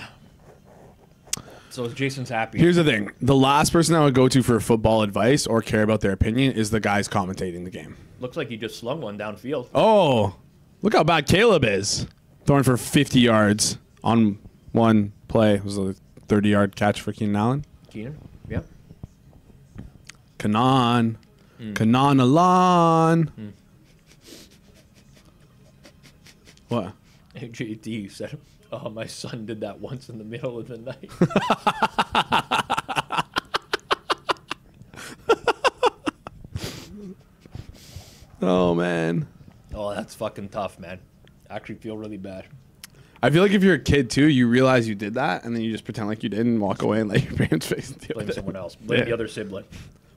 so Jason's happy. Here's the thing. The last person I would go to for football advice or care about their opinion is the guys commentating the game. Looks like he just slung one downfield. Oh, look how bad Caleb is. Throwing for 50 yards on one play. It was a 30-yard catch for Keenan Allen. Yeah. Kanan Alon. What? JT said, "Oh, my son did that once in the middle of the night." Oh, man. Oh, that's fucking tough, man. I actually feel really bad. I feel like if you're a kid, too, you realize you did that, and then you just pretend like you didn't, walk away and let your parents fix it. Blame someone else. Blame the other sibling.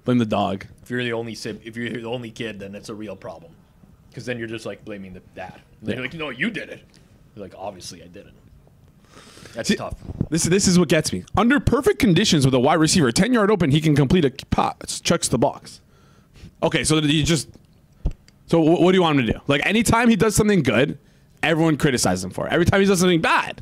Blame the dog. If you're the only kid, then it's a real problem. Because then you're just like blaming the dad. You're like, no, you did it. You're like, obviously I didn't. That's tough. This is what gets me. Under perfect conditions with a wide receiver, 10-yard open, he can complete a pass. Checks the box. Okay, so you just... So what do you want him to do? Like, anytime he does something good, everyone criticizes him for it. Every time he does something bad,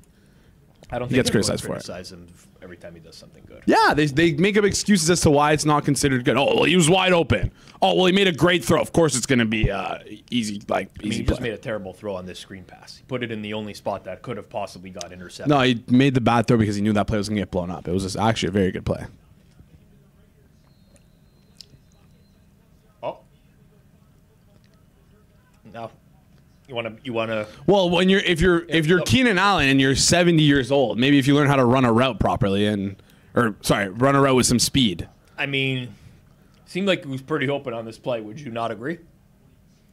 I don't he think gets criticized for it. Criticize him every time he does something good. Yeah, they make up excuses as to why it's not considered good. Oh, well, he was wide open. Oh, well, he made a great throw. Of course, it's going to be easy. He just made a terrible throw on this screen pass. He put it in the only spot that could have possibly got intercepted. No, he made the bad throw because he knew that play was going to get blown up. It was actually a very good play. Oh, no. You want to. Well, when if you're Keenan Allen and you're 70 years old, maybe if you learn how to run a route properly run a route with some speed. I mean, seemed like he was pretty open on this play. Would you not agree?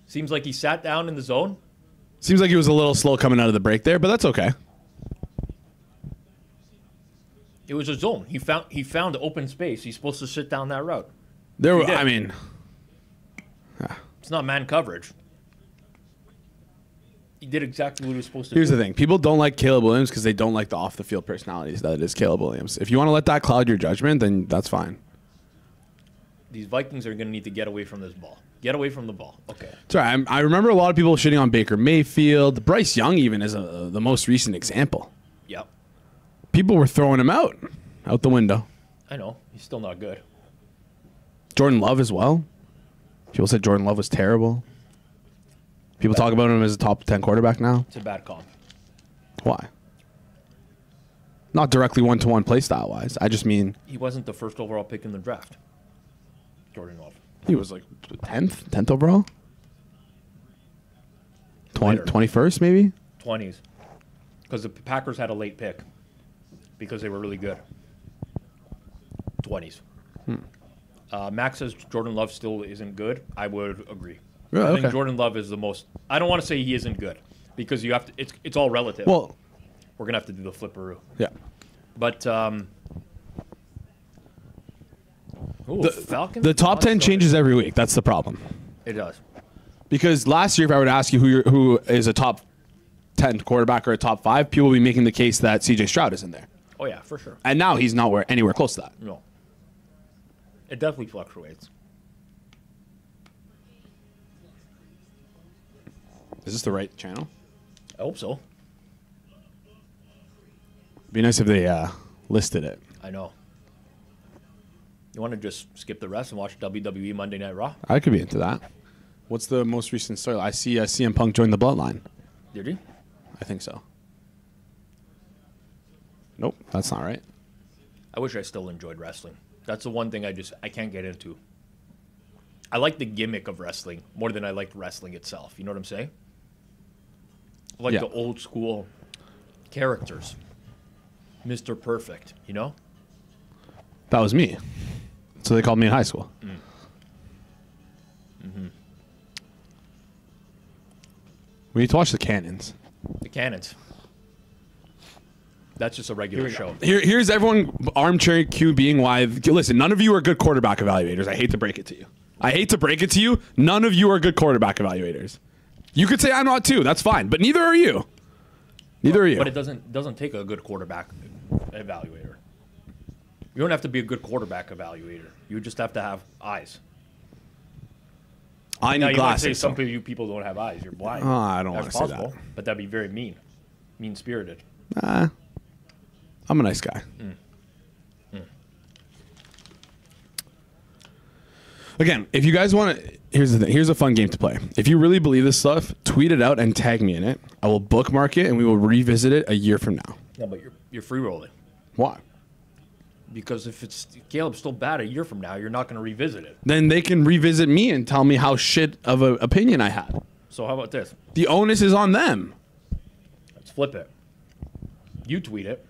Seems like he sat down in the zone. Seems like he was a little slow coming out of the break there, but that's okay. It was a zone. He found open space. He's supposed to sit down that route. It's not man coverage. He did exactly what he was supposed to do. Here's the thing. People don't like Caleb Williams because they don't like the off-the-field personalities that is Caleb Williams. If you want to let that cloud your judgment, then that's fine. These Vikings are going to need to get away from this ball. Get away from the ball. Okay. Sorry, I remember a lot of people shitting on Baker Mayfield. Bryce Young even is the most recent example. Yep. People were throwing him out the window. I know. He's still not good. Jordan Love as well. People said Jordan Love was terrible. People talk about him as a top 10 quarterback now. It's a bad comp. Why? Not directly one-to-one play style-wise. I just mean... He wasn't the first overall pick in the draft. Jordan Love. He was like 10th overall? 21st maybe? 20s. Because the Packers had a late pick. Because they were really good. 20s. Max says Jordan Love still isn't good. I would agree. Yeah, I think Jordan Love is the most... I don't want to say he isn't good. Because you have to... It's all relative. Well... We're going to have to do the flipperoo. Yeah. But... Falcons, the top 10 changes every week. That's the problem. It does. Because last year, if I were to ask you who is a top 10 quarterback or a top 5, people would be making the case that CJ Stroud is in there. Oh, yeah, for sure. And now he's not anywhere close to that. No. It definitely fluctuates. Is this the right channel? I hope so. It'd be nice if they listed it. I know. You want to just skip the rest and watch WWE Monday Night Raw? I could be into that. What's the most recent story? I see CM Punk joined the Bloodline. Did he? I think so. Nope, that's not right. I wish I still enjoyed wrestling. That's the one thing I can't get into. I like the gimmick of wrestling more than I liked wrestling itself. You know what I'm saying? I like the old school characters. Mr. Perfect, you know? That was me. So they called me in high school. We need to watch the Cannons. The Cannons. That's just a regular show. Here's everyone armchair QBing why. Listen, none of you are good quarterback evaluators. I hate to break it to you. None of you are good quarterback evaluators. You could say I'm not too. That's fine. But neither are you. Neither are you. But it doesn't take a good quarterback evaluator. You don't have to be a good quarterback evaluator. You just have to have eyes. I need glasses. Say some of you people don't have eyes. You're blind. I don't want to say that. But that'd be very mean-spirited. I'm a nice guy. Again, if you guys want to, here's the thing. Here's a fun game to play. If you really believe this stuff, tweet it out and tag me in it. I will bookmark it and we will revisit it a year from now. Yeah, but you're free rolling. Why? Because if Caleb's still bad a year from now, you're not going to revisit it. Then they can revisit me and tell me how shit of an opinion I had. So how about this? The onus is on them. Let's flip it. You tweet it,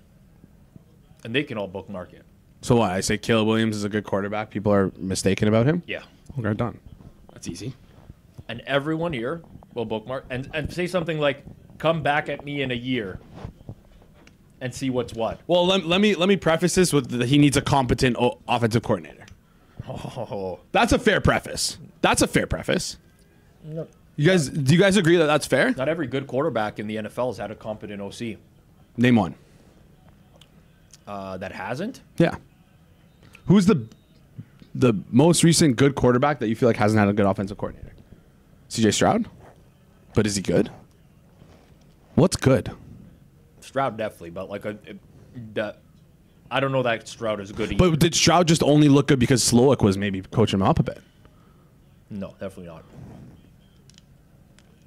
and they can all bookmark it. So what? I say Caleb Williams is a good quarterback. People are mistaken about him? Yeah. Okay, done. That's easy. And everyone here will bookmark and say something like, come back at me in a year and see what's what. Well, let me preface this with he needs a competent offensive coordinator. Oh. That's a fair preface. No. Do you guys agree that that's fair? Not every good quarterback in the NFL has had a competent OC. Name one. That hasn't? Yeah. Who's the most recent good quarterback that you feel like hasn't had a good offensive coordinator? CJ Stroud? But is he good? What's good? Stroud definitely, but I don't know that Stroud is good either. But did Stroud just only look good because Slowick was maybe coaching him up a bit? No, definitely not.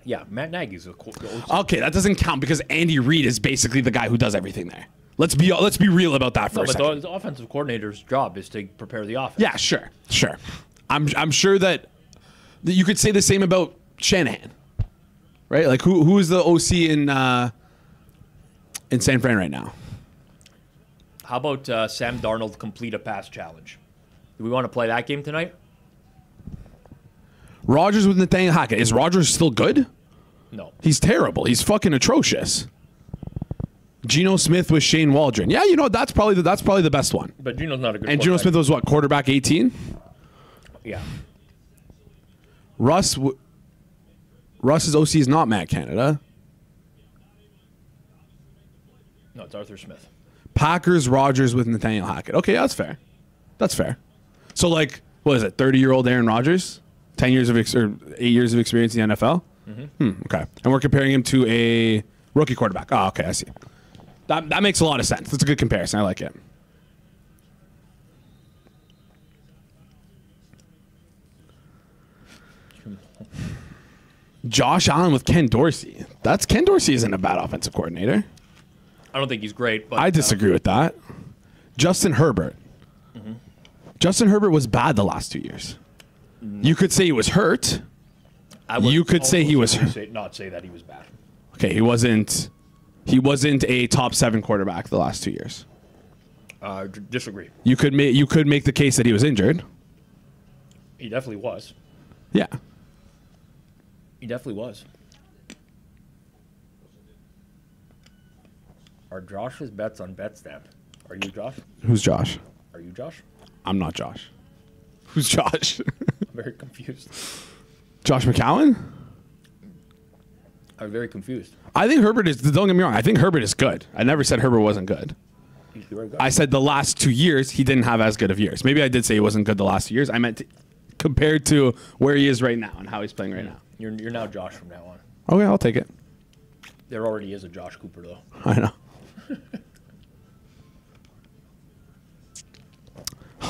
Yeah, Matt Nagy's okay, that doesn't count because Andy Reid is basically the guy who does everything there. Let's be real about that for a second. But the offensive coordinator's job is to prepare the offense. Yeah, sure. I'm sure that you could say the same about Shanahan, right? Like who is the OC in San Fran right now? How about Sam Darnold complete a pass challenge? Do we want to play that game tonight? Rodgers with Nathaniel Hackett. Is Rodgers still good? No. He's terrible. He's fucking atrocious. Geno Smith with Shane Waldron. Yeah, you know that's probably the best one. But Geno's not a good. And Geno Smith was what, quarterback 18? Yeah. Russ's OC is not Matt Canada. No, it's Arthur Smith. Packers Rodgers with Nathaniel Hackett. Okay, that's fair. That's fair. So like, what is it? 30-year-old Aaron Rodgers, 10 years of 8 years of experience in the NFL. Okay, and we're comparing him to a rookie quarterback. Oh, okay, I see. That makes a lot of sense. That's a good comparison. I like it. Josh Allen with Ken Dorsey. Ken Dorsey isn't a bad offensive coordinator. I don't think he's great, but I disagree with that. Justin Herbert. Justin Herbert was bad the last 2 years. You could say he was hurt. You could say he was not say that he was bad. Okay, he wasn't a top 7 quarterback the last 2 years. Disagree. You could make the case that he was injured. He definitely was. Yeah. He definitely was. Are Josh's bets on BetStamp? Are you Josh? Who's Josh? Are you Josh? I'm not Josh. Who's Josh? I'm very confused. Josh McCown? I'm very confused. I think Herbert is, don't get me wrong, I think Herbert is good. I never said Herbert wasn't good. He's very good. I said the last 2 years, he didn't have as good of years. Maybe I did say he wasn't good the last 2 years. I meant compared to where he is right now and how he's playing right now. You're now Josh from now on. Okay, I'll take it. There already is a Josh Cooper, though. I know.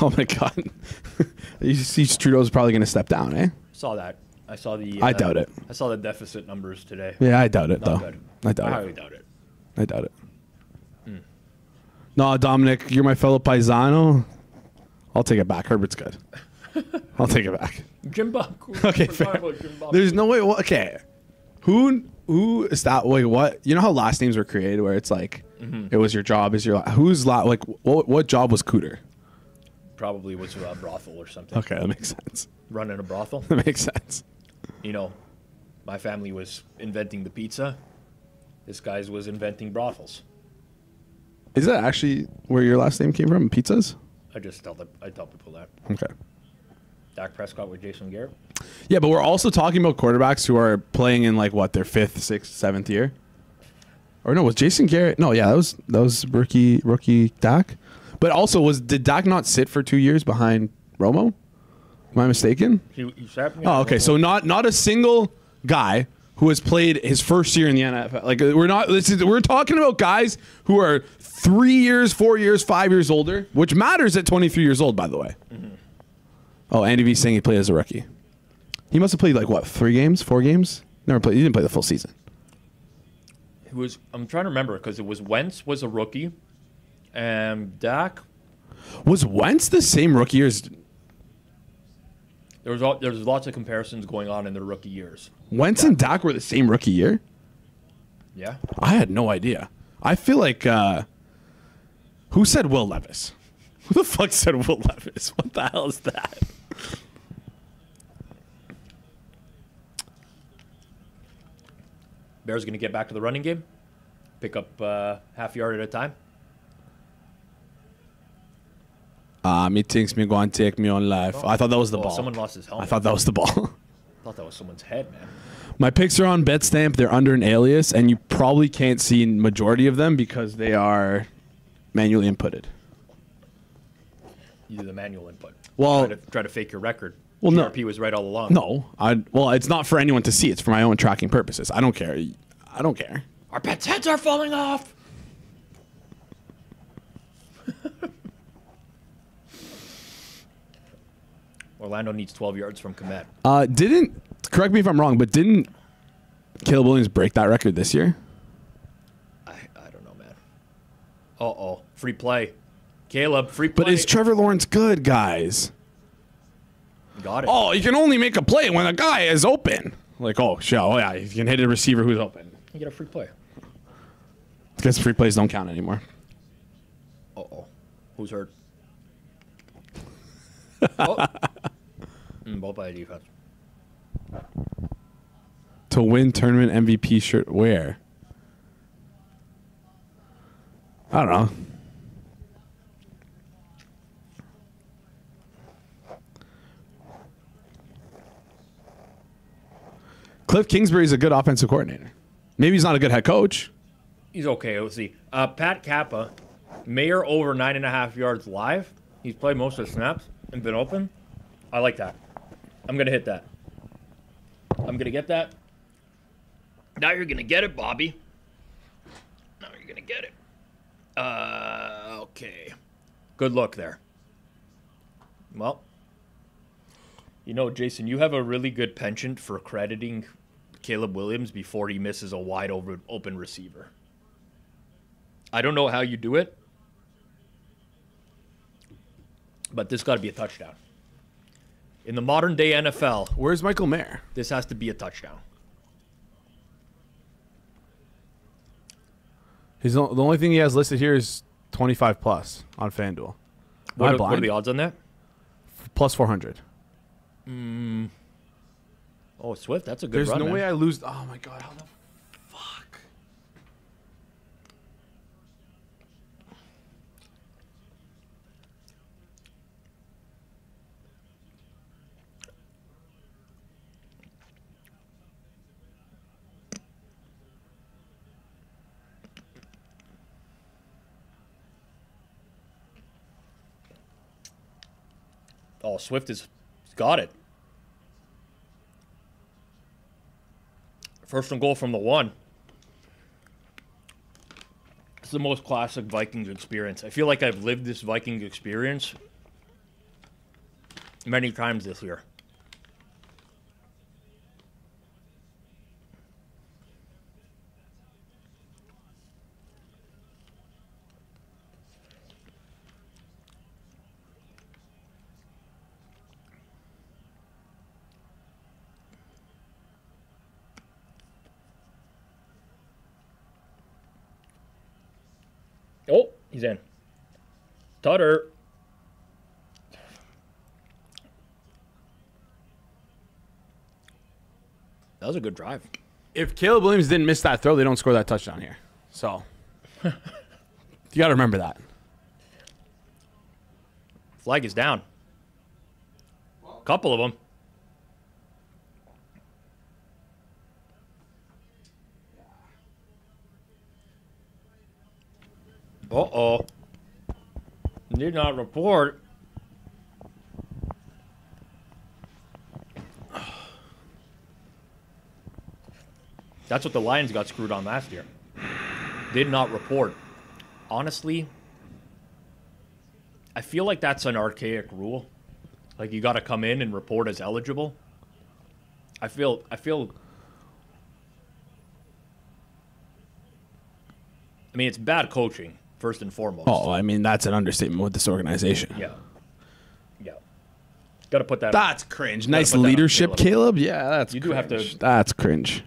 Oh, my God. You see Trudeau's probably going to step down, eh? Saw that. I saw the... I doubt it. I saw the deficit numbers today. Yeah, I doubt it, though. Good. I doubt it. I highly doubt it. I doubt it. No, Dominic, you're my fellow paisano. I'll take it back. Herbert's good. I'll take it back. Jim Bob. Okay, fair. There's no way. Well, okay. Who is that? Wait, what? You know how last names were created where it's like, it was your job is your... like, what job was Cooter? Probably was a brothel or something. Okay, that makes sense. Running a brothel. That makes sense. You know, my family was inventing the pizza. This guy's was inventing brothels. Is that actually where your last name came from? Pizzas? I tell people that. Okay. Dak Prescott with Jason Garrett. Yeah, but we're also talking about quarterbacks who are playing in like what, their 5th, 6th, 7th year. Or no, was Jason Garrett? No, yeah, that was rookie Dak. But also, did Dak not sit for 2 years behind Romo? Am I mistaken? He sat Oh, okay. So not a single guy who has played his first year in the NFL. Like we're talking about guys who are 3 years, 4 years, 5 years older, which matters at 23 years old, by the way. Mm-hmm. Oh, Andy V's saying he played as a rookie. He must have played like what, 3 games, 4 games? Never played. He didn't play the full season. I'm trying to remember because it was Wentz was a rookie, and Dak was Wentz the same rookie years. There's lots of comparisons going on in their rookie years. Wentz and Dak were the same rookie year? Yeah. I had no idea. I feel like who said Will Levis? Who the fuck said Will Levis? What the hell is that? Bears going to get back to the running game, pick up half yard at a time. Me thinks me going to take me on life. Oh, I thought that was the ball. Someone lost his helmet. I thought that was the ball. I thought that was someone's head, man. My picks are on Betstamp. They're under an alias, and you probably can't see majority of them because they are manually inputted. You do the manual input. Well, try to fake your record. Well, GRP was right all along. No, well, it's not for anyone to see. It's for my own tracking purposes. I don't care. I don't care. Our pets' heads are falling off. Orlando needs 12 yards from Komet. Correct me if I'm wrong, but didn't Caleb Williams break that record this year? I don't know, man. Uh-oh. Free play. Caleb, free play. But is Trevor Lawrence good, guys? Got it. Oh, you can only make a play when a guy is open. Like, oh yeah, you can hit a receiver who's open. You get a free play. Because free plays don't count anymore. Uh-oh. Who's hurt? Oh. Ball by defense. To win tournament MVP shirt, where? I don't know. Cliff Kingsbury's a good offensive coordinator. Maybe he's not a good head coach. He's okay. Let's see. Pat Kappa, Mayor over 9.5 yards live. He's played most of the snaps and been open. I like that. I'm going to hit that. I'm going to get that. Now you're going to get it, Bobby. Now you're going to get it. Okay. Good look there. Well, you know, Jason, you have a really good penchant for crediting Caleb Williams before he misses a wide open receiver. I don't know how you do it, but this got to be a touchdown. In the modern day NFL, where's Michael Mayer? This has to be a touchdown. The only thing he has listed here is 25 plus on FanDuel. What are the odds on that? Plus 400. Oh, Swift, that's a good run. There's no way I lose. Oh my god, how the fuck? Oh, Swift has got it. First and goal from the 1. It's the most classic Vikings experience. I feel like I've lived this Vikings experience many times this year. Oh, he's in. Tutter. That was a good drive. If Caleb Williams didn't miss that throw, they don't score that touchdown here. So, You got to remember that. Flag is down. A couple of them. Uh-oh. Did not report. That's what the Lions got screwed on last year. Did not report. Honestly, I feel like that's an archaic rule. Like, you got to come in and report as eligible. I feel I mean, it's bad coaching, first and foremost. Oh, I mean, that's an understatement with this organization. Yeah. Yeah. Got to put that That's cringe. Nice leadership, Caleb. Yeah, that's You do have cringe. to... That's cringe.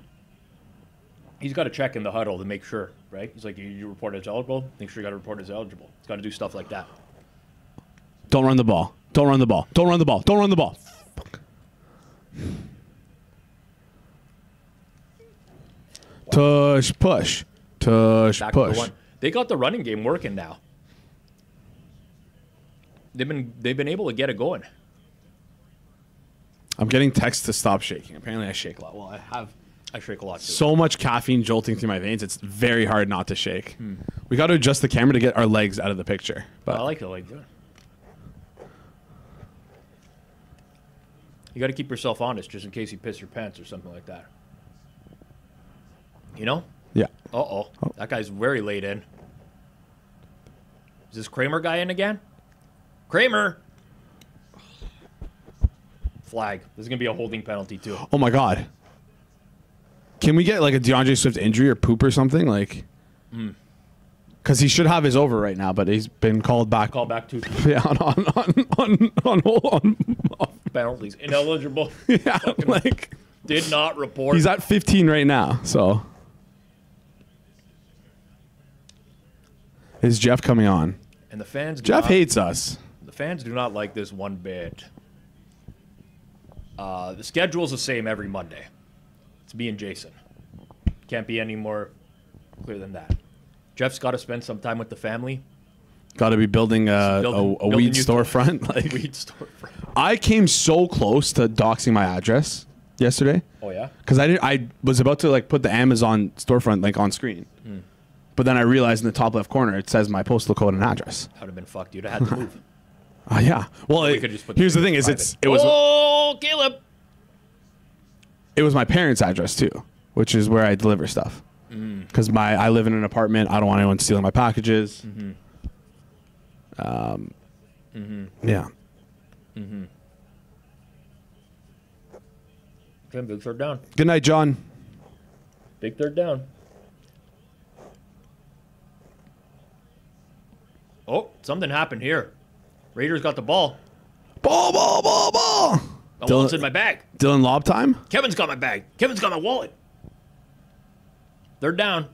He's got to check in the huddle to make sure, right? He's like, you report as eligible? Make sure you got to report as eligible. He's got to do stuff like that. Don't run the ball. Don't run the ball. Don't run the ball. Don't run the ball. Fuck. Tush, push. Tush, Back to the push. one. They got the running game working now. They've been able to get it going. I'm getting texts to stop shaking. Apparently I shake a lot. Well, I shake a lot too. so much caffeine jolting through my veins, it's very hard not to shake. We got to adjust the camera to get our legs out of the picture. But I like it like that. You got to keep yourself honest just in case you piss your pants or something like that. You know? yeah. Uh-oh. That guy's very late in. Is this Kramer guy in again? Kramer! Flag. This is going to be a holding penalty, too. Oh, my God. Can we get like a DeAndre Swift injury or poop or something? Like, because he should have his over right now, but he's been called back. Call back to Yeah, on penalties. Ineligible. yeah, like Did not report. he's at 15 right now. So is Jeff coming on? And the fans. Jeff hates us. The fans do not like this one bit. The schedule's the same every Monday. It's me and Jason. Can't be any more clear than that. Jeff's got to spend some time with the family. Got to be building a weed storefront. Like, Weed storefront. I came so close to doxing my address yesterday. Oh yeah. Because I was about to like put the Amazon storefront like on screen, but then I realized in the top left corner it says my postal code and address. That would have been fucked. You'd have had to move. Yeah. Well, could just put here's the thing: is it was Oh, Caleb. it was my parents' address too, which is where I deliver stuff. Because I live in an apartment. I don't want anyone stealing my packages. Yeah. Okay, big third down. Good night, John. Big third down. Oh, something happened here. Raiders got the ball. Ball. My wallet's in my bag. Dylan lob time. Kevin's got my bag. Kevin's got my wallet. Third down.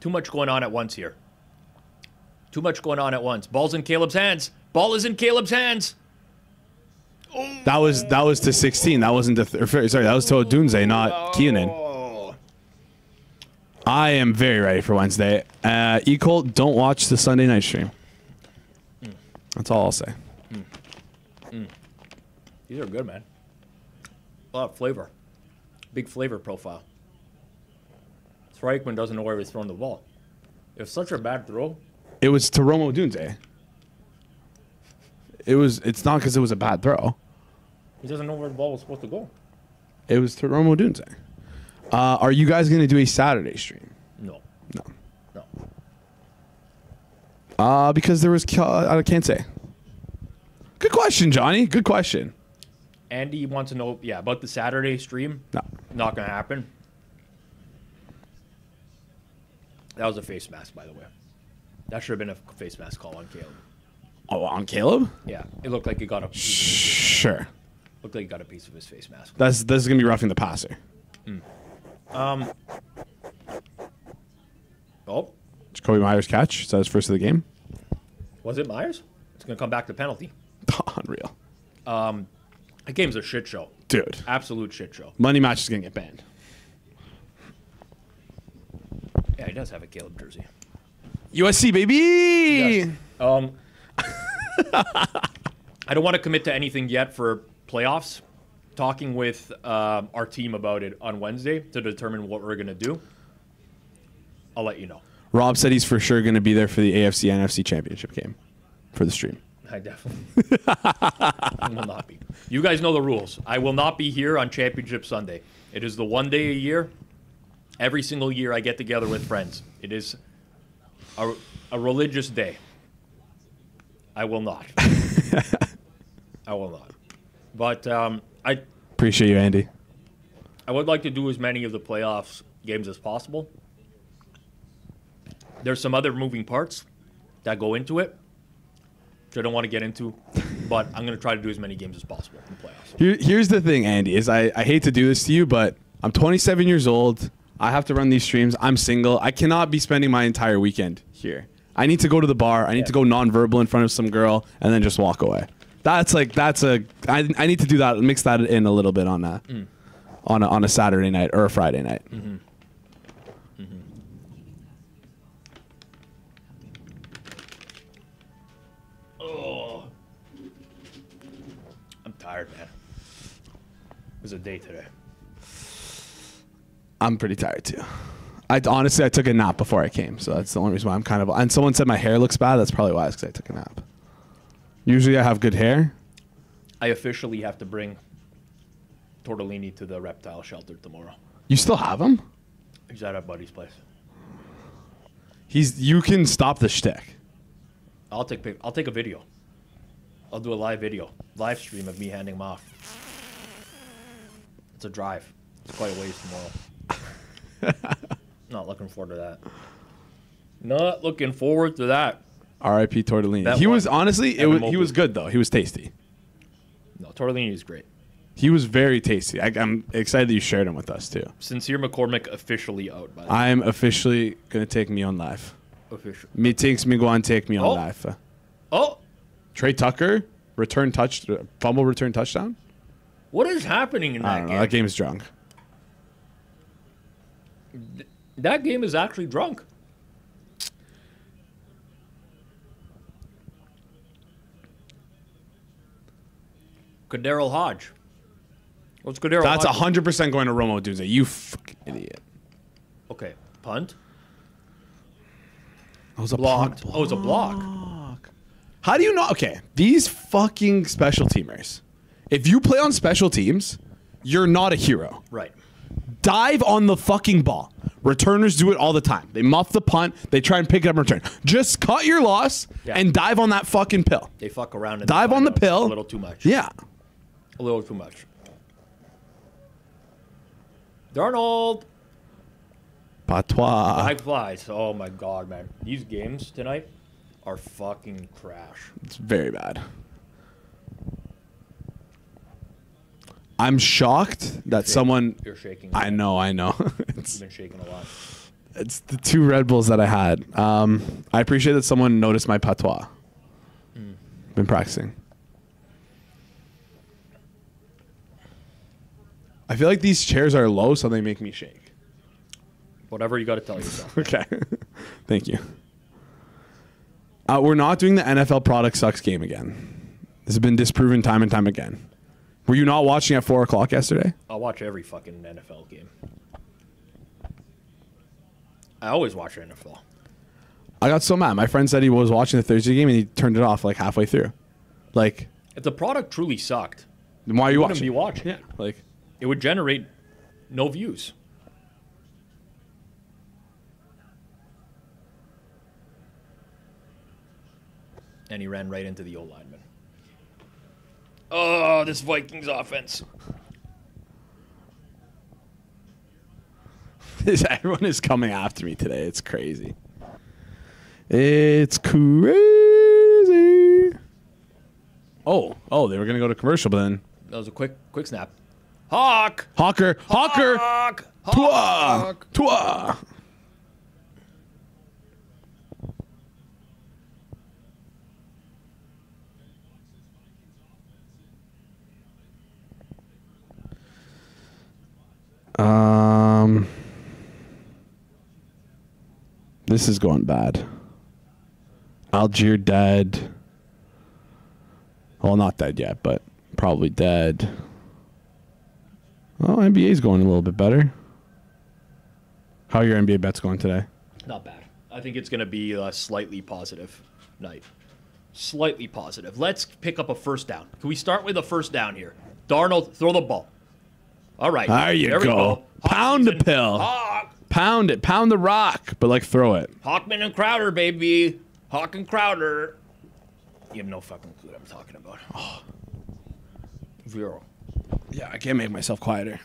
Too much going on at once here. Too much going on at once. Ball's in Caleb's hands. Ball is in Caleb's hands. Oh. That was to 16. That wasn't to sorry. That was to Odunze, not Keenan. I am very ready for Wednesday. Colt, don't watch the Sunday night stream. That's all I'll say. These are good, man. A lot of flavor. Big flavor profile. Reichman doesn't know where he's throwing the ball. It's such a bad throw. It was to Romo Dunze. It's not because it was a bad throw. He doesn't know where the ball was supposed to go. It was to Romo Dunze. Are you guys going to do a Saturday stream? No. Because there was I can't say. Good question, Johnny. Good question. Andy wants to know, about the Saturday stream. No. Not going to happen. That was a face mask, by the way. That should have been a face mask call on Caleb. Oh, on Caleb? Yeah, it looked like he got a piece. Sure. Looked like he got a piece of his face mask. This is going to be roughing the passer. Oh, Jacoby Myers catch. Is that his first of the game? was it Myers? It's going to come back to penalty. Unreal. That game's a shit show. Dude. Absolute shit show. Money match is going to get banned. he does have a Caleb jersey. USC, baby! Yes. I don't want to commit to anything yet for playoffs. Talking with our team about it on Wednesday to determine what we're going to do. I'll let you know. Rob said he's for sure going to be there for the AFC NFC championship game for the stream. I definitely will not be. You guys know the rules. I will not be here on Championship Sunday. It is the one day a year. Every single year I get together with friends. It is a religious day. I will not. I will not. But I appreciate you, Andy. I would like to do as many of the playoffs games as possible. There's some other moving parts that go into it, which I don't want to get into, but I'm going to try to do as many games as possible in the playoffs. Here's the thing, Andy, is I hate to do this to you, but I'm 27 years old. I have to run these streams. I'm single. I cannot be spending my entire weekend here. I need to go to the bar. I need to go nonverbal in front of some girl and then just walk away. I need to do that, mix that in a little bit on a Saturday night or a Friday night. Mm-hmm. Oh, I'm tired, man. It was a day today. I'm pretty tired too. Honestly, I took a nap before I came, so that's the only reason why I'm kind of. And someone said my hair looks bad. That's probably why. It's because I took a nap. Usually, I have good hair. I officially have to bring Tortellini to the reptile shelter tomorrow. You still have him? He's at our buddy's place. You can stop the shtick. I'll take a video. I'll do a live stream of me handing him off. It's a drive. It's quite a ways tomorrow. Not looking forward to that. Not looking forward to that. R.I.P. Tortellini. He was honestly, he was good though. He was tasty. No, Tortellini is great. He was very tasty. I'm excited that you shared him with us too. Sincere McCormick officially out. By the way. I'm officially gonna take me on live. Official. Me thinks me go and take me on live. Oh, Trey Tucker fumble return touchdown. What is happening in that game? That game's drunk. That game is actually drunk. Kaderil Hodge. What's Kaderil That's Hodge? 100% going to Romo Dunze. You fucking idiot. Okay, punt. That was a Blocked. punt. Oh, it's a block. How do you know? Okay, these fucking special teamers. If you play on special teams, you're not a hero. Right. Dive on the fucking ball. Returners do it all the time. They muff the punt. They try and pick it up and return. Just cut your loss and dive on that fucking pill. They fuck around and dive on the pill. A little too much. Yeah. A little too much. Darnold. Patois. High flies. Oh my god, man. These games tonight are fucking trash. It's very bad. I'm shocked that someone. You're shaking. I know. You've been shaking a lot. It's the 2 Red Bulls that I had. I appreciate that someone noticed my patois. Been practicing. I feel like these chairs are low, so they make me shake. Whatever you got to tell yourself. Okay. Thank you. We're not doing the NFL product sucks game again. This has been disproven time and time again. Were you not watching at 4 o'clock yesterday? I'll watch every fucking NFL game. I always watch NFL. I got so mad. My friend said he was watching the Thursday game and he turned it off like halfway through. Like, if the product truly sucked, then why are you wouldn't watching? be watching. Yeah, like it would generate no views. And he ran right into the old lineman. Oh, this Vikings offense. Everyone is coming after me today. It's crazy. It's crazy. Oh, they were going to go to commercial, but then. That was a quick snap. Hawker. Tua. This is going bad. Algier dead. Well, not dead yet, but probably dead. Oh, NBA's going a little bit better. How are your NBA bets going today? Not bad. I think it's going to be a slightly positive night. Slightly positive. Let's pick up a first down. Can we start with a first down here? Darnold, throw the ball. All right. There you go. Pound the pill. Hawk. Pound it. Pound the rock. But, like, throw it. Hawkman and Crowder, baby. Hawk and Crowder. You have no fucking clue what I'm talking about. Oh. 0. Yeah, I can't make myself quieter.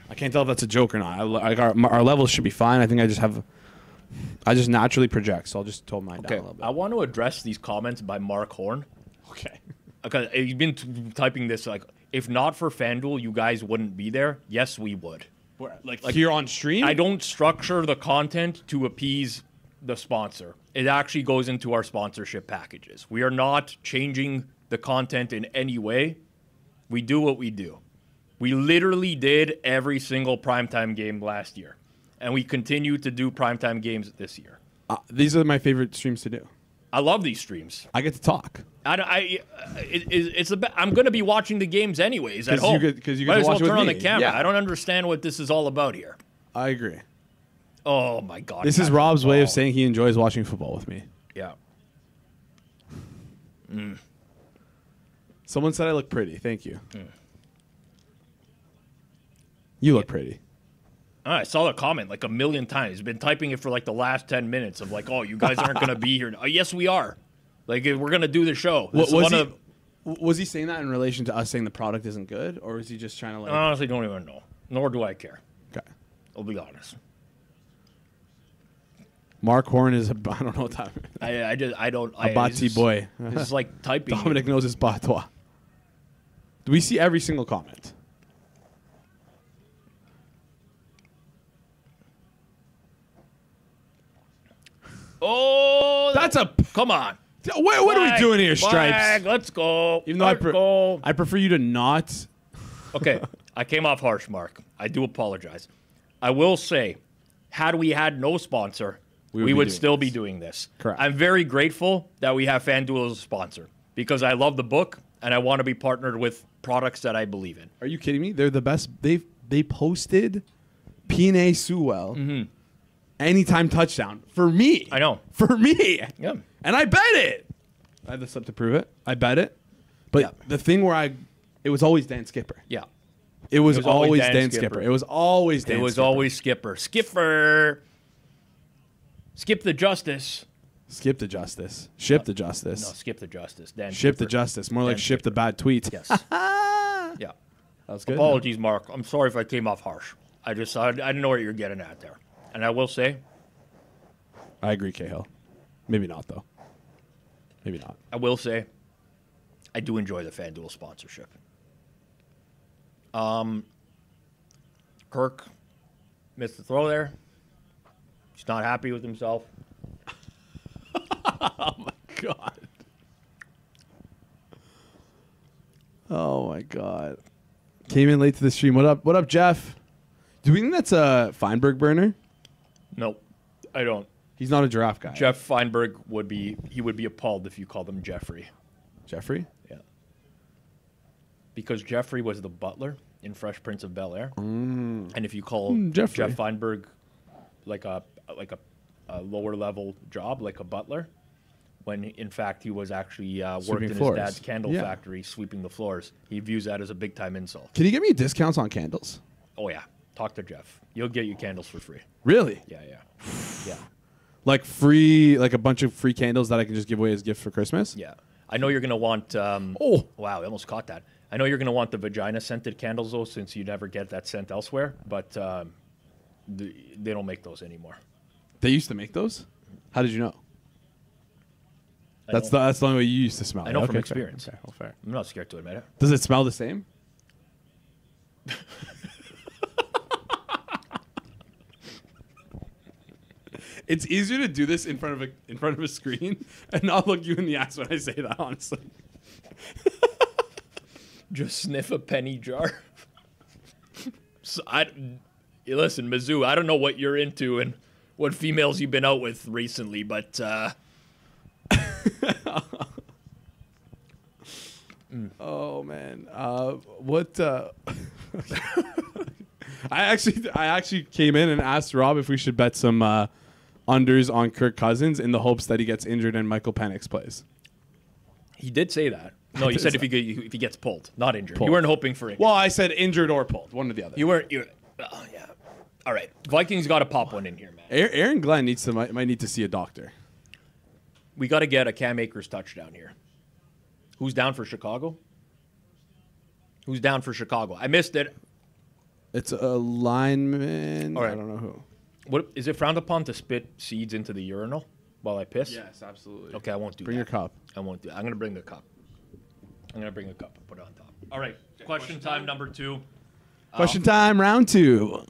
I can't tell if that's a joke or not. Our levels should be fine. I think I just naturally project, so I'll just tone mine down a little bit. I want to address these comments by Mark Horn. Okay. Because he's been typing this like, if not for FanDuel, you guys wouldn't be there. Yes, we would. Like here on stream? I don't structure the content to appease the sponsor. It actually goes into our sponsorship packages. We are not changing the content in any way. We do what we do. We literally did every single primetime game last year. And we continue to do primetime games this year. These are my favorite streams to do. I love these streams. I get to talk. I'm going to be watching the games anyways at home. Because you might get as to well watch it with turn on me. the camera. Yeah. I don't understand what this is all about here. I agree. Oh my God! This is Rob's way of saying he enjoys watching football with me. Yeah. Someone said I look pretty. Thank you. You look pretty. I saw the comment like a million times. He's been typing it for like the last 10 minutes of like, oh, you guys aren't going to be here. Oh, yes, we are. Like, we're going to do the show. Was he saying that in relation to us saying the product isn't good? Or is he just trying to like... I honestly don't even know. Nor do I care. Okay. I'll be honest. Mark Horn is I don't know what that means. I don't... A Bati boy. This is like typing. Dominic knows his patois. Do we see every single comment? Oh, come on. What are we doing here, Stripes? Let's go. Even though I prefer you to not. Okay, I came off harsh, Mark. I do apologize. I will say, had we had no sponsor, we would still be doing this. Correct. I'm very grateful that we have FanDuel as a sponsor because I love the book and I want to be partnered with products that I believe in. Are you kidding me? They're the best. They posted P.N.A. Sewell. Anytime touchdown for me. I know. For me. Yeah. And I bet it. I have the stuff to prove it. I bet it. But the thing where it was always Dan Skipper. Yeah. It was always Dan Skipper. It was always Dan Skipper. It was always Skipper. Skipper. Skip the justice. Skip the justice. Ship the justice. No, skip the justice. Dan Ship Skipper. the justice. More like Dan ship the bad tweets. Yes. Yeah. That was good. Apologies, Mark. I'm sorry if I came off harsh. I didn't know what you're getting at there. And I will say, I agree, Cahill. Maybe not, though. Maybe not. I will say, I do enjoy the FanDuel sponsorship. Kirk missed the throw there. He's not happy with himself. Oh, my God. Oh, my God. Came in late to the stream. What up? What up, Jeff? Do we think that's a Feinberg burner? No, I don't. He's not a giraffe guy. Jeff Feinberg would be appalled if you called him Jeffrey. Jeffrey? Yeah. Because Jeffrey was the butler in Fresh Prince of Bel-Air. And if you call Jeff Feinberg like a lower level job, like a butler, when in fact he was actually worked in his dad's candle factory sweeping the floors, he views that as a big time insult. Can you get me discounts on candles? Oh yeah. Talk to Jeff. You'll get your candles for free. Really? Yeah. Yeah. Like free, like a bunch of free candles that I can just give away as gift for Christmas? Yeah. I know you're going to want... wow, I almost caught that. I know you're going to want the vagina-scented candles, though, since you never get that scent elsewhere. But they don't make those anymore. They used to make those? How did you know? That's the only way you used to smell it. I know from experience. Fair. Okay, well, fair. I'm not scared to admit it. Does it smell the same? It's easier to do this in front of a screen and not look you in the ass when I say that, honestly. Just sniff a penny jar. Listen, Mizzou, I don't know what you're into and what females you've been out with recently, but Oh man, what? I actually came in and asked Rob if we should bet some unders on Kirk Cousins in the hopes that he gets injured and Michael Penix plays. he did say that. No, you said if he gets pulled, not injured. Pulled. You weren't hoping for injury. Well, I said injured or pulled, one or the other. You weren't. Oh, yeah. All right, Vikings got to pop one in here, man. Aaron Glenn might need to see a doctor. We got to get a Cam Akers touchdown here. Who's down for Chicago? Who's down for Chicago? I missed it. It's a lineman. All right. I don't know who. What is it frowned upon to spit seeds into the urinal while I piss? Yes, absolutely. Okay, I won't do that. Bring your cup. I won't do that. I'm going to bring the cup. I'm going to bring the cup and put it on top. All right, question time number 2. Question time, round 2.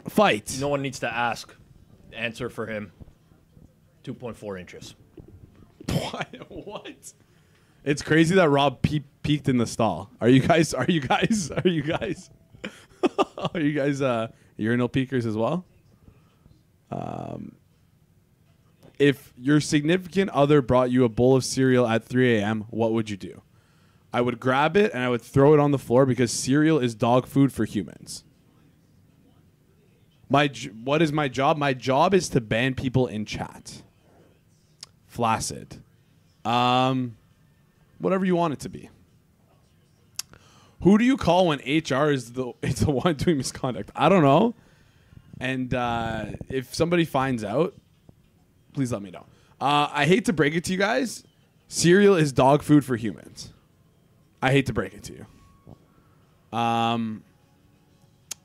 Fight. No one needs to ask. Answer for him. 2.4 inches. What? It's crazy that Rob peeked in the stall. Are you guys urinal peekers as well? If your significant other brought you a bowl of cereal at 3 a.m., what would you do? I would grab it and I would throw it on the floor because cereal is dog food for humans. What is my job? My job is to ban people in chat. Flaccid. Whatever you want it to be. Who do you call when HR is the one doing misconduct? I don't know. And if somebody finds out, please let me know. I hate to break it to you guys. Cereal is dog food for humans. I hate to break it to you.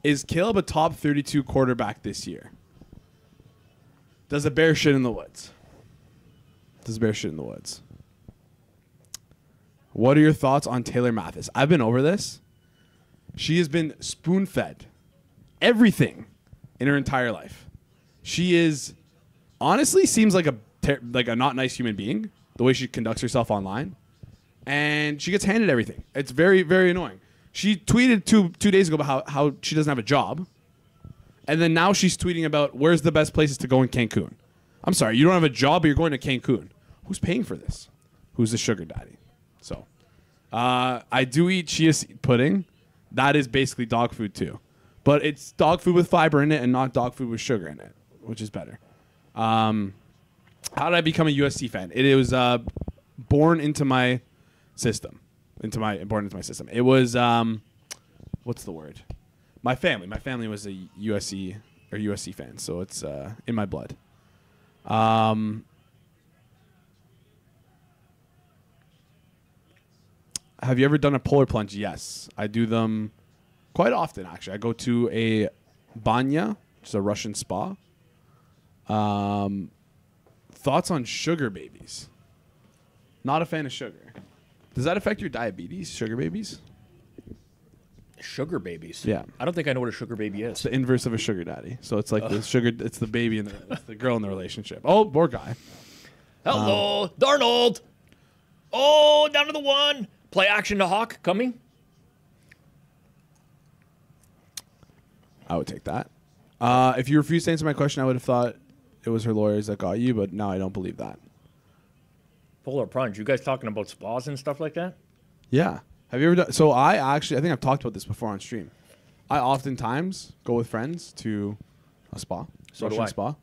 Is Caleb a top 32 quarterback this year? Does a bear shit in the woods? What are your thoughts on Taylor Mathis? I've been over this. She has been spoon-fed everything in her entire life. She is honestly seems like a not nice human being, the way she conducts herself online. And she gets handed everything. It's very, very annoying. She tweeted two days ago about how she doesn't have a job. And then now she's tweeting about where's the best places to go in Cancun. I'm sorry, you don't have a job, but you're going to Cancun. Who's paying for this? Who's the sugar daddy? So, I do eat chia seed pudding. That is basically dog food too. But it's dog food with fiber in it and not dog food with sugar in it, which is better. How did I become a USC fan? It was born into my system. Born into my system. It was what's the word? My family. My family was a USC fan, so it's in my blood. Have you ever done a polar plunge? Yes, I do them quite often. Actually, I go to a banya, which is a Russian spa. Thoughts on sugar babies? Not a fan of sugar. Does that affect your diabetes? Sugar babies? Sugar babies? Yeah. I don't think I know what a sugar baby is. It's the inverse of a sugar daddy. So it's like the sugar. It's the baby and it's the girl in the relationship. Oh, poor guy. Hello, Darnold. Oh, down to the 1. Play action to Hawk coming. I would take that. If you refused to answer my question, I would have thought it was her lawyers that got you, but now I don't believe that. Polar plunge. You guys talking about spas and stuff like that? Yeah. Have you ever done? So I think I've talked about this before on stream. I oftentimes go with friends to a spa, So Russian do I. spa,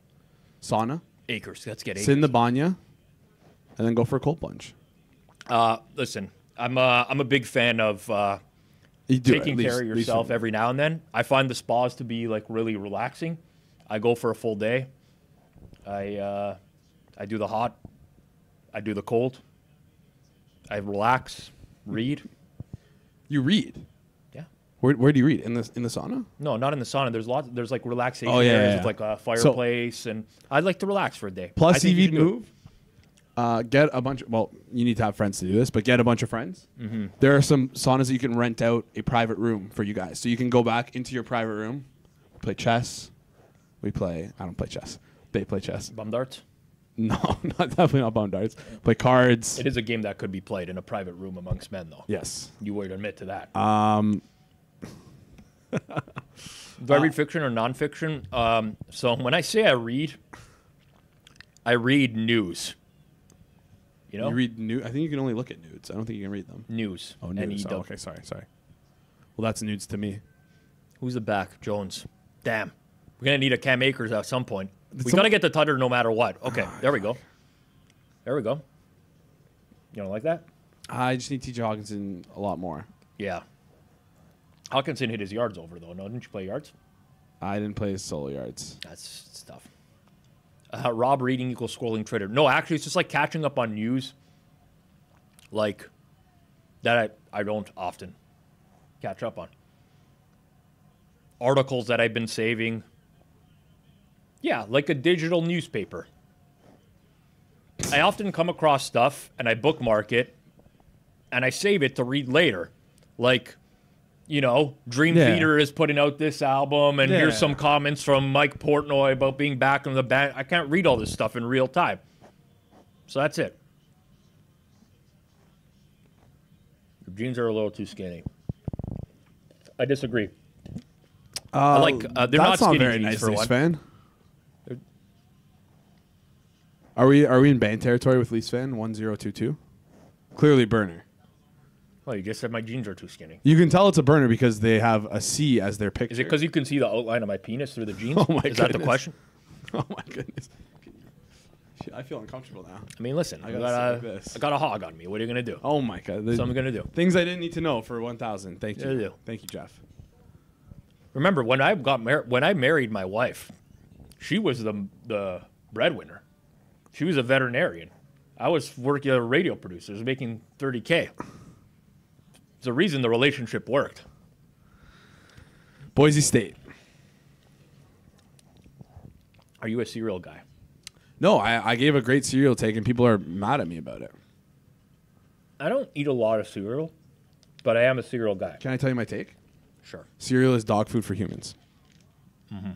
sauna, Acres. Let's get acres. sit in the banya, and then go for a cold plunge. Listen, I'm a big fan of You do taking care of yourself every now and then. I find the spas to be like really relaxing. I go for a full day. I do the hot. I do the cold. I relax, read. You read? Yeah. Where do you read? In the sauna? No, not in the sauna. There's like relaxation Oh, yeah, areas yeah, with like a fireplace, and I like to relax for a day. Plus, I think if you you should do move, get a bunch. Well, you need to have friends to do this, but get a bunch of friends. Mm-hmm. There are some saunas that you can rent out a private room for you guys, so you can go back into your private room, play chess. I don't play chess. They play chess. Bum darts. No, definitely not bum darts. Play cards. It is a game that could be played in a private room amongst men, though. Yes. You would admit to that. Do I read fiction or nonfiction? So when I say I read, I read news. You know? You read nudes? I think you can only look at nudes. I don't think you can read them. News. Oh, nudes. Oh, okay, sorry. Well, that's nudes to me. Who's the back? Jones. Damn. We're going to need a Cam Akers at some point. We got to get the Tutter no matter what. Okay, there we go. There we go. You don't like that? I just need TJ Hawkinson a lot more. Yeah. Hawkinson hit his yards over, though. No, didn't you play yards? I didn't play his solo yards. That's tough. Rob reading equals scrolling Twitter. No, actually, it's just like catching up on news. Like, that I don't often catch up on. Articles that I've been saving. Yeah, like a digital newspaper. I often come across stuff, and I bookmark it, and I save it to read later. Like, you know, Dream Theater is putting out this album, and here's some comments from Mike Portnoy about being back in the band. I can't read all this stuff in real time. So that's it. Your jeans are a little too skinny. I disagree. I like they're not skinny very jeans nice, for one. Fan. Are we in band territory with Leafs fan 1022? Clearly burner. Well, you just said my jeans are too skinny. You can tell it's a burner because they have a C as their picture. Is it because you can see the outline of my penis through the jeans? Oh my Is that the question? Oh my goodness. I feel uncomfortable now. I mean, listen, I got a hog on me. What are you going to do? Oh my god. That's what I'm going to do. Things I didn't need to know for 1,000. Thank you. Yeah, Thank you, Jeff. Remember, when I got when I married my wife, she was the breadwinner. She was a veterinarian. I was working as a radio producer. I was making $30K. There's a reason the relationship worked. Boise State. Are you a cereal guy? No, I gave a great cereal take, and people are mad at me about it. I don't eat a lot of cereal, but I am a cereal guy. Can I tell you my take? Sure. Cereal is dog food for humans. Mm-hmm.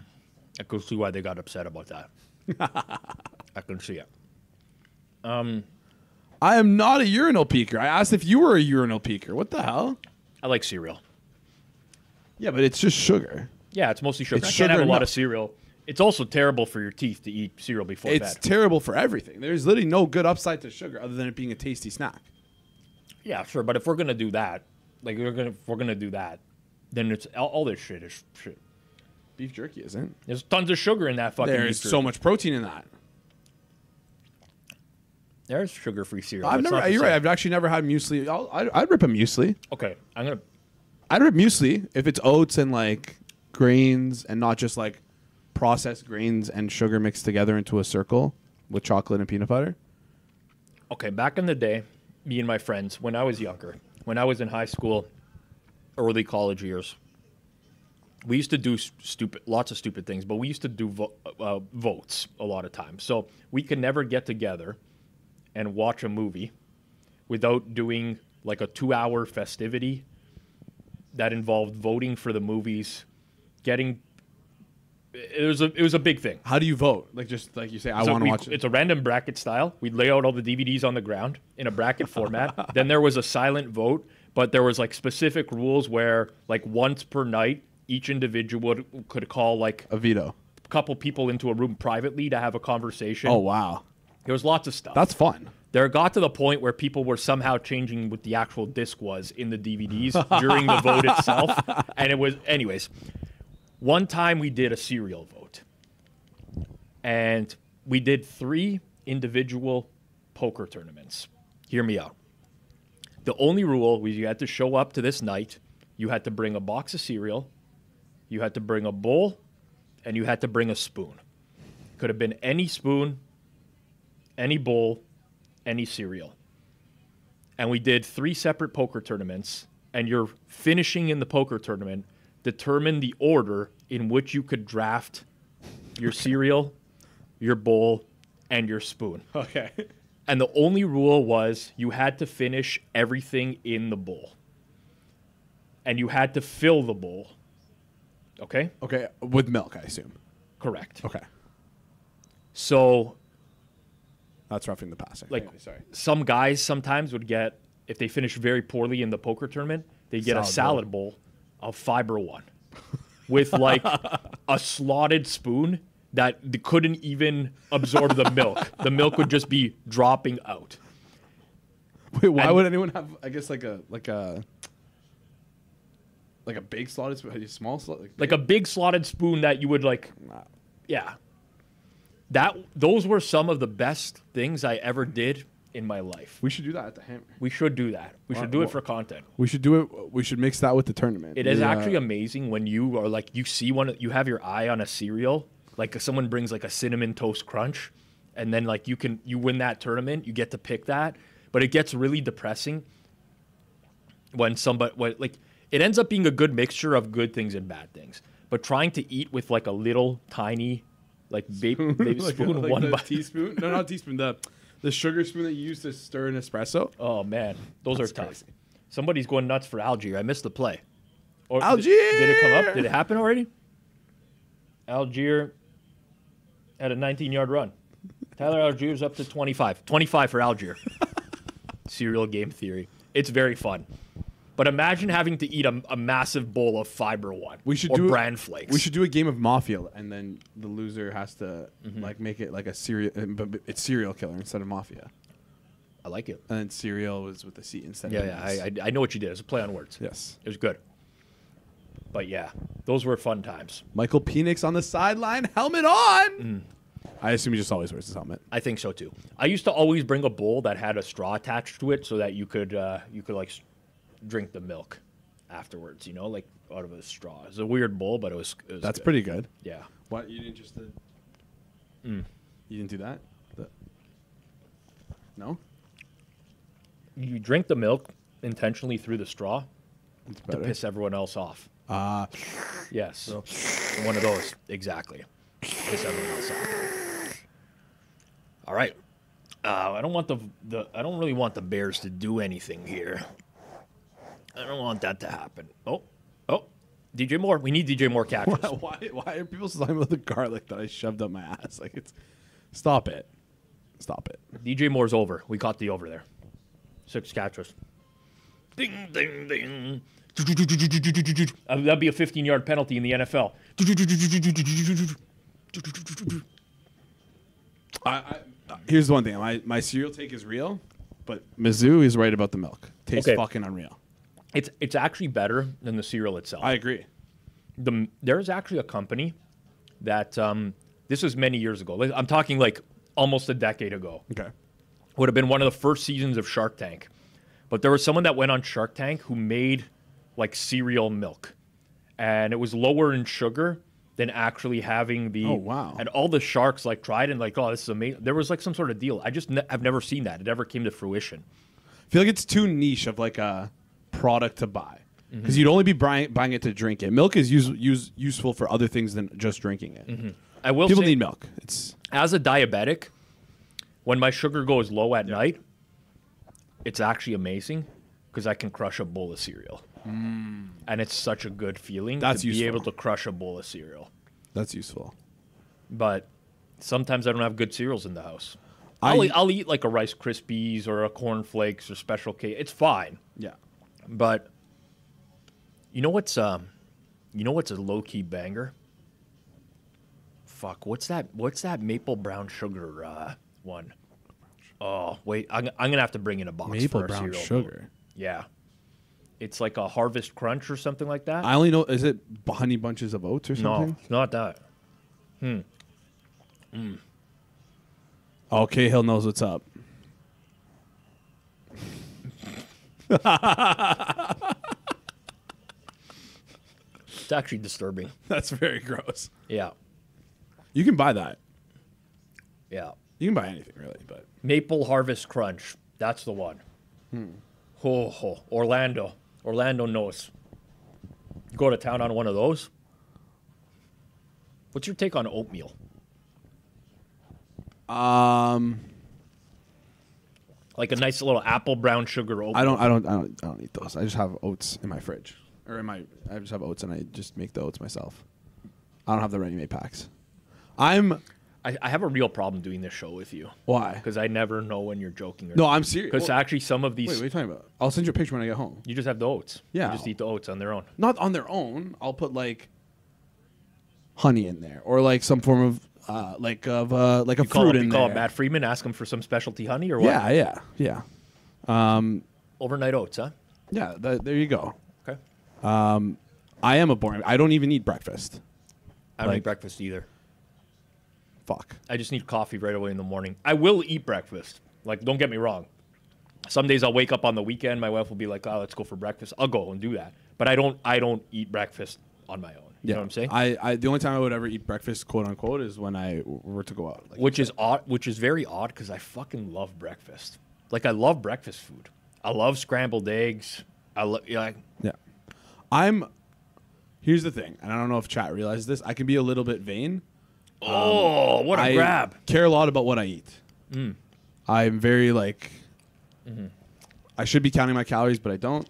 I can see why they got upset about that. I can see it. I am not a urinal peeker. I asked if you were a urinal peeker. What the hell? I like cereal. Yeah, but it's just sugar. Yeah, it's mostly sugar. It's I sugar can't have a lot milk. of cereal. It's also terrible for your teeth to eat cereal before bed. It's terrible for everything. There's literally no good upside to sugar other than it being a tasty snack. Yeah, sure. But if we're gonna do that, if we're gonna do that, then it's all this shit is shit. Beef jerky isn't. There's tons of sugar in that fucking. There's so much protein in that. There's sugar-free cereal. You're right. I've actually never had muesli. I'd rip a muesli. Okay, I'd rip muesli if it's oats and like grains and not just like processed grains and sugar mixed together into a circle with chocolate and peanut butter. Okay, back in the day, me and my friends, when I was younger, when I was in high school, early college years, we used to do lots of stupid things, but we used to do votes a lot of times. So we could never get together and watch a movie without doing like a 2-hour festivity that involved voting for the movies, it was a big thing. How do you vote? Like just like you say, I want to watch it. It's a random bracket style. We'd lay out all the DVDs on the ground in a bracket format. Then there was a silent vote, but there was like specific rules where like once per night, each individual could call like a veto. A couple people into a room privately to have a conversation. Oh, wow. There was lots of stuff. That's fun. There got to the point where people were somehow changing what the actual disc was in the DVDs during the vote itself. And it was, anyways, one time we did a cereal vote. And we did 3 individual poker tournaments. Hear me out. The only rule was you had to show up to this night. You had to bring a box of cereal. You had to bring a bowl. And you had to bring a spoon. Could have been any spoon, any bowl, any cereal. And we did 3 separate poker tournaments, and your finishing in the poker tournament determined the order in which you could draft your cereal, your bowl, and your spoon. Okay. And the only rule was you had to finish everything in the bowl. And you had to fill the bowl. Okay? Okay, with milk, I assume. Correct. Okay. So that's roughing the passer. Like, anyway, sorry. Some guys sometimes would get, if they finish very poorly in the poker tournament, they'd get a salad bowl of Fiber One with like a slotted spoon that they couldn't even absorb the milk. The milk would just be dropping out. Wait, why would anyone have? I guess like a big slotted spoon, a small slot, like a big slotted spoon that you would like. Yeah, those were some of the best things I ever did in my life. We should do that at the Hammer. We should do that. We should do it for content. We should do it. We should mix that with the tournament. It is actually amazing when you are like, you see you have your eye on a cereal, like someone brings like a cinnamon toast crunch, and then like you win that tournament, you get to pick that. But it gets really depressing when it ends up being a good mixture of good things and bad things. But trying to eat with like a little tiny like baby spoon, like one bite. Teaspoon? No, not teaspoon. The sugar spoon that you use to stir an espresso. Oh man, those are tough. Crazy. Somebody's going nuts for Algier. I missed the play. Or Algier! Did it come up? Did it happen already? Algier had a 19-yard run. Tyler Algier's up to 25. 25 for Algier. Cereal game theory. It's very fun. But imagine having to eat a massive bowl of Fiber One or Bran Flakes. We should do a game of Mafia, and then the loser has to like make it like a serial. But it's serial killer instead of Mafia. I like it. And then cereal was with the C instead. I know what you did. It was a play on words. Yes, it was good. But yeah, those were fun times. Michael Penix on the sideline, helmet on. I assume he just always wears his helmet. I think so too. I used to always bring a bowl that had a straw attached to it, so that you could like drink the milk afterwards. You know, like out of a straw. It was a weird bowl, but it was That's good. Pretty good. Yeah. What, you didn't just you didn't do that? No. You drink the milk intentionally through the straw to piss everyone else off. Yes. So, one of those. Exactly. Piss everyone else off. All right. I don't want I don't really want the Bears to do anything here. I don't want that to happen. Oh, DJ Moore. We need DJ Moore catches. Why are people talking about the garlic that I shoved up my ass? Like stop it. DJ Moore's over. We caught the over there. 6 catches. Ding, ding, ding. That'd be a 15-yard penalty in the NFL. Here's the one thing. My cereal take is real, but Mizzou is right about the milk. Tastes fucking unreal. It's actually better than the cereal itself. I agree. There's actually a company that this was many years ago. I'm talking like almost a decade ago. Okay. Would have been one of the first seasons of Shark Tank. But there was someone that went on Shark Tank who made like cereal milk. And it was lower in sugar than actually having the... Oh, wow. And all the sharks like tried and like, oh, this is amazing. There was like some sort of deal. I've never seen that. It never came to fruition. I feel like it's too niche of like a product to buy. Because you'd only be buying it to drink it. Milk is useful for other things than just drinking it. I will People say, need milk. As a diabetic, when my sugar goes low at night, it's actually amazing because I can crush a bowl of cereal. And it's such a good feeling to be able to crush a bowl of cereal. That's useful. But sometimes I don't have good cereals in the house. I'll eat like a Rice Krispies or a Corn Flakes or Special K. It's fine. Yeah. But you know what's a low-key banger? Fuck, what's that maple brown sugar one? Oh, wait, I'm going to have to bring in a box maple for our brown cereal. Sugar. Yeah. It's like a Harvest Crunch or something like that. I only know, is it Honey Bunches of Oats or something? No, it's not that. Oh, Cahill knows what's up. It's actually disturbing. That's very gross. Yeah. You can buy that. Yeah. You can buy anything, really, but Maple Harvest Crunch. That's the one. Orlando. Orlando knows. Go to town on one of those. What's your take on oatmeal? Like a nice little apple brown sugar oatmeal. I don't eat those. I just have oats in my fridge. I just have oats and I just make the oats myself. I don't have the ready-made packs. I have a real problem doing this show with you. Why? Because I never know when you're joking or No, not. I'm serious. Because actually some of these... Wait, what are you talking about? I'll send you a picture when I get home. You just have the oats. Yeah. You just eat the oats on their own. Not on their own. I'll put like honey in there or like some form of like a You fruit in call there. up Matt Freeman, ask him for some specialty honey or what? Yeah. Overnight oats, huh? Yeah, there you go. Okay. I am a boring. I don't even eat breakfast. I don't eat breakfast either. Fuck. I just need coffee right away in the morning. I will eat breakfast. Like, don't get me wrong. Some days I'll wake up on the weekend. My wife will be like, "Oh, let's go for breakfast." I'll go and do that. But I don't eat breakfast on my own. You know what I'm saying? I the only time I would ever eat breakfast, quote unquote, is when I were to go out. Like which is odd. Which is very odd because I fucking love breakfast. Like, I love breakfast food. I love scrambled eggs. Yeah. Here's the thing, and I don't know if chat realizes this. I can be a little bit vain. Oh, what a grab! Care a lot about what I eat. I'm very like. I should be counting my calories, but I don't.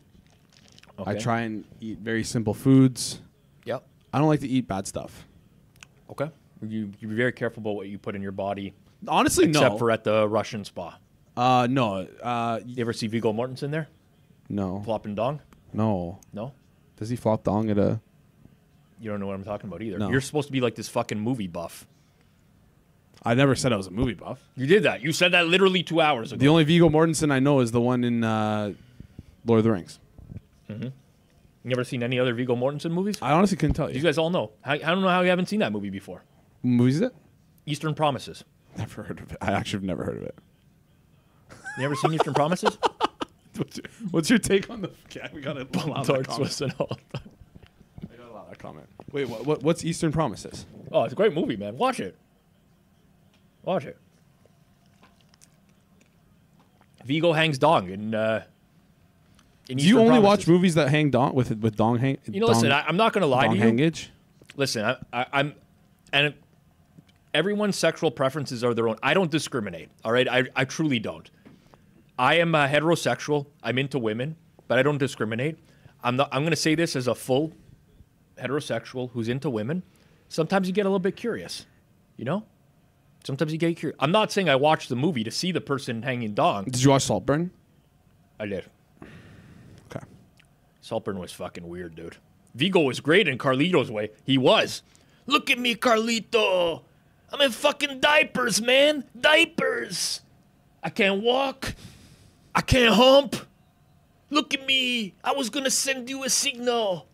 Okay. I try and eat very simple foods. Yep. I don't like to eat bad stuff. Okay. You be very careful about what you put in your body. Honestly, except for at the Russian spa. No. You ever see Viggo Mortensen there? No. Flopping dong? No. No? Does he flop dong at a... You don't know what I'm talking about either. No. You're supposed to be like this fucking movie buff. I never said I was a movie buff. You did that. You said that literally 2 hours ago. The only Viggo Mortensen I know is the one in Lord of the Rings. You never seen any other Viggo Mortensen movies? I honestly couldn't tell you. You guys all know. I don't know how you haven't seen that movie before. What movie is it? Eastern Promises. Never heard of it. I actually have never heard of it. You never seen Eastern Promises? What's your take on the... Okay, we got to allow that comment. I I gotta allow that comment. Wait, what's Eastern Promises? Oh, it's a great movie, man. Watch it. Watch it. Viggo hangs dong in Do Eastern you only Promises. watch movies that hang dong with dong hang? You know, listen, I'm not going to lie to you. Hangage? Listen, I'm, and everyone's sexual preferences are their own. I don't discriminate. All right, I truly don't. I am heterosexual. I'm into women, but I don't discriminate. I'm going to say this as a full heterosexual who's into women. Sometimes you get a little bit curious, you know. Sometimes you get curious. I'm not saying I watched the movie to see the person hanging dong. Did you watch Saltburn? I did. Okay. Saltburn was fucking weird, dude. Viggo was great in Carlito's way. He was. Look at me, Carlito. I'm in fucking diapers, man. Diapers. I can't walk. I can't hump. Look at me. I was going to send you a signal.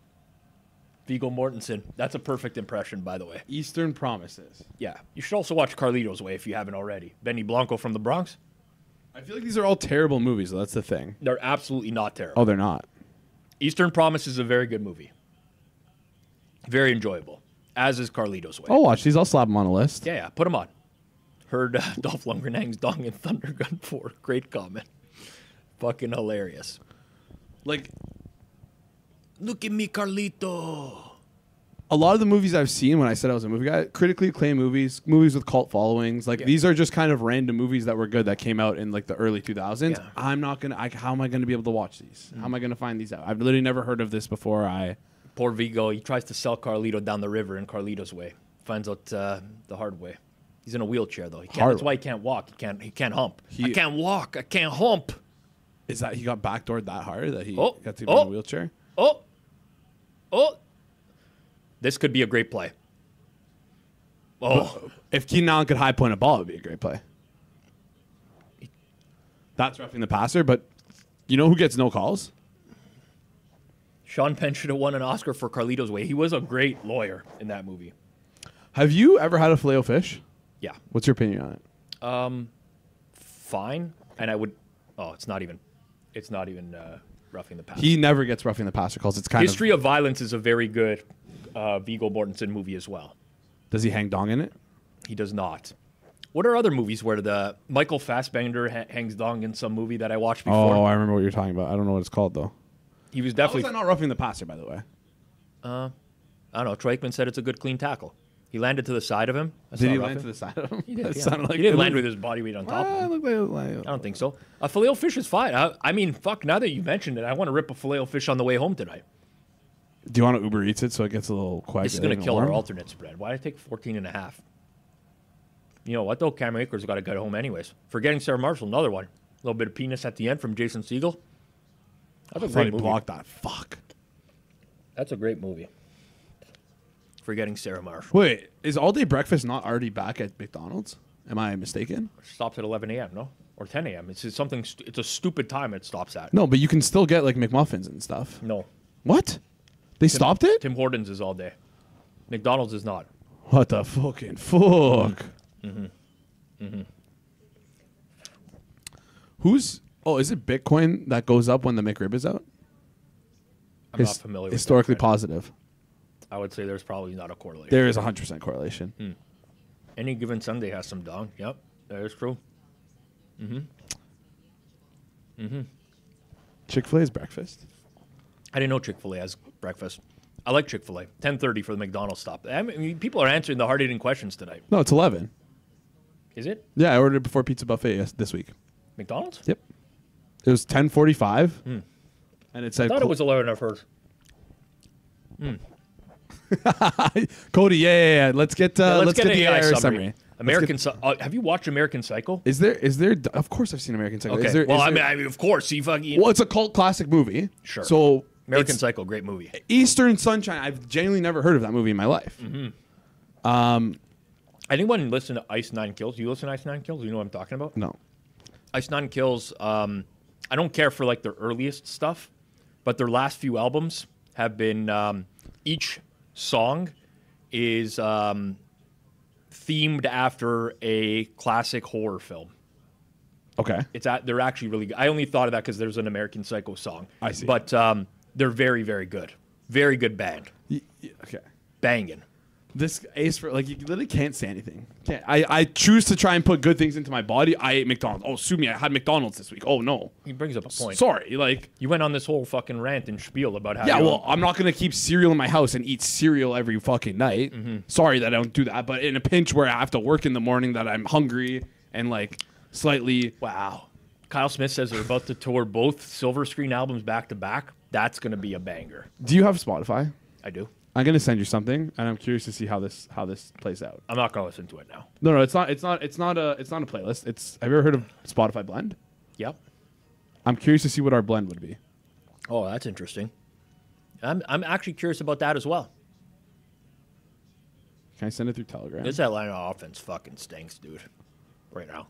Viggo Mortensen. That's a perfect impression, by the way. Eastern Promises. Yeah. You should also watch Carlito's Way if you haven't already. Benny Blanco from the Bronx. I feel like these are all terrible movies, though. That's the thing. They're absolutely not terrible. Oh, they're not. Eastern Promise is a very good movie. Very enjoyable. As is Carlito's Way. I'll watch these. I'll slap them on a list. Yeah, put them on. Heard Dolph Lundgren hangs dong in Thunder Gun 4. Great comment. Fucking hilarious. Like, look at me, Carlito. A lot of the movies I've seen when I said I was a movie guy, critically acclaimed movies with cult followings, like these are just kind of random movies that were good that came out in like the early 2000s. Yeah. I'm not going to, how am I going to be able to watch these? How am I going to find these out? I've literally never heard of this before. Poor Viggo, he tries to sell Carlito down the river in Carlito's Way. Finds out the hard way. He's in a wheelchair though. That's why he can't walk. He can't hump. I can't walk. I can't hump. Is that he got backdoored that hard that he got to be in a wheelchair? Oh. This could be a great play. Oh. If Keenan Allen could high point a ball, it would be a great play. That's roughing the passer, but you know who gets no calls? Sean Penn should have won an Oscar for Carlito's Way. He was a great lawyer in that movie. Have you ever had a Filet-O-Fish? Yeah. What's your opinion on it? Fine. And I would... Oh, it's not even roughing the passer. He never gets roughing the passer calls. It's kind History of Violence is a very good Viggo Mortensen movie as well. Does he hang dong in it? He does not. What are other movies where the Michael Fassbender hangs dong in some movie that I watched before? Oh, I remember what you're talking about. I don't know what it's called, though. He was definitely... How was that not roughing the passer, by the way? I don't know. Troy Aikman said it's a good clean tackle. He landed to the side of him. Did he land to the side of him? He did, yeah. He didn't land with his body weight on top of him. I don't think so. A Filet-O-Fish is fine. I mean, fuck, now that you mentioned it, I want to rip a Filet-O-Fish on the way home tonight. Do you want to Uber Eats it so it gets a little quiet? This is going to kill our alternate spread. Why did I take 14.5? You know what, though? Cam Akers got to get home anyways. Forgetting Sarah Marshall, another one. A little bit of penis at the end from Jason Segel. That's a great movie. Blocked that. Fuck. That's a great movie. Forgetting Sarah Marshall. Wait, is all day breakfast not already back at McDonald's? Am I mistaken? Stops at 11 a.m., no? Or 10 a.m. It's just something. It's a stupid time it stops at. No, but you can still get like McMuffins and stuff. No. What? They stopped it? Tim Hortons is all day. McDonald's is not. What the fucking fuck? Who's... Oh, is it Bitcoin that goes up when the McRib is out? I'm not familiar with historically that. positive. I would say there's probably not a correlation. There is 100% correlation. Any given Sunday has some dong. Yep, that is true. Chick-fil-A is breakfast. I didn't know Chick-fil-A has breakfast. I like Chick-fil-A. 10:30 for the McDonald's stop. I mean, people are answering the hard-hitting questions tonight. No, it's 11. Is it? Yeah, I ordered it before Pizza Buffet this week. McDonald's? Yep. It was 10:45, and it said... I thought it was 11 at first. Cody, yeah. Let's get the AI IR summary. Have you watched American Psycho? Is there? Of course, I've seen American Psycho. Okay. Is there, I mean, of course. You fucking. Well, it's a cult classic movie. Sure. So American Psycho, great movie. Eastern Sunshine. I've genuinely never heard of that movie in my life. Anyone listen to Ice Nine Kills? You listen to Ice Nine Kills? You know what I'm talking about? No. Ice Nine Kills. I don't care for like their earliest stuff, but their last few albums have been each song is themed after a classic horror film. Okay. They're actually really good. I only thought of that because there's an American Psycho song. I see. But they're very, very good. Very good band. Okay. Banging. This Ace for like you literally can't say anything. Can't. I choose to try and put good things into my body. I ate McDonald's. Oh, sue me. I had McDonald's this week. Oh no. He brings up a point. Sorry, like you went on this whole fucking rant and spiel about how. Yeah, well, I'm not gonna keep cereal in my house and eat cereal every fucking night. Sorry that I don't do that, but in a pinch where I have to work in the morning, that I'm hungry and like slightly. Wow. Kyle Smith says they're about to tour both Silver Screen albums back to back. That's gonna be a banger. Do you have Spotify? I do. I'm gonna send you something, and I'm curious to see how this plays out. I'm not gonna listen to it now. No, it's not a playlist. Have you ever heard of Spotify Blend? Yep. I'm curious to see what our blend would be. Oh, that's interesting. I'm actually curious about that as well. Can I send it through Telegram? This Atlanta offense fucking stinks, dude. Right now.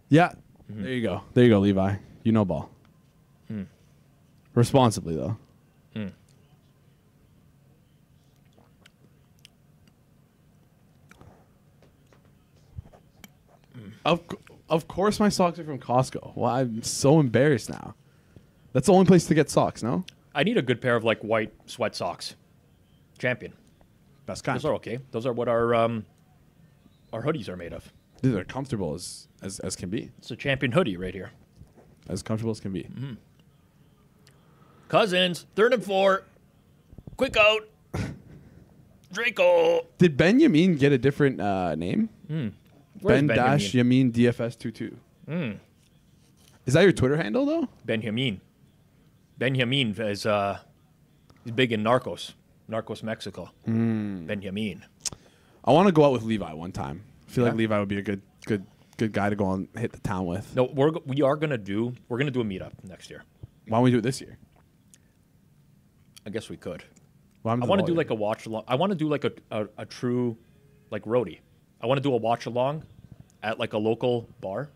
Yeah. There you go, Levi. You know ball. Responsibly though. Of course my socks are from Costco. Well, I'm so embarrassed now. That's the only place to get socks, no? I need a good pair of like white sweat socks. Champion. Best kind. Those are okay. Those are what our hoodies are made of. These are comfortable as can be. It's a Champion hoodie right here. As comfortable as can be. Cousins, 3rd and 4. Quick out. Draco. Did Ben Yamin get a different name? Where's Ben Dash Yamin DFS22. Is that your Twitter handle though? Benjamin. Benjamin is he's big in Narcos Mexico. Benjamin. I want to go out with Levi one time. I feel like Levi would be a good guy to go and hit the town with. No, we're gonna do a meetup next year. Why don't we do it this year? I guess we could. Well, I want to do like a watch along. I want to do like a true like roadie. I want to do a watch along at like a local bar.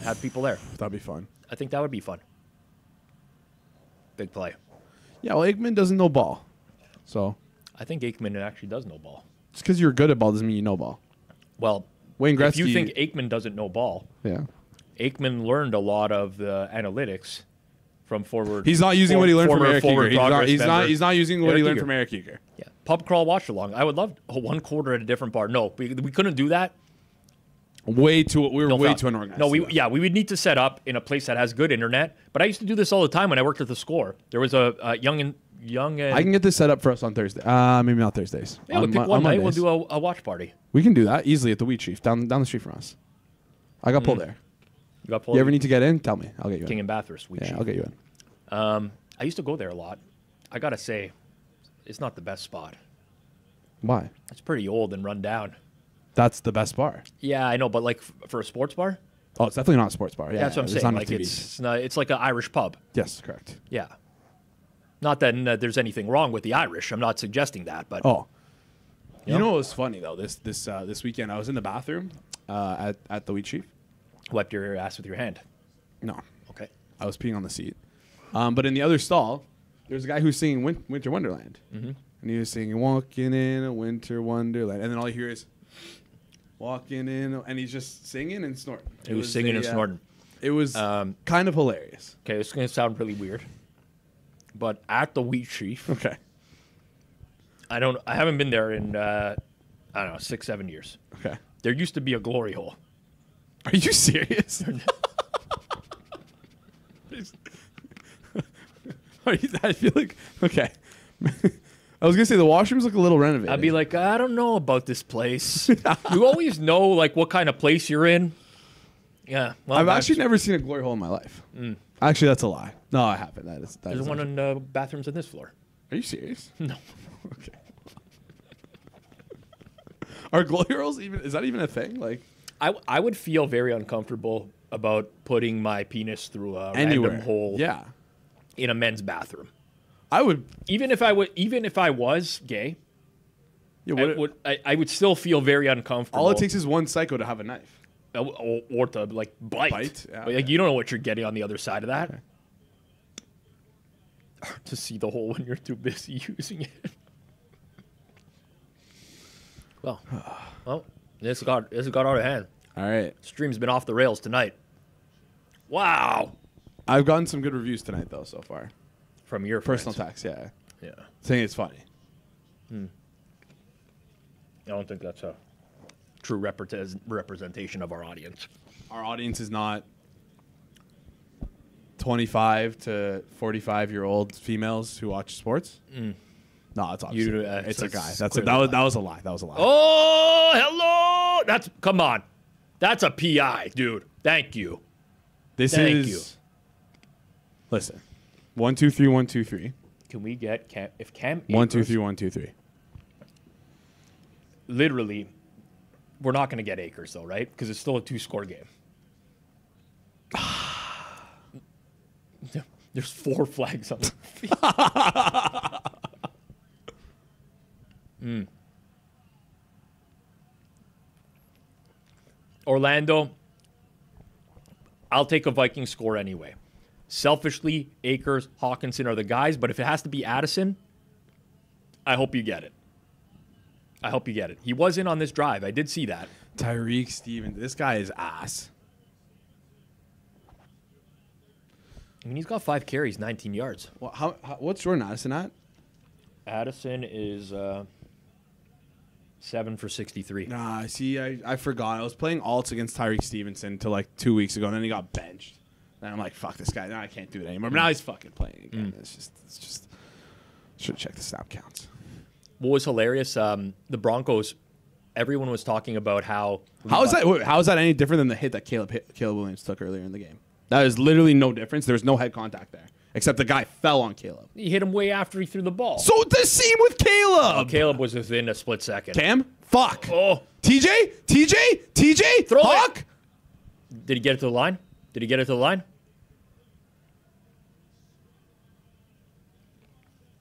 Have people there. That'd be fun. I think that would be fun. Big play. Yeah, well, Aikman doesn't know ball. So I think Aikman actually does know ball. Just because you're good at ball doesn't mean you know ball. Well, Wayne Gretzky, if you think Aikman doesn't know ball, yeah, Aikman learned a lot of the analytics from forward. He's not using what he learned from Eric forward Eager. He's progress not using what Eric he learned Eager. from Eric Eager. Yeah, pub crawl watch along. I would love one quarter at a different bar. No, we couldn't do that. We were way too unorganized. No, we would need to set up in a place that has good internet. But I used to do this all the time when I worked at the Score. There was a young. I can get this set up for us on Thursday. Maybe not Thursdays. Yeah, we'll pick one night. We'll do a watch party. We can do that easily at the Wheat Chief down the street from us. I got pulled there. You got pulled. You ever need to get in? Tell me. I'll get you King in. and Bathurst. Yeah, I'll get you in. I used to go there a lot. I gotta say, it's not the best spot. Why? It's pretty old and run down. That's the best bar. Yeah, I know, but like for a sports bar. Oh, it's definitely not a sports bar. Yeah, that's what I'm saying. Not like it's like an Irish pub. Yes, correct. Yeah. Not that there's anything wrong with the Irish. I'm not suggesting that, but You know what was funny though? This weekend I was in the bathroom at the Wheat Chief. Wiped your ass with your hand. No, Okay. I was peeing on the seat. But in the other stall, there's a guy who's singing Winter Wonderland, and he was singing "Walking in a Winter Wonderland," and then all you hear is "Walking in," and he's just singing and snorting. He was singing and snorting. It was kind of hilarious. Okay, this is gonna sound really weird, but at the Wheat Chief, Okay. I haven't been there in I don't know 6-7 years. Okay. There used to be a glory hole. Are you serious? I feel like okay. I was gonna say the washrooms look a little renovated. I'd be like, I don't know about this place. You always know like what kind of place you're in. Yeah, well, I've actually never seen a glory hole in my life. Actually, that's a lie. No, I haven't. There's one in the bathrooms on this floor. Are you serious? No. Okay. Are glory holes even? Is that even a thing? Like, I would feel very uncomfortable about putting my penis through a anywhere. random hole. Yeah. In a men's bathroom. I would. Even if I was gay, Yeah, I would still feel very uncomfortable. all it takes is one psycho to have a knife. Or to like bite. Yeah, But, like, you don't know what you're getting on the other side of that. Okay. To see the hole when you're too busy using it. Well, this got out of hand. All right. Stream's been off the rails tonight. Wow. I've gotten some good reviews tonight, though, so far. From your Personal friends. text, yeah. Yeah. Saying it's funny. I don't think that's a true representation of our audience. Our audience is not 25 to 45-year-old females who watch sports. No, it's obviously it's a guy. That was a lie. That was a lie. Oh, hello. Come on. That's a PI, dude. Thank you. Thank you. Listen. 1 2 3 1 2 3. Can we get Cam? If Cam 1 2 3 1 2 3. Literally, we're not going to get Akers though, right? Because it's still a 2-score game. There's 4 flags on the field. Orlando, I'll take a Viking score anyway. Selfishly, Akers, Hawkinson are the guys, but if it has to be Addison, I hope you get it. I hope you get it. He was in on this drive. I did see that. Tyreek Stevens. This guy is ass. I mean, he's got 5 carries, 19 yards. Well, what's Jordan Addison at? Addison is 7 for 63. Nah, see, I forgot. I was playing alts against Tyreek Stevenson until like 2 weeks ago, and then he got benched. And I'm like, fuck this guy. Now I can't do it anymore. But now he's fucking playing again. It's just should check the snap counts. What was hilarious, the Broncos, everyone was talking about how How is that any different than the hit that Caleb Williams took earlier in the game? That is literally no difference. There was no head contact there. Except the guy fell on Caleb. he hit him way after he threw the ball. So the same with Caleb. Caleb was within a split second. Cam? Fuck. Oh. TJ? Throw Hawk? it. Did he get it to the line?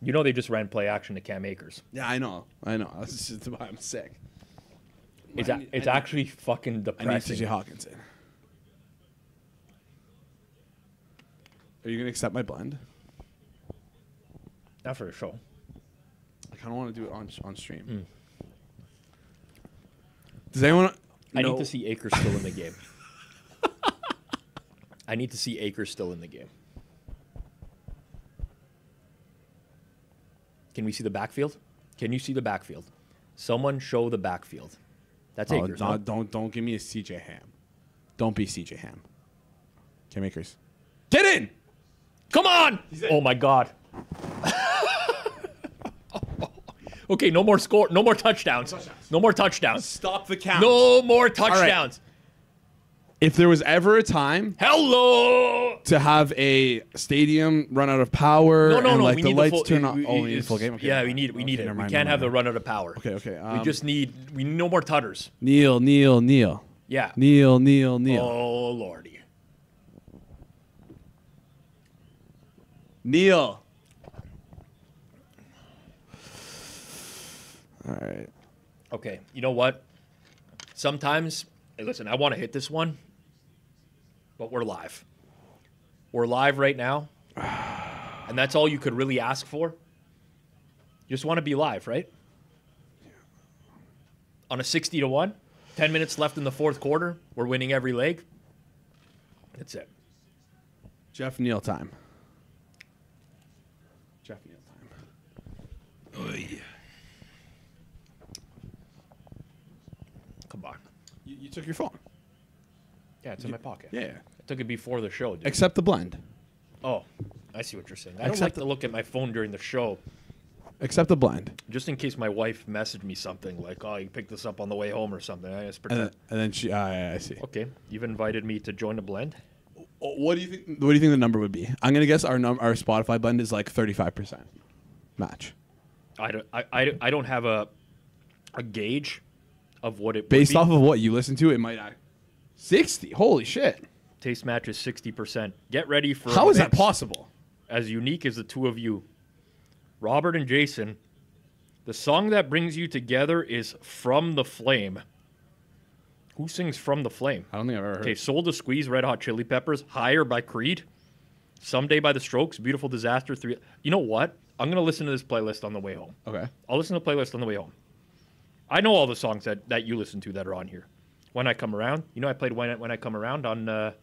You know they just ran play action to Cam Akers. Yeah, I know. That's just why I'm sick. It's actually fucking I need depressing. TJ Hawkinson. Are you going to accept my blend? Not for a show. I kind of want to do it on stream. Does anyone... I need to see Akers still in the game. I need to see Akers still in the game. Can we see the backfield? Can you see the backfield? Someone show the backfield. That's Akers. No, don't give me a CJ Ham. Don't be CJ Ham. Cam Akers. Get in! Come on! Oh my God. Okay, no more score. No more touchdowns. No more touchdowns. Stop the count. No more touchdowns. If there was ever a time to have a stadium run out of power and like the lights turn off. Oh, we need a full game? Okay, yeah, we need it. We can't have the run out of power. Okay. We need no more tutters. Kneel. Yeah. Kneel. Oh, Lordy. Kneel. All right. Okay, you know what? Sometimes, hey, listen, I want to hit this one, but we're live. We're live right now, and that's all you could really ask for. You just want to be live, right? On a 60-1, 10 minutes left in the fourth quarter. We're winning every leg. That's it. Jeff Neal time. Jeff Neal time. Oh, yeah. Come on. You took your phone. Yeah, it's in my pocket. Yeah. I took it before the show, dude. Accept the blend. Oh, I see what you're saying. I don't like to look at my phone during the show. Accept the blend. Just in case my wife messaged me something like, oh, you picked this up on the way home or something. I just And then she, I see. Okay, you've invited me to join the blend. What do you think? What do you think the number would be? I'm gonna guess our Spotify blend is like 35% match. I don't have a gauge of what it Based would be. off of what you listen to, it might not. 60. Holy shit. Taste match is 60%. Get ready for How is that mix possible? as unique as the two of you. Robert and Jason, the song that brings you together is From the Flame. Who sings From the Flame? I don't think I've ever heard. Okay, Soul to Squeeze, Red Hot Chili Peppers, Higher by Creed, Someday by The Strokes, Beautiful Disaster, 3. You know what? I'm going to listen to this playlist on the way home. Okay. I'll listen to the playlist on the way home. I know all the songs that you listen to that are on here. When I Come Around. You know I played When I Come Around on the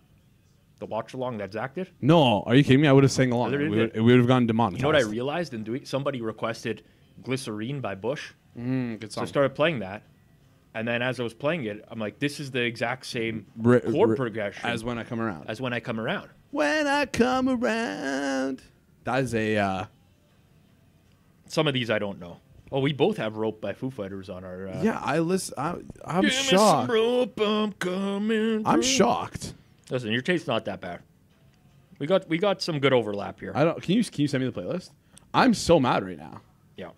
watch along that Zach did? No, are you kidding me? I would have sang along. We would have gone demonetized. You know what I realized in doing? Somebody requested Glycerine by Bush. Good So song. I started playing that. And then as I was playing it, I'm like, this is the exact same chord progression as When I Come Around. When I Come Around. When I Come Around. That is a... Some of these I don't know. Oh, we both have Rope by Foo Fighters on our... yeah, I'm Give shocked. me some rope, I'm coming I'm through. shocked. Listen, your taste's not that bad. We got some good overlap here. Can you send me the playlist? I'm so mad right now. Yeah.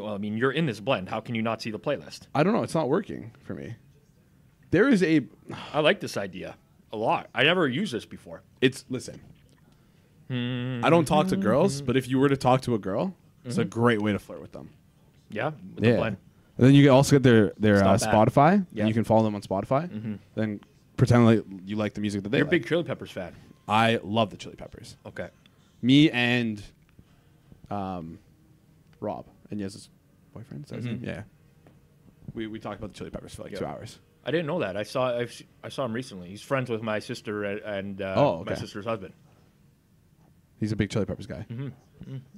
I mean, you're in this blend. How can you not see the playlist? I don't know. It's not working for me. There is a... I like this idea a lot. I never used this before. Listen. I don't talk to girls, but if you were to talk to a girl, it's a great way to flirt with them. Yeah, with the blend. And then you can also get their not bad. Spotify. Yeah. And you can follow them on Spotify. Then pretend like you like the music that they You're a like. big Chili Peppers fan. I love the Chili Peppers. Okay. Me and Rob. And his boyfriend. Is that his name? Yeah. We talked about the Chili Peppers for like 2 hours. I didn't know that. I saw him recently. He's friends with my sister and my sister's husband. He's a big Chili Peppers guy.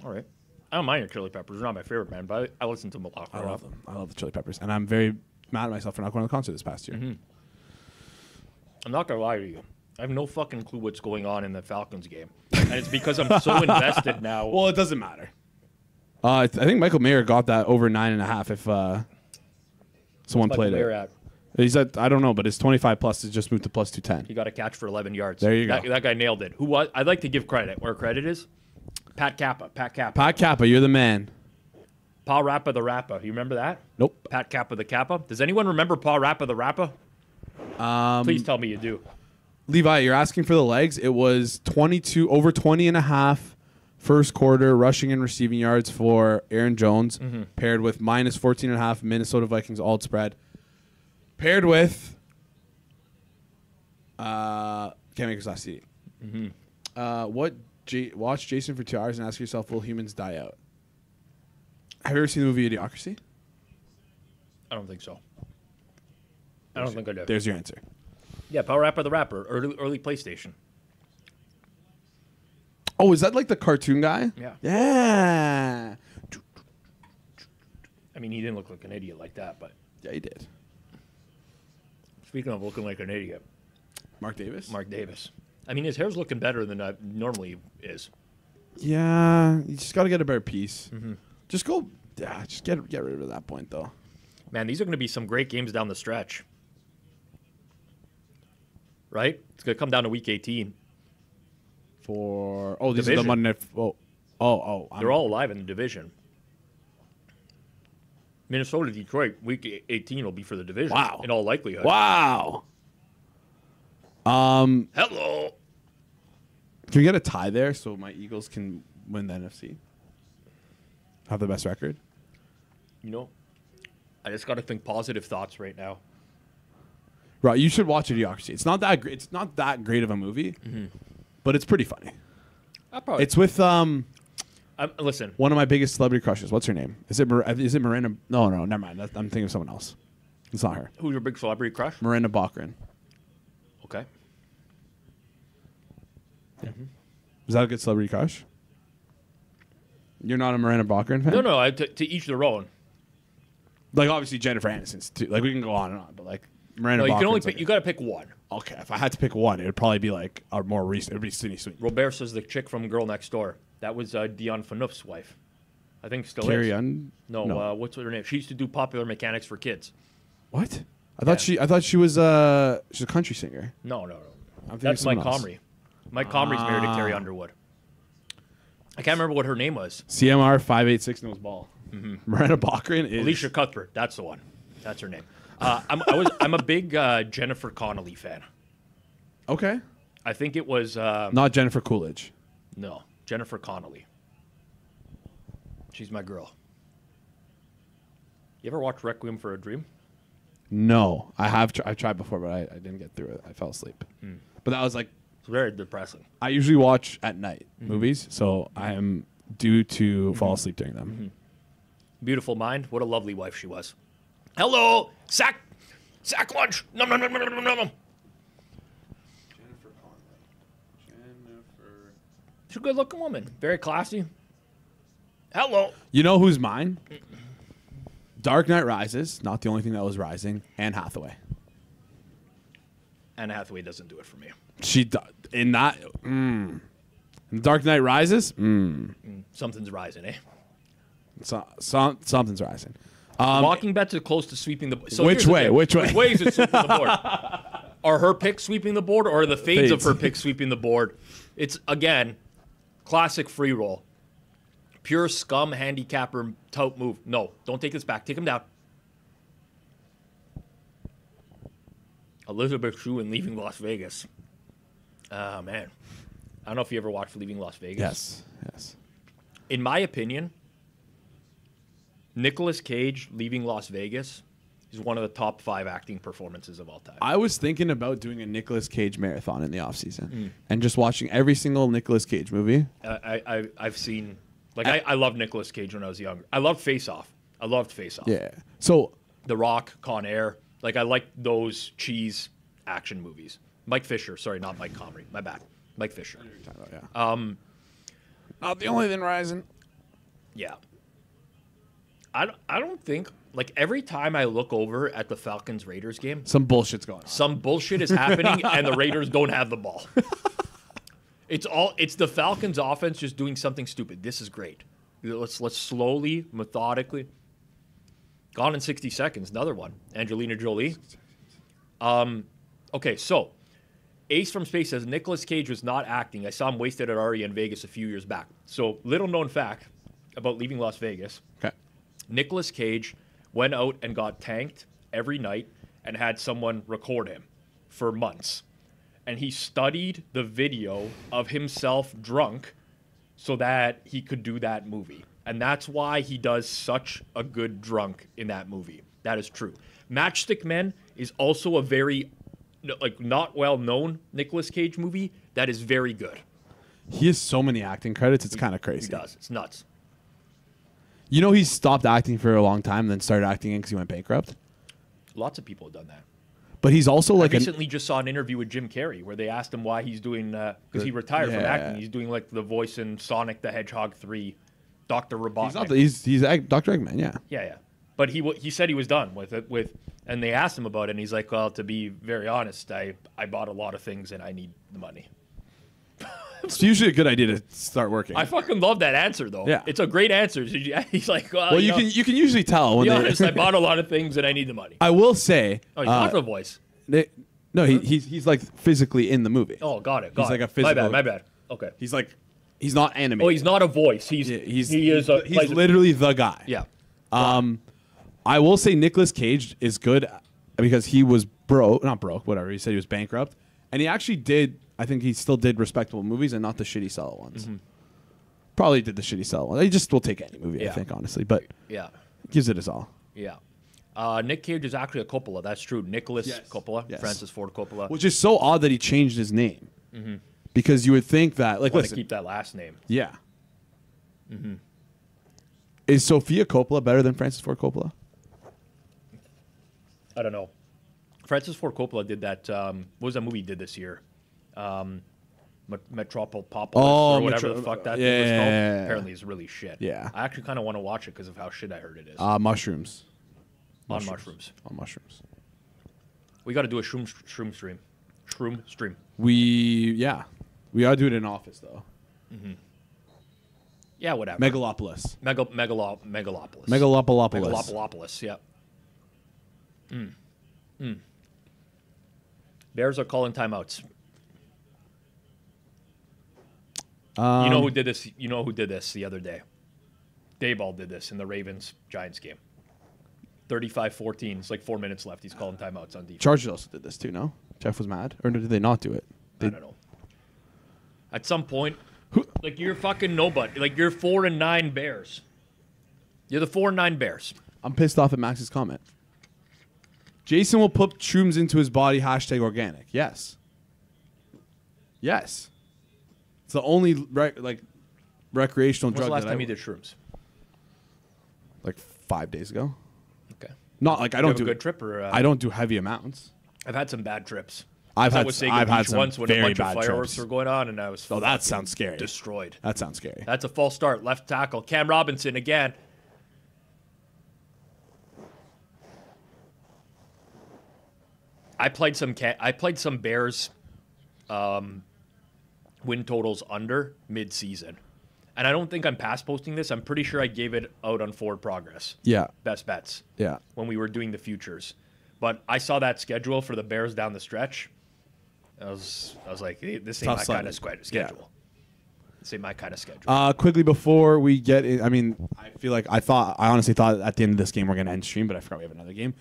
All right. I don't mind your Chili Peppers. They're not my favorite band, but I listen to them a lot. I love them. I love the Chili Peppers. And I'm very mad at myself for not going to the concert this past year. I'm not going to lie to you. I have no fucking clue what's going on in the Falcons game. And it's because I'm so invested now. Well, it doesn't matter. I think Michael Mayer got that over 9.5 if someone played it. At? He's at, I don't know, but his 25 plus has just moved to plus 210. He got a catch for 11 yards. There you go. That guy nailed it. Who was? I'd like to give credit where credit is. Pat Kappa. Pat Kappa, you're the man. Pa Rappa the Rappa. You remember that? Nope. Pat Kappa the Kappa. Does anyone remember Pa Rappa the Rappa? Please tell me you do. Levi, you're asking for the legs. It was over 20 and a half first quarter rushing and receiving yards for Aaron Jones, paired with minus 14 and a half Minnesota Vikings alt spread, paired with can't make his last CD. Watch Jason for 2 hours and ask yourself, will humans die out? Have you ever seen the movie Idiocracy? I don't think so. I don't think I do. There's your answer. Yeah, Pa Rappa the Rapper. Early PlayStation. Oh, is that like the cartoon guy? Yeah. Yeah. I mean, he didn't look like an idiot like that, but... Yeah, he did. Speaking of looking like an idiot. Mark Davis? Mark Davis. I mean, his hair's looking better than it normally is. Yeah, you just got to get a better piece. Just go... Yeah, just get rid of it at that point, though. Man, these are going to be some great games down the stretch. Right? It's going to come down to Week 18. These are the Monday Night... They're all alive in the division. Minnesota, Detroit, Week 18 will be for the division. Wow. In all likelihood. Wow. Hello. Can we get a tie there so my Eagles can win the NFC? Have the best record? You know, I just got to think positive thoughts right now. Right, you should watch Idiocracy. It's not that great. It's not that great of a movie, but it's pretty funny. It's with listen, one of my biggest celebrity crushes. What's her name? Is it Miranda? No, never mind. I'm thinking of someone else. It's not her. Who's your big celebrity crush? Miranda Bachran. Okay. Yeah. Is that a good celebrity crush? You're not a Miranda Bachran fan? No. To each their own. Like obviously Jennifer Aniston's too. Like we can go on and on, but like Miranda. No, you Bachran's can only like you got to pick one. Okay, if I had to pick one, it would probably be like a more recent. It would be Sydney Sweeney. Robert says the chick from Girl Next Door. That was Dion Phaneuf's wife. I think still Carrie is. Ann? No. What's her name? She used to do Popular Mechanics for kids. What? I thought she was she's a country singer. No. That's Mike Comrie. Mike Comrie's married to Carrie Underwood. I can't remember what her name was. CMR 586 knows ball. Miranda Bachran is Alicia Cuthbert. That's the one. That's her name. I'm a big Jennifer Connelly fan. Okay. I think it was not Jennifer Coolidge. No, Jennifer Connelly. She's my girl. You ever watch Requiem for a Dream? No, I have. I've tried before, but I didn't get through it. I fell asleep. But that was like it's very depressing. I usually watch at night movies, so I am due to fall asleep during them. Beautiful mind. What a lovely wife she was. Hello, sack lunch. Nom. Jennifer Connelly. She's a good-looking woman. Very classy. Hello. You know who's mine? Dark Knight Rises. Not the only thing that was rising. Anne Hathaway. Anne Hathaway doesn't do it for me. She in that. Dark Knight Rises. Something's rising, eh? Something's rising. Walking bets are close to sweeping the board. So Which way? Which way is it sweeping the board? Are her picks sweeping the board, or are the fades of her picks sweeping the board? It's, again, classic free roll. Pure scum handicapper tout move. No, don't take this back. Take him down. Elizabeth Shue in Leaving Las Vegas. Oh, man. I don't know if you ever watched Leaving Las Vegas. Yes. In my opinion, Nicolas Cage Leaving Las Vegas is one of the top 5 acting performances of all time. I was thinking about doing a Nicolas Cage marathon in the offseason and just watching every single Nicolas Cage movie. I've seen... I loved Nicolas Cage when I was younger. I loved Face Off. Yeah. So... The Rock, Con Air. I like those cheese action movies. Mike Fisher. Sorry, not Mike Comrie. My bad. Mike Fisher. Not the only thing rising. Yeah. I don't think... every time I look over at the Falcons-Raiders game... Some bullshit's going on. Some bullshit is happening, and the Raiders don't have the ball. It's the Falcons' offense just doing something stupid. This is great. Let's slowly, methodically... Gone in 60 seconds. Another one. Angelina Jolie. Okay, so... Ace from Space says, Nicolas Cage was not acting. I saw him wasted at Aria in Vegas a few years back. So, little known fact about Leaving Las Vegas. Okay. Nicolas Cage went out and got tanked every night and had someone record him for months. And he studied the video of himself drunk so that he could do that movie. And that's why he does such a good drunk in that movie. That is true. Matchstick Men is also a very, not well-known Nicolas Cage movie that is very good. He has so many acting credits, it's kind of crazy. He does. It's nuts. You know he stopped acting for a long time and then started acting because he went bankrupt? Lots of people have done that. But he's also I recently just saw an interview with Jim Carrey where they asked him why he's doing, because he retired from acting. He's doing the voice in Sonic the Hedgehog 3, Dr. Robotnik. He's Dr. Eggman, yeah. Yeah. But he said he was done with it. And they asked him about it, and he's like, well, to be very honest, I bought a lot of things and I need the money. It's usually a good idea to start working. I fucking love that answer, though. Yeah. It's a great answer. He's like, well, you can usually tell. Be honest, I bought a lot of things and I need the money. I will say. Oh, he's not the voice. He's like physically in the movie. Oh, got it. He's like a physical. My bad. Okay. He's not animated. Oh, he's not a voice. He's literally the guy. Yeah. I will say Nicolas Cage is good because he was not broke, whatever. He said he was bankrupt. And he actually did, I think he still did respectable movies and not the shitty sell ones. Probably did the shitty sell ones. He just will take any movie, I think, honestly. But yeah. Gives it his all. Yeah. Nick Cage is actually a Coppola. That's true. Nicholas Yes. Coppola. Yes. Francis Ford Coppola. Which is so odd that he changed his name. Because you would think that, like, Want to listen. keep that last name. Yeah. Is Sofia Coppola better than Francis Ford Coppola? I don't know. Francis Ford Coppola did that. What was that movie he did this year? Metropolis or whatever the fuck that thing was called. Apparently, it's really shit. Yeah. I actually kind of want to watch it because of how shit I heard it is. Mushrooms. On mushrooms. On mushrooms. We got to do a shroom stream. Shroom stream. We ought to do it in office, though. Yeah, whatever. Megalopolis. Megalopolis. Megalopolopolis. Megalopolis, yeah. Bears are calling timeouts. You know who did this? You know who did this the other day? Dayball did this in the Ravens-Giants game. 35-14. It's like 4 minutes left. He's calling timeouts on defense. Chargers also did this, too, no? Jeff was mad? Or did they not do it? I don't know. At some point, like, you're fucking nobody. Like, you're 4-9 Bears. You're the 4-9 Bears. I'm pissed off at Max's comment. Jason will put shrooms into his body, # organic. Yes. Yes. It's the only recreational When's drug the last that time you did shrooms? Like 5 days ago. Okay. Not like I You don't have do a good trip, or I don't do heavy amounts. I've had some bad trips. I've I had was I've had beach some once when a very bunch of bad fireworks trips. were going on, and I was Oh, that sounds scary. destroyed. That sounds scary. That's a false start. Left tackle. Cam Robinson again. I played some Bears win totals under mid-season. And I don't think I'm past posting this. I'm pretty sure I gave it out on Forward Progress. Yeah. Best bets. Yeah. When we were doing the futures. But I saw that schedule for the Bears down the stretch. I was like, hey, this ain't Tough my kind of sledding. schedule. Yeah. This ain't my kind of schedule. Quickly before we get in, I mean, I feel like I honestly thought at the end of this game we're going to end stream, but I forgot we have another game.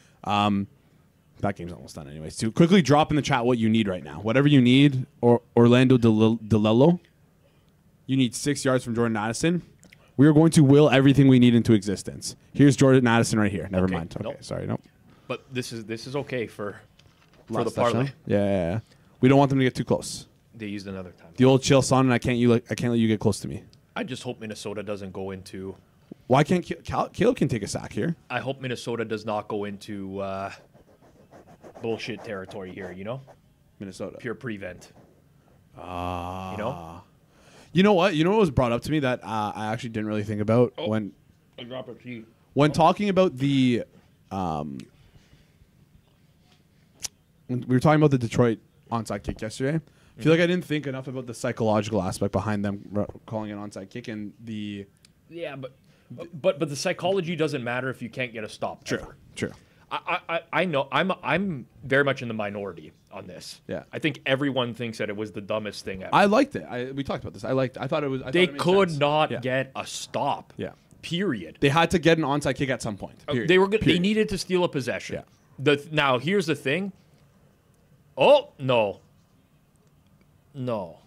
That game's almost done anyways. So quickly drop in the chat what you need right now. Whatever you need, or Orlando DeLello. You need 6 yards from Jordan Addison. We are going to will everything we need into existence. Here's Jordan Addison right here. Never mind. Okay, nope. sorry, nope. But this is okay for the Last parlay. touchdown? Yeah. We don't want them to get too close. They used another time. The old chill son, and I can't let you get close to me. I just hope Minnesota doesn't go into. Why can't Caleb can take a sack here? I hope Minnesota does not go into bullshit territory here. You know, Minnesota. pure prevent. You know. You know what? You know what was brought up to me that I actually didn't really think about when talking about the when we were talking about the Detroit onside kick yesterday. I feel like I didn't think enough about the psychological aspect behind them calling an onside kick and the. Yeah, but the psychology doesn't matter if you can't get a stop. True. Ever. True. I know I'm very much in the minority on this. Yeah. I think everyone thinks that it was the dumbest thing ever. I liked it. We talked about this. I thought it was. They could sense. not get a stop. Yeah. Period. They had to get an onside kick at some point. Period. They needed to steal a possession. Yeah. Now here's the thing. Oh no. No.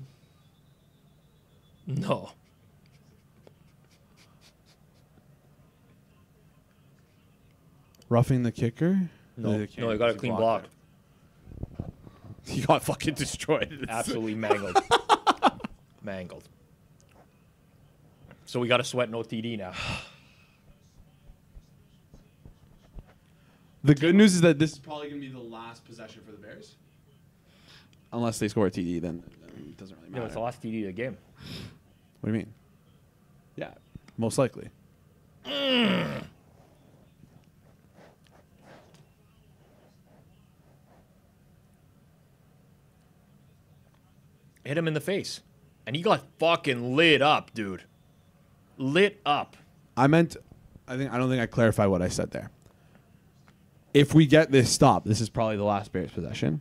Roughing the kicker? No, he got a clean block. He got fucking destroyed. Absolutely mangled. Mangled. So we got to sweat no TD now. The good news is that this is probably going to be the last possession for the Bears. Unless they score a TD, then it doesn't really matter. No, it's the last TD of the game. What do you mean? Yeah, most likely. Hit him in the face. And he got fucking lit up, dude. Lit up. I don't think I clarified what I said there. If we get this stop, this is probably the last Bears possession.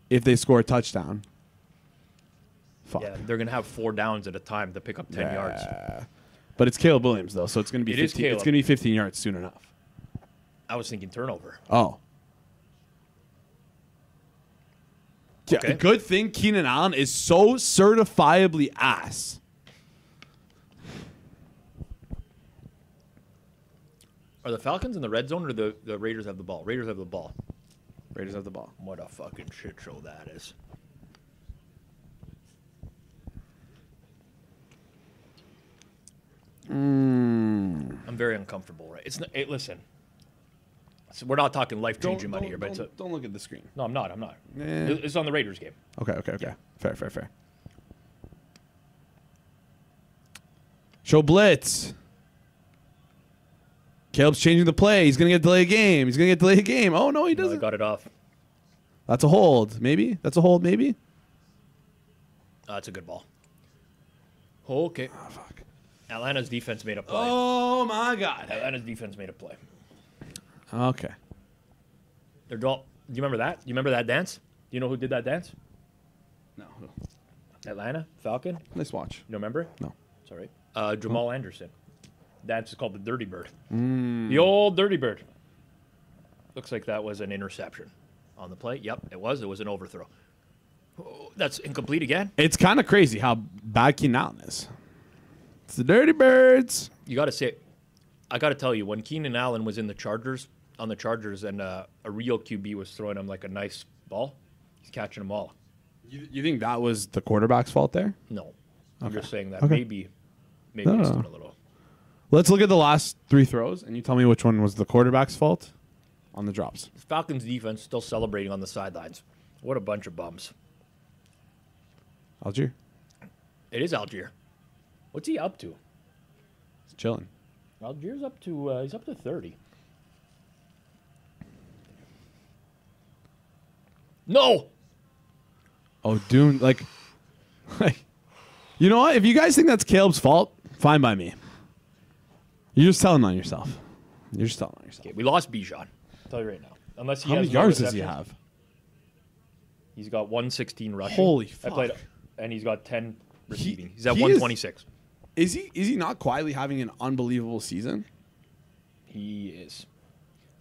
If they score a touchdown, fuck. Yeah, they're going to have 4 downs at a time to pick up 10 yards. But it's Caleb Williams, though, so it's going to be It is 15. It's Caleb. going to be 15 yards soon enough. I was thinking turnover. Oh. Yeah, Okay. good thing Keenan Allen is so certifiably ass. Are the Falcons in the red zone or the Raiders have the ball? Raiders have the ball. Raiders have the ball. What a fucking shit show that is. I'm very uncomfortable, right? It's not, listen. So we're not talking life-changing money here, but don't look at the screen. No, I'm not. Eh. It's on the Raiders game. Okay. Fair. Show blitz. Caleb's changing the play. He's gonna get delay game. Oh no, he No, doesn't. I got it off. That's a hold. Maybe. That's a good ball. Okay. Oh, fuck. Atlanta's defense made a play. Oh my God. Atlanta's defense made a play. Okay. Do you remember that? Do you remember that dance? Do you know who did that dance? No. Atlanta Falcon. Nice watch. You don't remember? No. Sorry. Jamal Anderson. Dance is called the Dirty Bird. The old Dirty Bird. Looks like that was an interception on the play. Yep, it was. It was an overthrow. Oh, that's incomplete again. It's kind of crazy how bad Keenan Allen is. It's the Dirty Birds. You got to say, I got to tell you, when Keenan Allen was in the Chargers, and a real QB was throwing him like a nice ball, he's catching them all. You think that was the quarterback's fault there? No. I'm just saying that Okay. maybe it's doing a little. Let's look at the last 3 throws, and you tell me which one was the quarterback's fault on the drops. Falcons defense still celebrating on the sidelines. What a bunch of bums. Algier. It is Algier. What's he up to? He's chilling. Algier's up to he's up to 30. No. Oh, Dune, like, you know what? If you guys think that's Caleb's fault, fine by me. You're just telling on yourself. Okay, we lost Bijan. I'll tell you right now. Unless he How has many no yards does he receptions. have? He's got 116 rushing. Holy fuck. And he's got 10 receiving. He's at he 126. Is he not quietly having an unbelievable season? He is.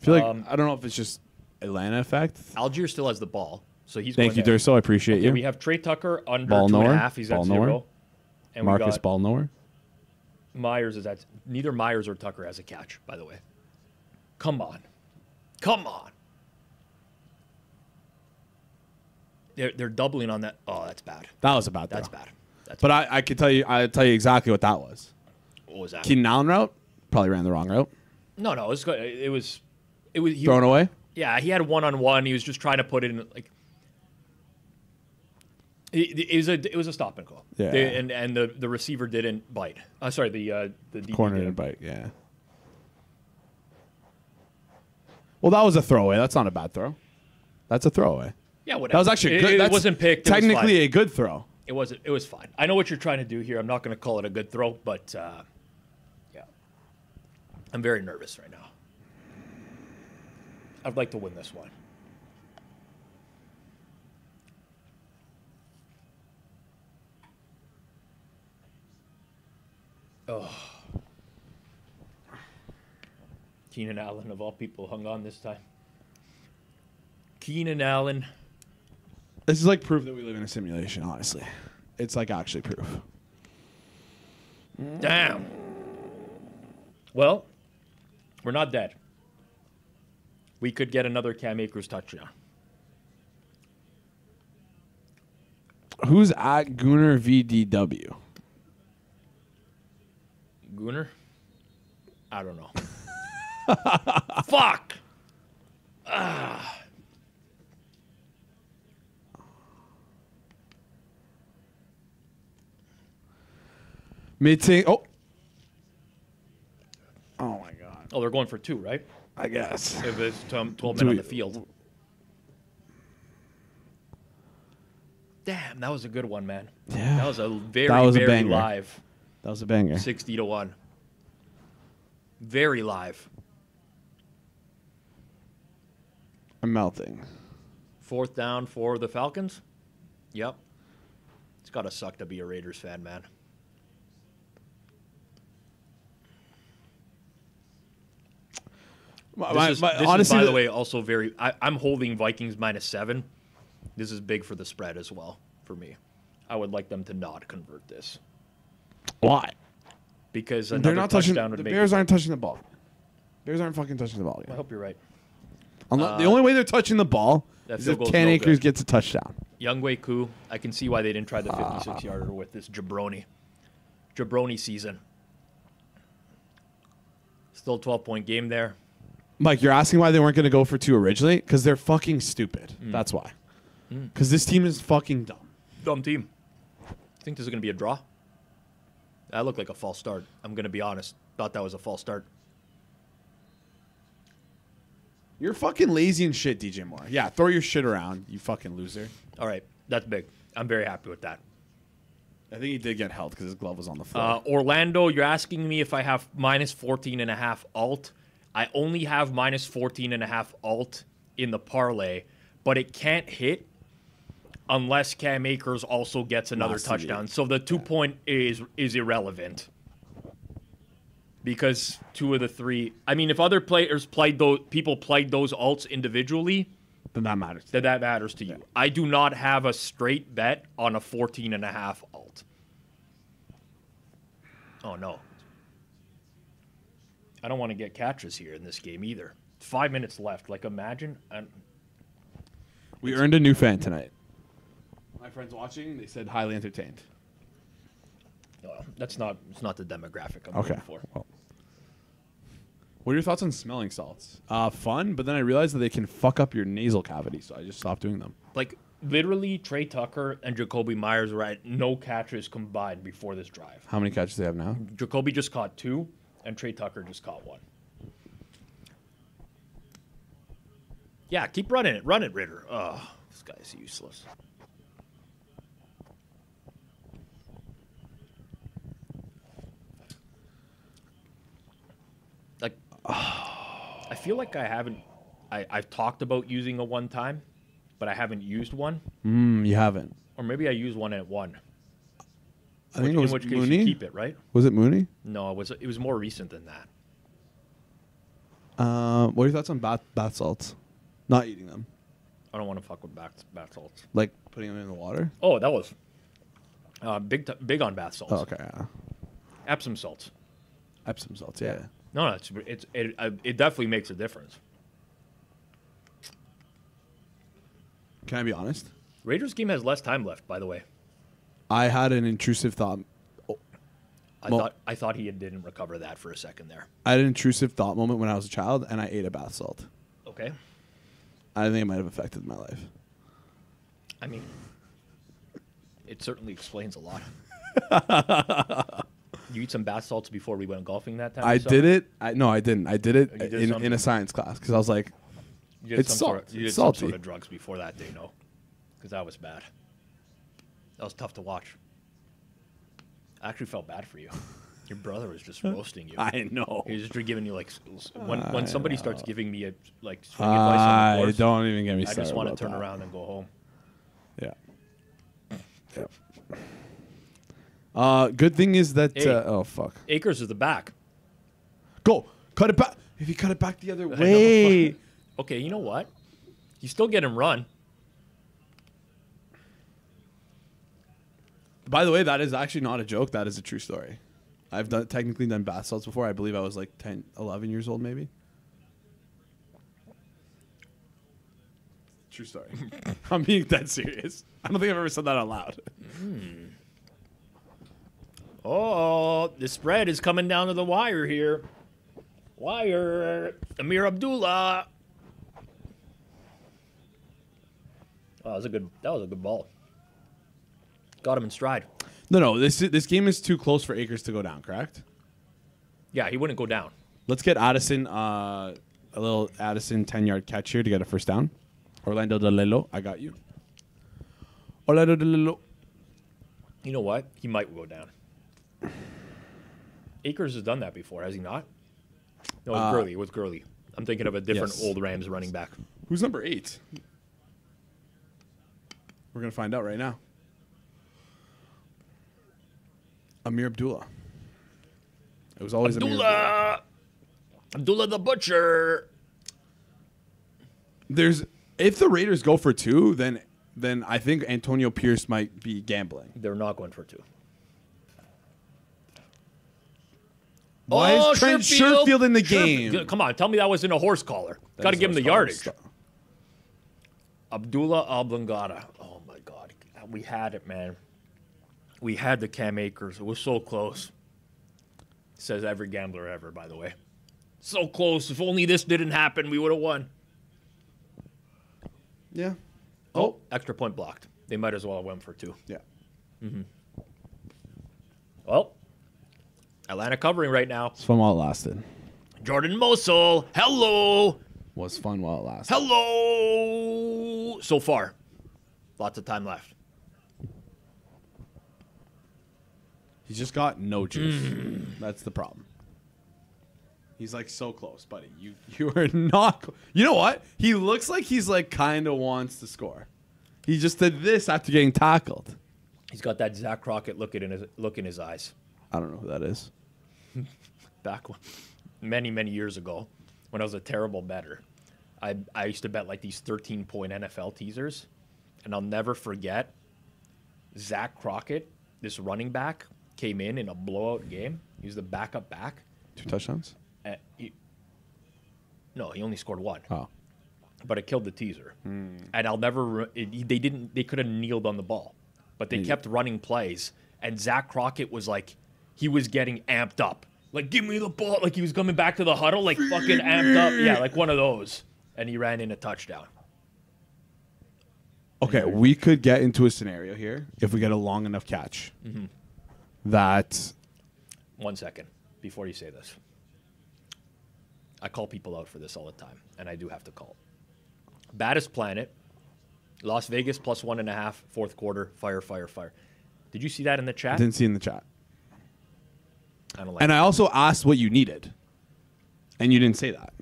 I feel like I don't know if it's just Atlanta effect. Algier still has the ball, so he's. Thank you, going Durso. I appreciate Okay, you. we have Trey Tucker under Ball 2.5. nowhere. He's Ball at nowhere. 0. And Marcus we got Ball nowhere. Myers is at. Neither Myers or Tucker has a catch, by the way. Come on. They're doubling on that. Oh, that's bad. That was a bad throw. That's bad. But I could tell you, exactly what that was. What was that? Keenan Allen route probably ran the wrong route. No, it was. He, Thrown away. Yeah, he had 1-on-1. He was just trying to put it in like. It was a stop and go. Yeah. And the receiver didn't bite. Sorry, the DB Corner didn't. and bite. Yeah. Well, that was a throwaway. That's not a bad throw. That's a throwaway. Yeah, whatever. That was actually good. It wasn't picked. Technically, it a good throw. was fine. It was fine. I know what you're trying to do here. I'm not going to call it a good throw, but yeah, I'm very nervous right now. I'd like to win this one. Oh. Keenan Allen, of all people, hung on this time. Keenan Allen. This is like proof that we live in a simulation, honestly. It's like actually proof. Damn. Well, we're not dead. We could get another Cam Akers touchdown. Who's at Gooner VDW? Gooner? I don't know. Fuck! Mid-ting. Oh my God. Oh, they're going for 2, right? I guess. If it's 12 men on the field. Damn, that was a good one, man. Yeah. That was a very, That was a very banger. live. That was a banger. 60-1. Very live. I'm melting. 4th down for the Falcons. Yep. It's got to suck to be a Raiders fan, man. This is, Honestly, by the way, also very... I'm holding Vikings -7. This is big for the spread as well for me. I would like them to not convert this. why? Because They're another not touching. touchdown The would make Bears aren't touching the ball. Bears aren't fucking touching the ball I again. hope you're right. The only way they're touching the ball That is field if goal's Ken no Akers good. gets a touchdown. Youngway Koo, I can see why they didn't try the 56-yarder with this jabroni. Jabroni season. Still a 12-point game there. Mike, you're asking why they weren't going to go for 2 originally? Because they're fucking stupid. That's why. Because this team is fucking dumb. Dumb team. Think this is going to be a draw? That looked like a false start. I'm going to be honest. Thought that was a false start. You're fucking lazy and shit, DJ Moore. Yeah, throw your shit around, you fucking loser. All right. That's big. I'm very happy with that. I think he did get held because his glove was on the floor. Orlando, you're asking me if I have minus 14.5 alt. I only have minus 14.5 alt in the parlay, but it can't hit unless Cam Akers also gets another touchdown. So the 2-point is irrelevant. Because 2 of the 3, I mean, if other players played those alts individually, then that matters. then that matters to you. I do not have a straight bet on a 14.5 alt. Oh no. I don't want to get catches here in this game either. 5 minutes left. Like, imagine. We earned a new fan tonight. My friends watching, they said highly entertained. It's not the demographic I'm Okay. looking for. Well. What are your thoughts on smelling salts? Fun, but then I realized that they can fuck up your nasal cavity, so I just stopped doing them. Like, literally, Trey Tucker and Jacoby Myers were at no catches combined before this drive. How many catches do they have now? Jacoby just caught 2, and Trey Tucker just caught 1. Yeah, keep running it. Run it, Ritter. Oh, this guy's useless. Like, I feel like I haven't... I've talked about using a one-time, but I haven't used one. You haven't. Or maybe I used one at 1. I think it was in which case Mooney. you keep it, right? Was it Mooney? No, it was more recent than that. What are your thoughts on bath salts? Not eating them. I don't want to fuck with bath salts. Like putting them in the water? Oh, that was big on bath salts. Oh, okay. Yeah. Epsom salts. Epsom salts, yeah. No, it definitely makes a difference. Can I be honest? Raiders game has less time left, by the way. I had an intrusive thought. I thought he didn't recover that for a second there. I had an intrusive thought moment when I was a child, and I ate a bath salt. Okay. I think it might have affected my life. I mean, it certainly explains a lot. You eat some bath salts before we went golfing that time? I did it. No, I didn't. I did it You did in a science class because I was like, You did it's some salt. you did It's some salty. sort of drugs before that day, no? Because that was bad. That was tough to watch. I actually felt bad for you. Your brother was just roasting you. I know. He was just giving you when somebody starts giving me a swing advice on the course, Don't even get me I started. just want to about turn that. around and go home. Yeah. Good thing is that. Hey. Oh fuck. Akers is the back. Go. Cut it back. If you cut it back the other way. Okay, you know what? You still get him run. By the way, that is actually not a joke. That is a true story. I've technically done bath salts before. I believe I was like 10, 11 years old, maybe. True story. I'm being dead serious. I don't think I've ever said that out loud. Oh, the spread is coming down to the wire here. Wire. Amir Abdullah. Oh, that was a good ball. Got him in stride. No. This game is too close for Akers to go down, correct? Yeah, he wouldn't go down. Let's get Addison, a little Addison 10-yard catch here to get a first down. Orlando DeLillo, I got you. Orlando DeLillo. You know what? He might go down. Akers has done that before, has he not? No, it's Gurley. It was Gurley. I'm thinking of a different Yes. old Rams running back. Who's number 8? We're going to find out right now. Amir Abdullah. It was always Amir Abdullah. Abdullah the Butcher. If the Raiders go for 2, then I think Antonio Pierce might be gambling. They're not going for 2. Why is Trent Sherfield in the game? Come on, tell me that wasn't a horse collar. Got to give him the yardage. Abdullah Oblongata. Oh, my God. We had it, man. We had the Cam Akers. It was so close. Says every gambler ever, by the way. So close. If only this didn't happen, we would have won. Yeah. Oh, extra point blocked. They might as well have went for 2. Yeah. Well, Atlanta covering right now. It's fun while it lasted. Jordan Mosul. Hello. Was fun while it lasted. Hello. So far. Lots of time left. He's just got no juice. That's the problem. He's like so close, buddy. You are not. You know what? He looks like he's like kind of wants to score. He just did this after getting tackled. He's got that Zach Crockett look in his eyes. I don't know who that is. Back many years ago, when I was a terrible bettor, I used to bet like these 13-point NFL teasers, and I'll never forget Zach Crockett, this running back, came in a blowout game. He was the backup back. 2 touchdowns? No, he only scored 1. Oh. But it killed the teaser. And I'll never they could have kneeled on the ball. But they kept running plays, and Zach Crockett was like, he was getting amped up. Like, give me the ball. Like, he was coming back to the huddle, like, fucking amped up. Yeah, like one of those. And he ran in a touchdown. Okay, we could get into a scenario here if we get a long enough catch that... 1 second before you say this. I call people out for this all the time, and I do have to call. Baddest Planet, Las Vegas plus 1.5, fourth quarter, fire. Did you see that in the chat? Didn't see in the chat. I don't like And it. I also asked what you needed, and you didn't say that.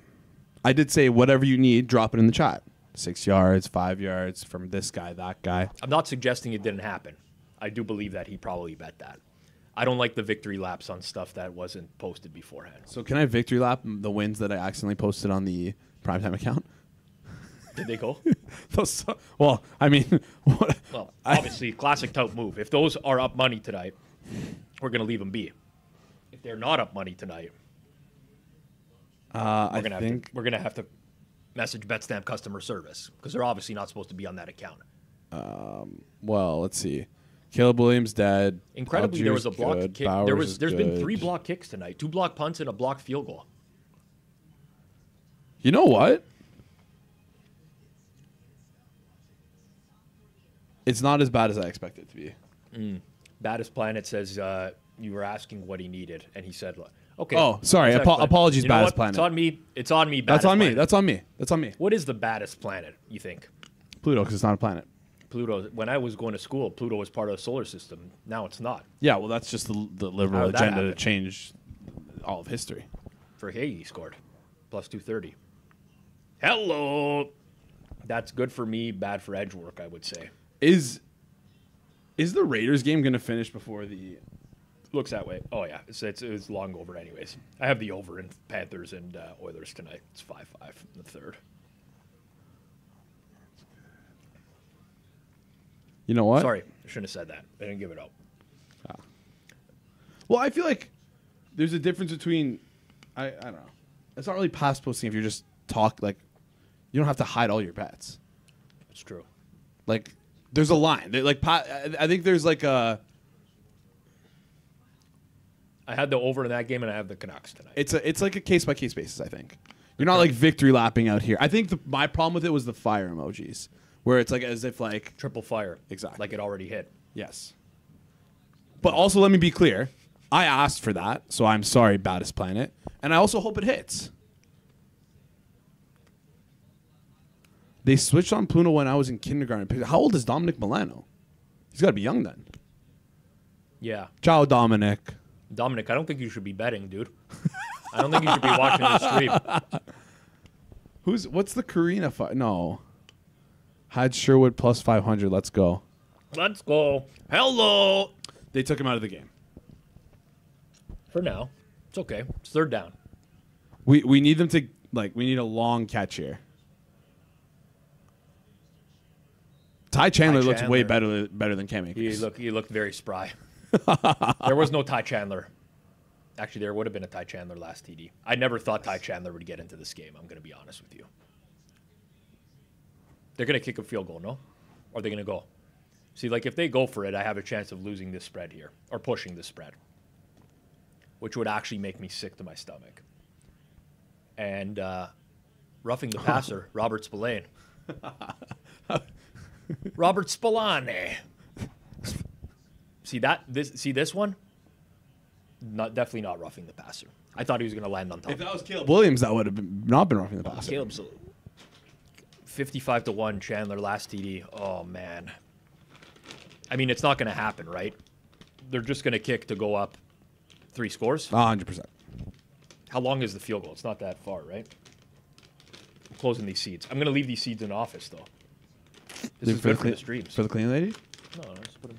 I did say whatever you need, drop it in the chat. 6 yards, 5 yards from this guy, that guy. I'm not suggesting it didn't happen. I do believe that he probably bet that. I don't like the victory laps on stuff that wasn't posted beforehand. So can I victory lap the wins that I accidentally posted on the primetime account? Did they go? Well, I mean... Well, obviously, classic tout move. If those are up money tonight, we're going to leave them be. If they're not up money tonight, we're going to have to message BetStamp customer service because they're obviously not supposed to be on that account. Well, let's see. Caleb Williams dead. Incredibly, there was a block kick. There's been 3 block kicks tonight, 2 block punts and a blocked field goal. You know what? It's not as bad as I expected it to be. Baddest Planet says you were asking what he needed, and he said, "Okay." Oh, sorry. Apologies, Baddest Planet. It's on me. It's on me. That's on me. Planet. That's on me. What is the baddest planet? You think? Pluto, because it's not a planet. Pluto. When I was going to school, Pluto was part of the solar system. Now it's not. Yeah, well, that's just the liberal How did that agenda to happen? change all of history. For Hagee scored plus 230. Hello. That's good for me. Bad for Edgework, I would say. Is the Raiders game going to finish before the... Looks that way. Oh, yeah. It's long over anyways. I have the over in Panthers and Oilers tonight. It's 5-5 in the third. You know what? Sorry. I shouldn't have said that. I didn't give it up. Well, I feel like there's a difference between... I don't know. It's not really pass posting if you're just like... You don't have to hide all your bets. It's true. Like, there's a line. I think there's like a... I had the over in that game, and I have the Canucks tonight. It's like a case-by-case basis, I think. You're not like victory lapping out here. I think my problem with it was the fire emojis, where it's like as if like... Triple fire. Exactly. Like it already hit. Yes. But also, let me be clear. I asked for that, so I'm sorry, Baddest Planet. And I also hope it hits. They switched on Pluto when I was in kindergarten. How old is Dominic Milano? He's got to be young then. Yeah. Ciao, Dominic. Dominic, I don't think you should be betting, dude. I don't think you should be watching the stream. What's the Karina fight? No. Had Sherwood plus 500. Let's go. Let's go. Hello. They took him out of the game. For now. It's okay. It's third down. We need them to, we need a long catch here. Ty Chandler looks way better than Cam Akers. He looked very spry. There was no Ty Chandler Actually, there would have been a Ty Chandler last TD. I never thought Ty Chandler would get into this game. I'm going to be honest with you. They're going to kick a field goal, no? Or are they going to go? See, like, if they go for it, I have a chance of losing this spread here. Or pushing this spread. Which would actually make me sick to my stomach. And roughing the passer, Robert Spillane. Robert Spillane. See this one? Definitely not roughing the passer. I thought he was going to land on top. If that was Caleb Williams, that would have not been roughing the passer. Caleb's 55-1 Chandler last TD. Oh man. I mean, it's not going to happen, right? They're just going to kick to go up 3 scores. 100%. How long is the field goal? It's not that far, right? I'm closing these seeds. I'm going to leave these seeds in the office though. This is good for the streams. For the clean lady? No, just put them.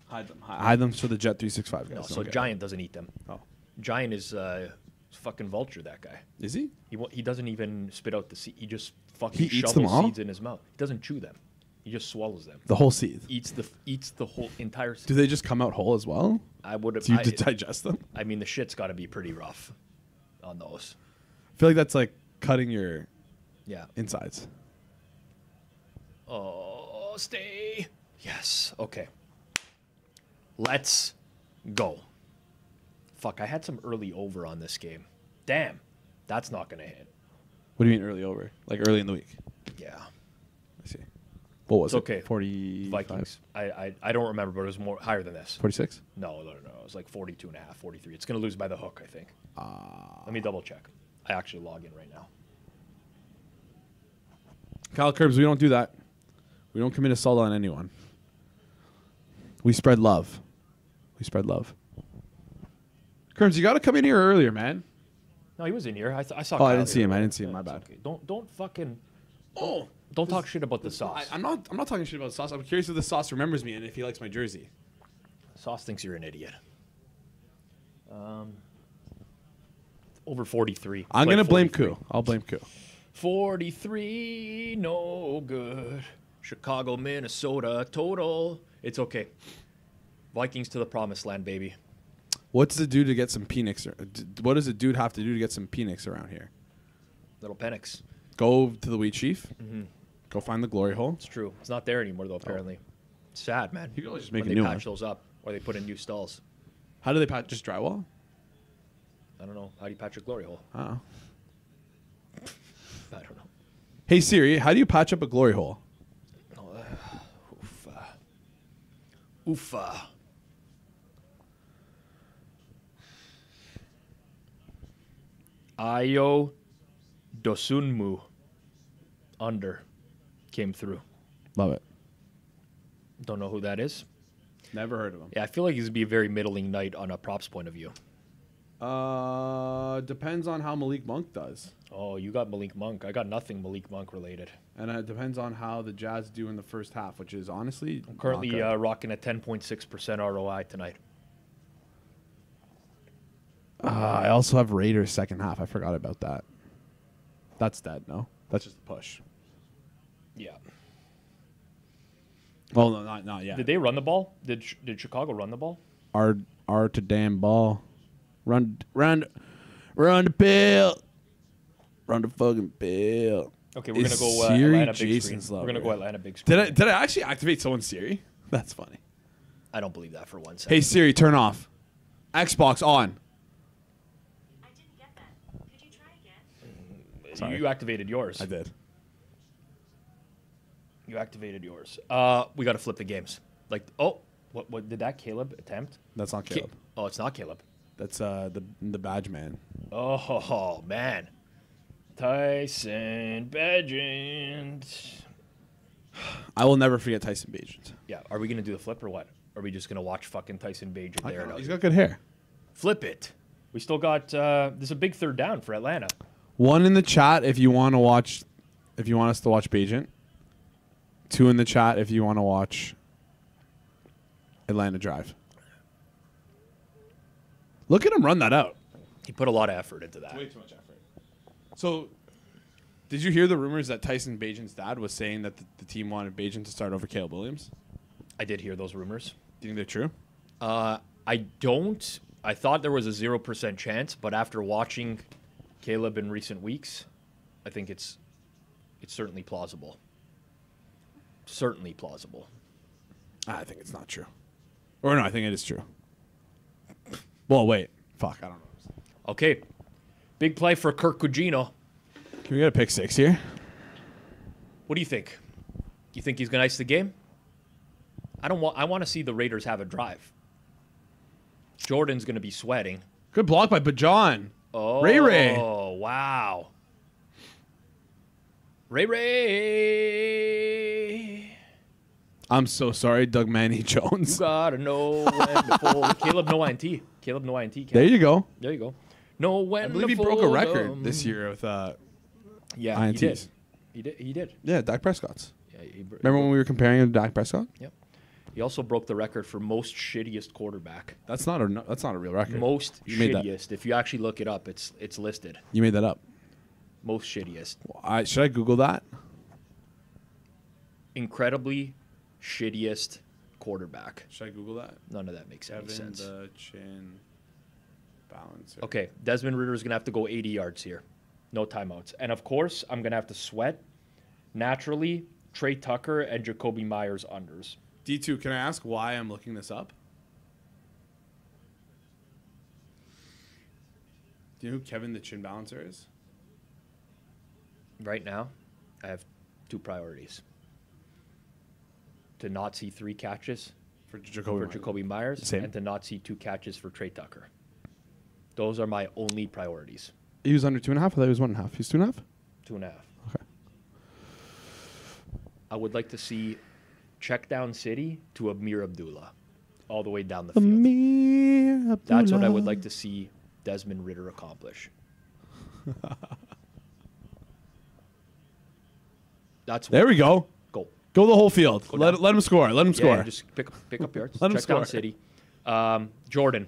Hide them. Hide them so the Jet 365 guys. No, so Giant doesn't eat them. Oh. Giant is fucking vulture, that guy. Is he? He doesn't even spit out the seed. He just fucking He eats them shovels all? seeds in his mouth. He doesn't chew them. He just swallows them. The whole seed. Eats the whole entire seed. Do they just come out whole as well? I would have. Do you digest them? I mean, the shit's got to be pretty rough on those. I feel like that's like cutting your insides. Oh, stay. Yes. Okay. Let's go. Fuck, I had some early over on this game. Damn. That's not going to hit. What do you mean early over? Like early in the week? Yeah. I see. What was It's it? okay. 40 Vikings. I don't remember, but it was more higher than this. 46? No. It was like 42 and a half, 43. It's going to lose by the hook, I think. Let me double check. I actually log in right now. Kyle Curbs, we don't do that. We don't commit assault on anyone. We spread love. We spread love. Curbs, you got to come in here earlier, man. No, he was in here. I saw. Oh, I didn't see him. I didn't see him. My bad. Okay. Don't fucking. Oh, Don't talk shit about the sauce. I'm not talking shit about the sauce. I'm curious if the sauce remembers me and if he likes my jersey. Sauce thinks you're an idiot. Over 43. I'm Like gonna blame 43. Koo. I'll blame Koo. 43, no good. Chicago, Minnesota, total. It's okay. Vikings to the promised land, baby. What's the dude to get some Penix? What does a dude have to do to get some Penix around here? Little Penix. Go to the Wheat Chief. Mm-hmm. Go find the glory hole. It's true. It's not there anymore, though, apparently. Sad, man. You can always just make when a they new patch one. those up or they put in new stalls. How do they patch? Just drywall? I don't know. How do you patch a glory hole? Oh. I don't know. Hey Siri, how do you patch up a glory hole? Oofa. Ayo Dosunmu under came through. Love it. Don't know who that is. Never heard of him. Yeah, I feel like he's gonna be a very middling night on a props point of view. Depends on how Malik Monk does. Oh, you got Malik Monk. I got nothing Malik Monk related. And it depends on how the Jazz do in the first half, which is honestly I'm currently not good. rocking a 10.6% ROI tonight. I also have Raiders second half. I forgot about that. That's dead, no? That's just a push. Yeah. Well, no, not yet. Did they run the ball? Did Chicago run the ball? R to damn ball. Run the bill. Run the fucking bill. Okay, we're gonna go Siri Atlanta big Jason's screen. lover. We're gonna go Atlanta big screen. Did I actually activate someone's Siri? That's funny. I don't believe that for 1 second. Hey Siri, turn off. Xbox on. I didn't get that. Could you try again? Sorry. You activated yours. I did. You activated yours. We got to flip the games. Like, oh, what did that Caleb attempt? That's not Caleb. Oh, it's not Caleb. That's the badge man. Oh man, Tyson Bagent. I will never forget Tyson Bagent. Yeah, are we gonna do the flip or what? Are we just gonna watch fucking Tyson Bagent there? He's got good hair. Flip it. We still got. There's a big third down for Atlanta. One in the chat if you want to watch, if you want us to watch Bagent. 2 in the chat if you want to watch Atlanta Drive. Look at him run that out. He put a lot of effort into that. Way too much effort. So, did you hear the rumors that Tyson Bagent's dad was saying that the team wanted Bagent to start over Caleb Williams? I did hear those rumors. Do you think they're true? I don't I thought there was a 0% chance, but after watching Caleb in recent weeks, I think it's certainly plausible. Certainly plausible. I think it's not true. Or no, I think it is true. Well, wait. Fuck, I don't know. Okay. Big play for Kirk Cugino. Can we get a pick 6 here? What do you think? You think he's going to ice the game? I want to see the Raiders have a drive. Jordan's going to be sweating. Good block by Bajon. Oh, Ray. Oh, wow. Ray. I'm so sorry, Doug Manny Jones. You gotta know when to fold. Caleb, no INT. Caleb, no INT. There you go. There you go. Know when I believe he to broke a fold record 'em. this year with Yeah, INTs. He did. He did. Yeah, Dak Prescott's. Yeah, Remember when we were comparing him to Dak Prescott? Yep. He also broke the record for most shittiest quarterback. That's not a real record. Most You made that. shittiest. If you actually look it up, it's listed. You made that up. Most shittiest. Should I Google that? Incredibly shittiest quarterback. Should I Google that? None of that makes any sense. the Chin balancer. Okay, Desmond Ridder is going to have to go 80 yards here. No timeouts. And, of course, I'm going to have to sweat. Naturally, Trey Tucker and Jacoby Myers unders. D2, can I ask why I'm looking this up? Do you know who Kevin the Chin Balancer is? Right now, I have two priorities. To not see 3 catches For Jacoby. for Jacoby Myers Same. and to not see 2 catches for Trey Tucker. Those are my only priorities. He was under 2.5. I thought he was 1.5. He's 2.5. 2.5. Okay. I would like to see check down City to Amir Abdullah all the way down the field. Amir That's what I would Abdullah. like to see Desmond Ridder accomplish. That's There we go. Go. Go the whole field. Go Let down. him score. Let him score. Yeah, just pick up yards. Let him Check down score. City. Jordan,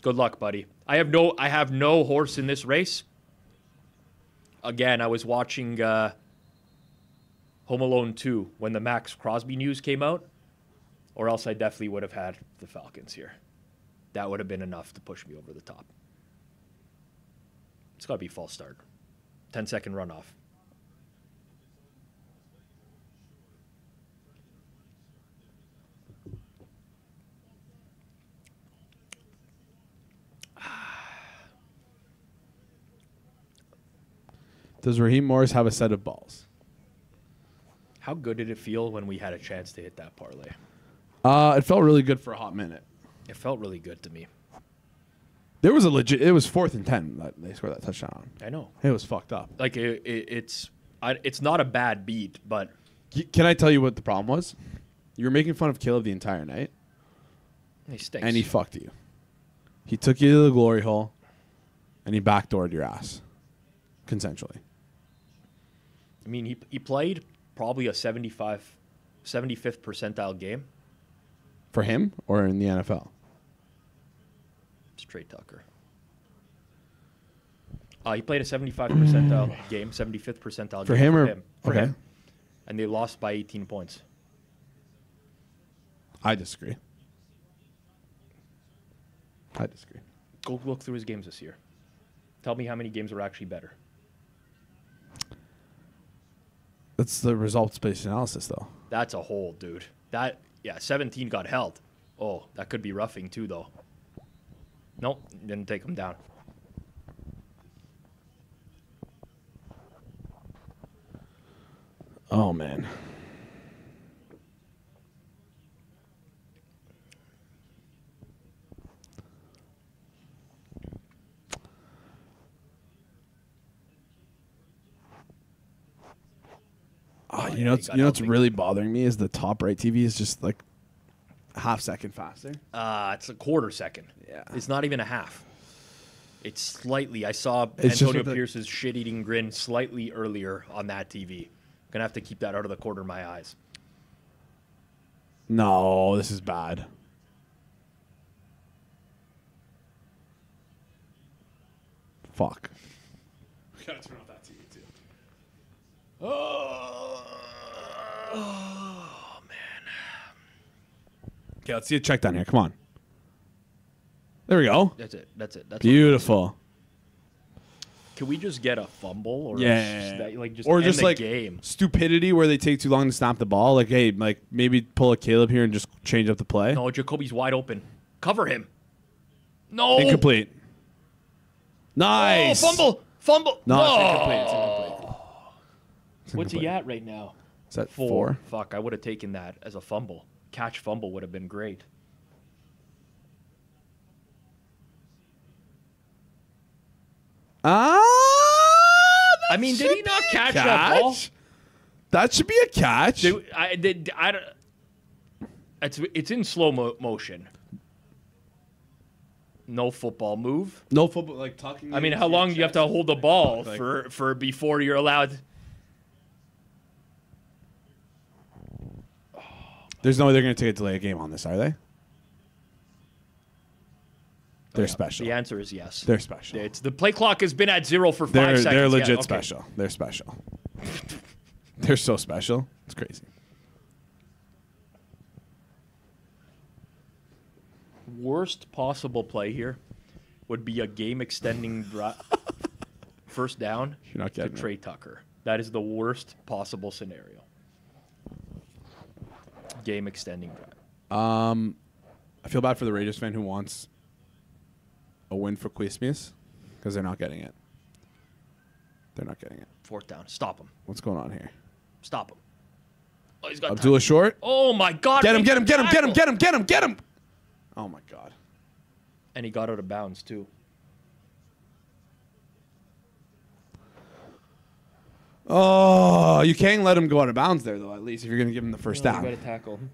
good luck, buddy. I have no horse in this race. Again, I was watching Home Alone 2 when the Max Crosby news came out, or else I definitely would have had the Falcons here. That would have been enough to push me over the top. It's got to be false start. 10-second runoff. Does Raheem Morris have a set of balls? How good did it feel when we had a chance to hit that parlay? It felt really good for a hot minute. It felt really good to me. There was a legit. It was 4th and 10 that they scored that touchdown. I know. It was fucked up. Like it's not a bad beat, but Can I tell you what the problem was? You were making fun of Caleb the entire night, he stinks. and he fucked you. He took you to the glory hole, and he backdoored your ass, consensually. I mean, he played probably a 75th percentile game. For him or in the NFL? It's Trey Tucker. He played a 75th percentile game, 75th percentile For game him or for okay. him. And they lost by 18 points. I disagree. Go look through his games this year. Tell me how many games were actually better. That's the results-based analysis, though. That's a hole, dude. 17 got held. Oh, that could be roughing too, though. Nope, didn't take him down. Oh, man. You know what's really bothering me is the top right TV is just like a half second faster. It's a quarter second. Yeah. It's not even a half. It's slightly. I saw It's just Antonio with the- Pierce's shit-eating grin slightly earlier on that TV. Gonna have to keep that out of the corner of my eyes. No, this is bad. Fuck. We gotta turn off that TV too. Oh man. Okay, let's see a check down here. Come on. There we go. That's it. That's Beautiful. Can we just get a fumble or Yeah. just or end just the like game? stupidity where they take too long to snap the ball. Like, hey, like maybe pull a Caleb here and just change up the play. No, Jacoby's wide open. Cover him. No. Incomplete. Nice. Oh, fumble. No, No. it's incomplete. It's incomplete. It's What's he incomplete. at right now? Is that 4. four? Fuck, I would have taken that as a fumble. Catch fumble would have been great. I mean, did he not catch that ball? That should be a catch. It's in slow motion. No football move. No football, like tucking. I mean, how long do you have to hold the ball for before you're allowed? There's no way they're going to take a delay a game on this, are they? They're special. The answer is yes. They're special. It's the play clock has been at 0 for 5 seconds. They're legit Yeah, okay. special. They're special. They're so special. It's crazy. Worst possible play here would be a game extending first down You're not to getting Trey Tucker. That is the worst possible scenario. Game extending drive. I feel bad for the Raiders fan who wants a win for Quismius because they're not getting it. They're not getting it. 4th down. Stop him. What's going on here? Stop him. Oh, he's got time. Abdullah Short. Oh my God! Get him! make Get him! the Get him! Get him! tackle. Get him! Get him! Get him! Oh my God. And he got out of bounds too. Oh, you can't let him go out of bounds there though. At least if you're going to give him the first You down. gotta tackle him.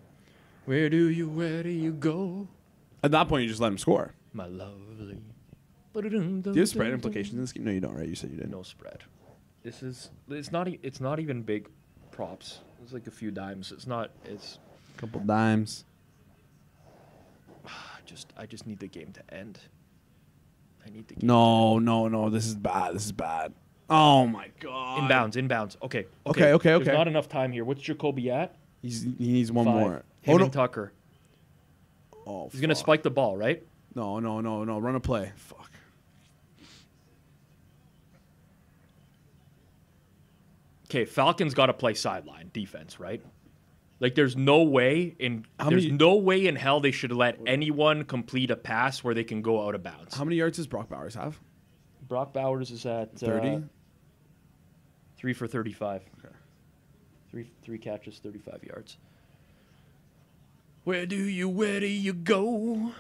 Where do you go, At that point, you just let him score. my lovely? Do you have spread implications in this game? No, you don't, right? You said you didn't. No spread. It's not even big props. It's like a few dimes. It's A couple dimes. I just need the game to end. I need the game. No. This is bad. This is bad. Oh my God. Inbounds. Okay. Okay. There's not enough time here. What's Jacoby at? He needs one 5. more. Him no. and Tucker. Oh, He's gonna spike the ball, right? No. Run a play. Fuck. Okay, Falcons got to play sideline defense, right? Like, there's no way in hell they should let anyone complete a pass where they can go out of bounds. How many yards does Brock Bowers have? Brock Bowers is at 30. 3 for 35. Okay. Three catches, 35 yards. Where do you go?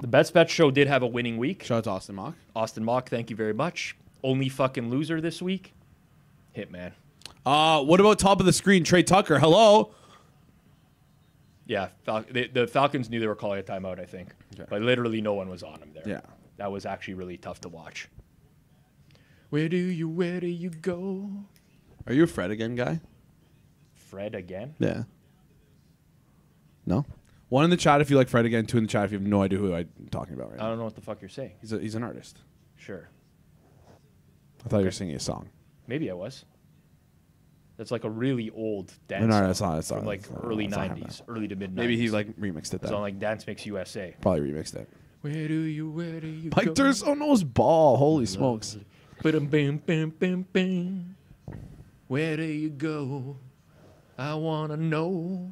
The Bets Bet Show did have a winning week. Shout out to Austin Mock. Austin Mock, thank you very much. Only fucking loser this week. Hitman. What about top of the screen? Trey Tucker. Hello. Yeah, the Falcons knew they were calling a timeout, I think. Okay. But literally no one was on him there. Yeah. That was actually really tough to watch. Where do you go? Are you a Fred again guy? Fred again? Yeah. No. One in the chat if you like Fred again. 2 in the chat if you have no idea who I'm talking about right I now. don't know what the fuck you're saying. He's an artist. Sure. I thought you were singing a song. Maybe I was. That's like a really old dance No, song that's not. That's from not. like that's not- early that's not him, 90s, early to mid 90s. Maybe he like remixed it It's on then. like Dance Mix USA. Probably remixed it. Where do you Mike go? Durso knows ball. Holy smokes. Bam, bam, bam, bam, bam. Where do you go? I wanna know,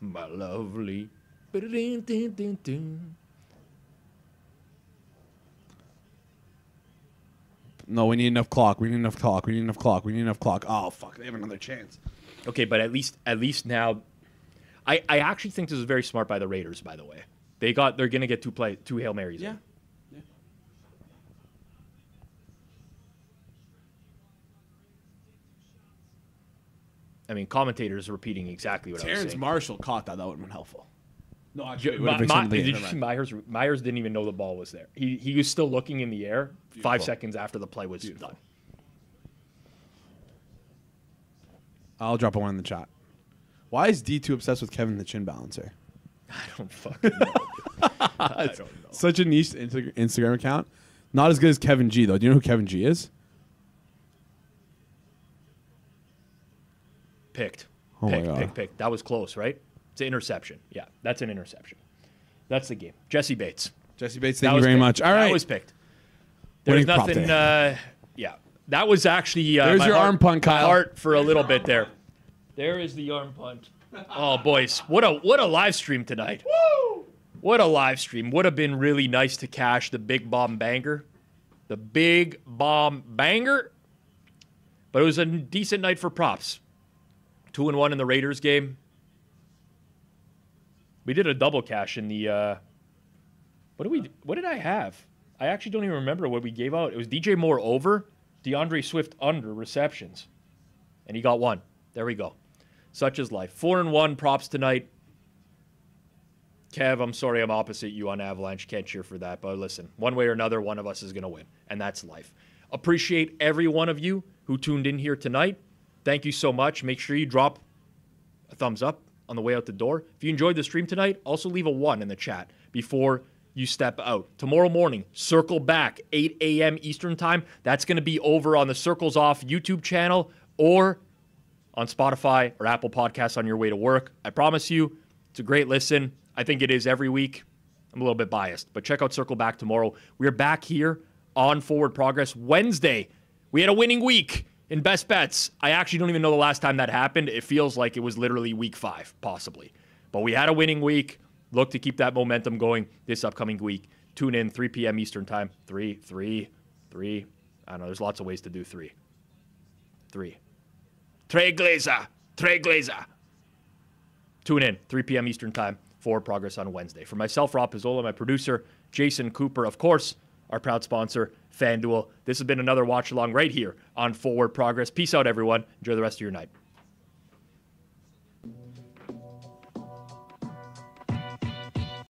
my lovely. Ba-da-ding-ding-ding-ding. No, we need enough clock. We need enough clock. We need enough clock. We need enough clock. Oh fuck! They have another chance. Okay, but at least now, I actually think this is very smart by the Raiders. By the way, they're gonna get two Hail Marys. Yeah. in. I mean, commentators are repeating exactly what I was Terrence saying. Marshall caught that. That would have been helpful. No, actually, it would My, have extended the did game. you Never see mind. Myers didn't even know the ball was there. He was still looking in the air 5 seconds after the play was done. I'll drop a one in the chat. Why is D2 obsessed with Kevin the Chin Balancer? I don't fucking know. I don't know. Such a niche Instagram account. Not as good as Kevin G, though. Do you know who Kevin G is? Picked. Oh my God. Picked. That was close, right? It's an interception. Yeah, that's an interception. That's the game. Jesse Bates. Jesse Bates, thank you very much. All right. That was picked. There's Winning prop nothing. Yeah. That was actually There's your arm punt, Kyle. my heart for a little bit there. There is the arm punt. Oh, boys. What a live stream tonight. Woo! What a live stream. Would have been really nice to cash the big bomb banger. The big bomb banger. But it was a decent night for props. 2-1 in the Raiders game. We did a double cash in the what did I have? I actually don't even remember what we gave out. It was DJ Moore over, DeAndre Swift under receptions. And he got one. There we go. Such is life. 4-1 props tonight. Kev, I'm sorry I'm opposite you on Avalanche. Can't cheer for that. But listen, one way or another, one of us is going to win. And that's life. Appreciate every one of you who tuned in here tonight. Thank you so much. Make sure you drop a thumbs up on the way out the door. If you enjoyed the stream tonight, also leave a 1 in the chat before you step out. Tomorrow morning, circle back, 8 a.m. Eastern time. That's going to be over on the Circles Off YouTube channel or on Spotify or Apple Podcasts on your way to work. I promise you, it's a great listen. I think it is every week. I'm a little bit biased, but check out Circle Back tomorrow. We're back here on Forward Progress Wednesday. We had a winning week in Best Bets. I actually don't even know the last time that happened. It feels like it was literally week 5, possibly. But we had a winning week. Look to keep that momentum going this upcoming week. Tune in 3 p.m. Eastern time. 3. I don't know. There's lots of ways to do 3. 3. Trey Glazer. Tune in 3 p.m. Eastern time. Forward Progress on Wednesday. For myself, Rob Pizzola, my producer, Jason Cooper, of course, our proud sponsor, Fanduel. This has been another watch along right here on Forward Progress. Peace out, everyone. Enjoy the rest of your night.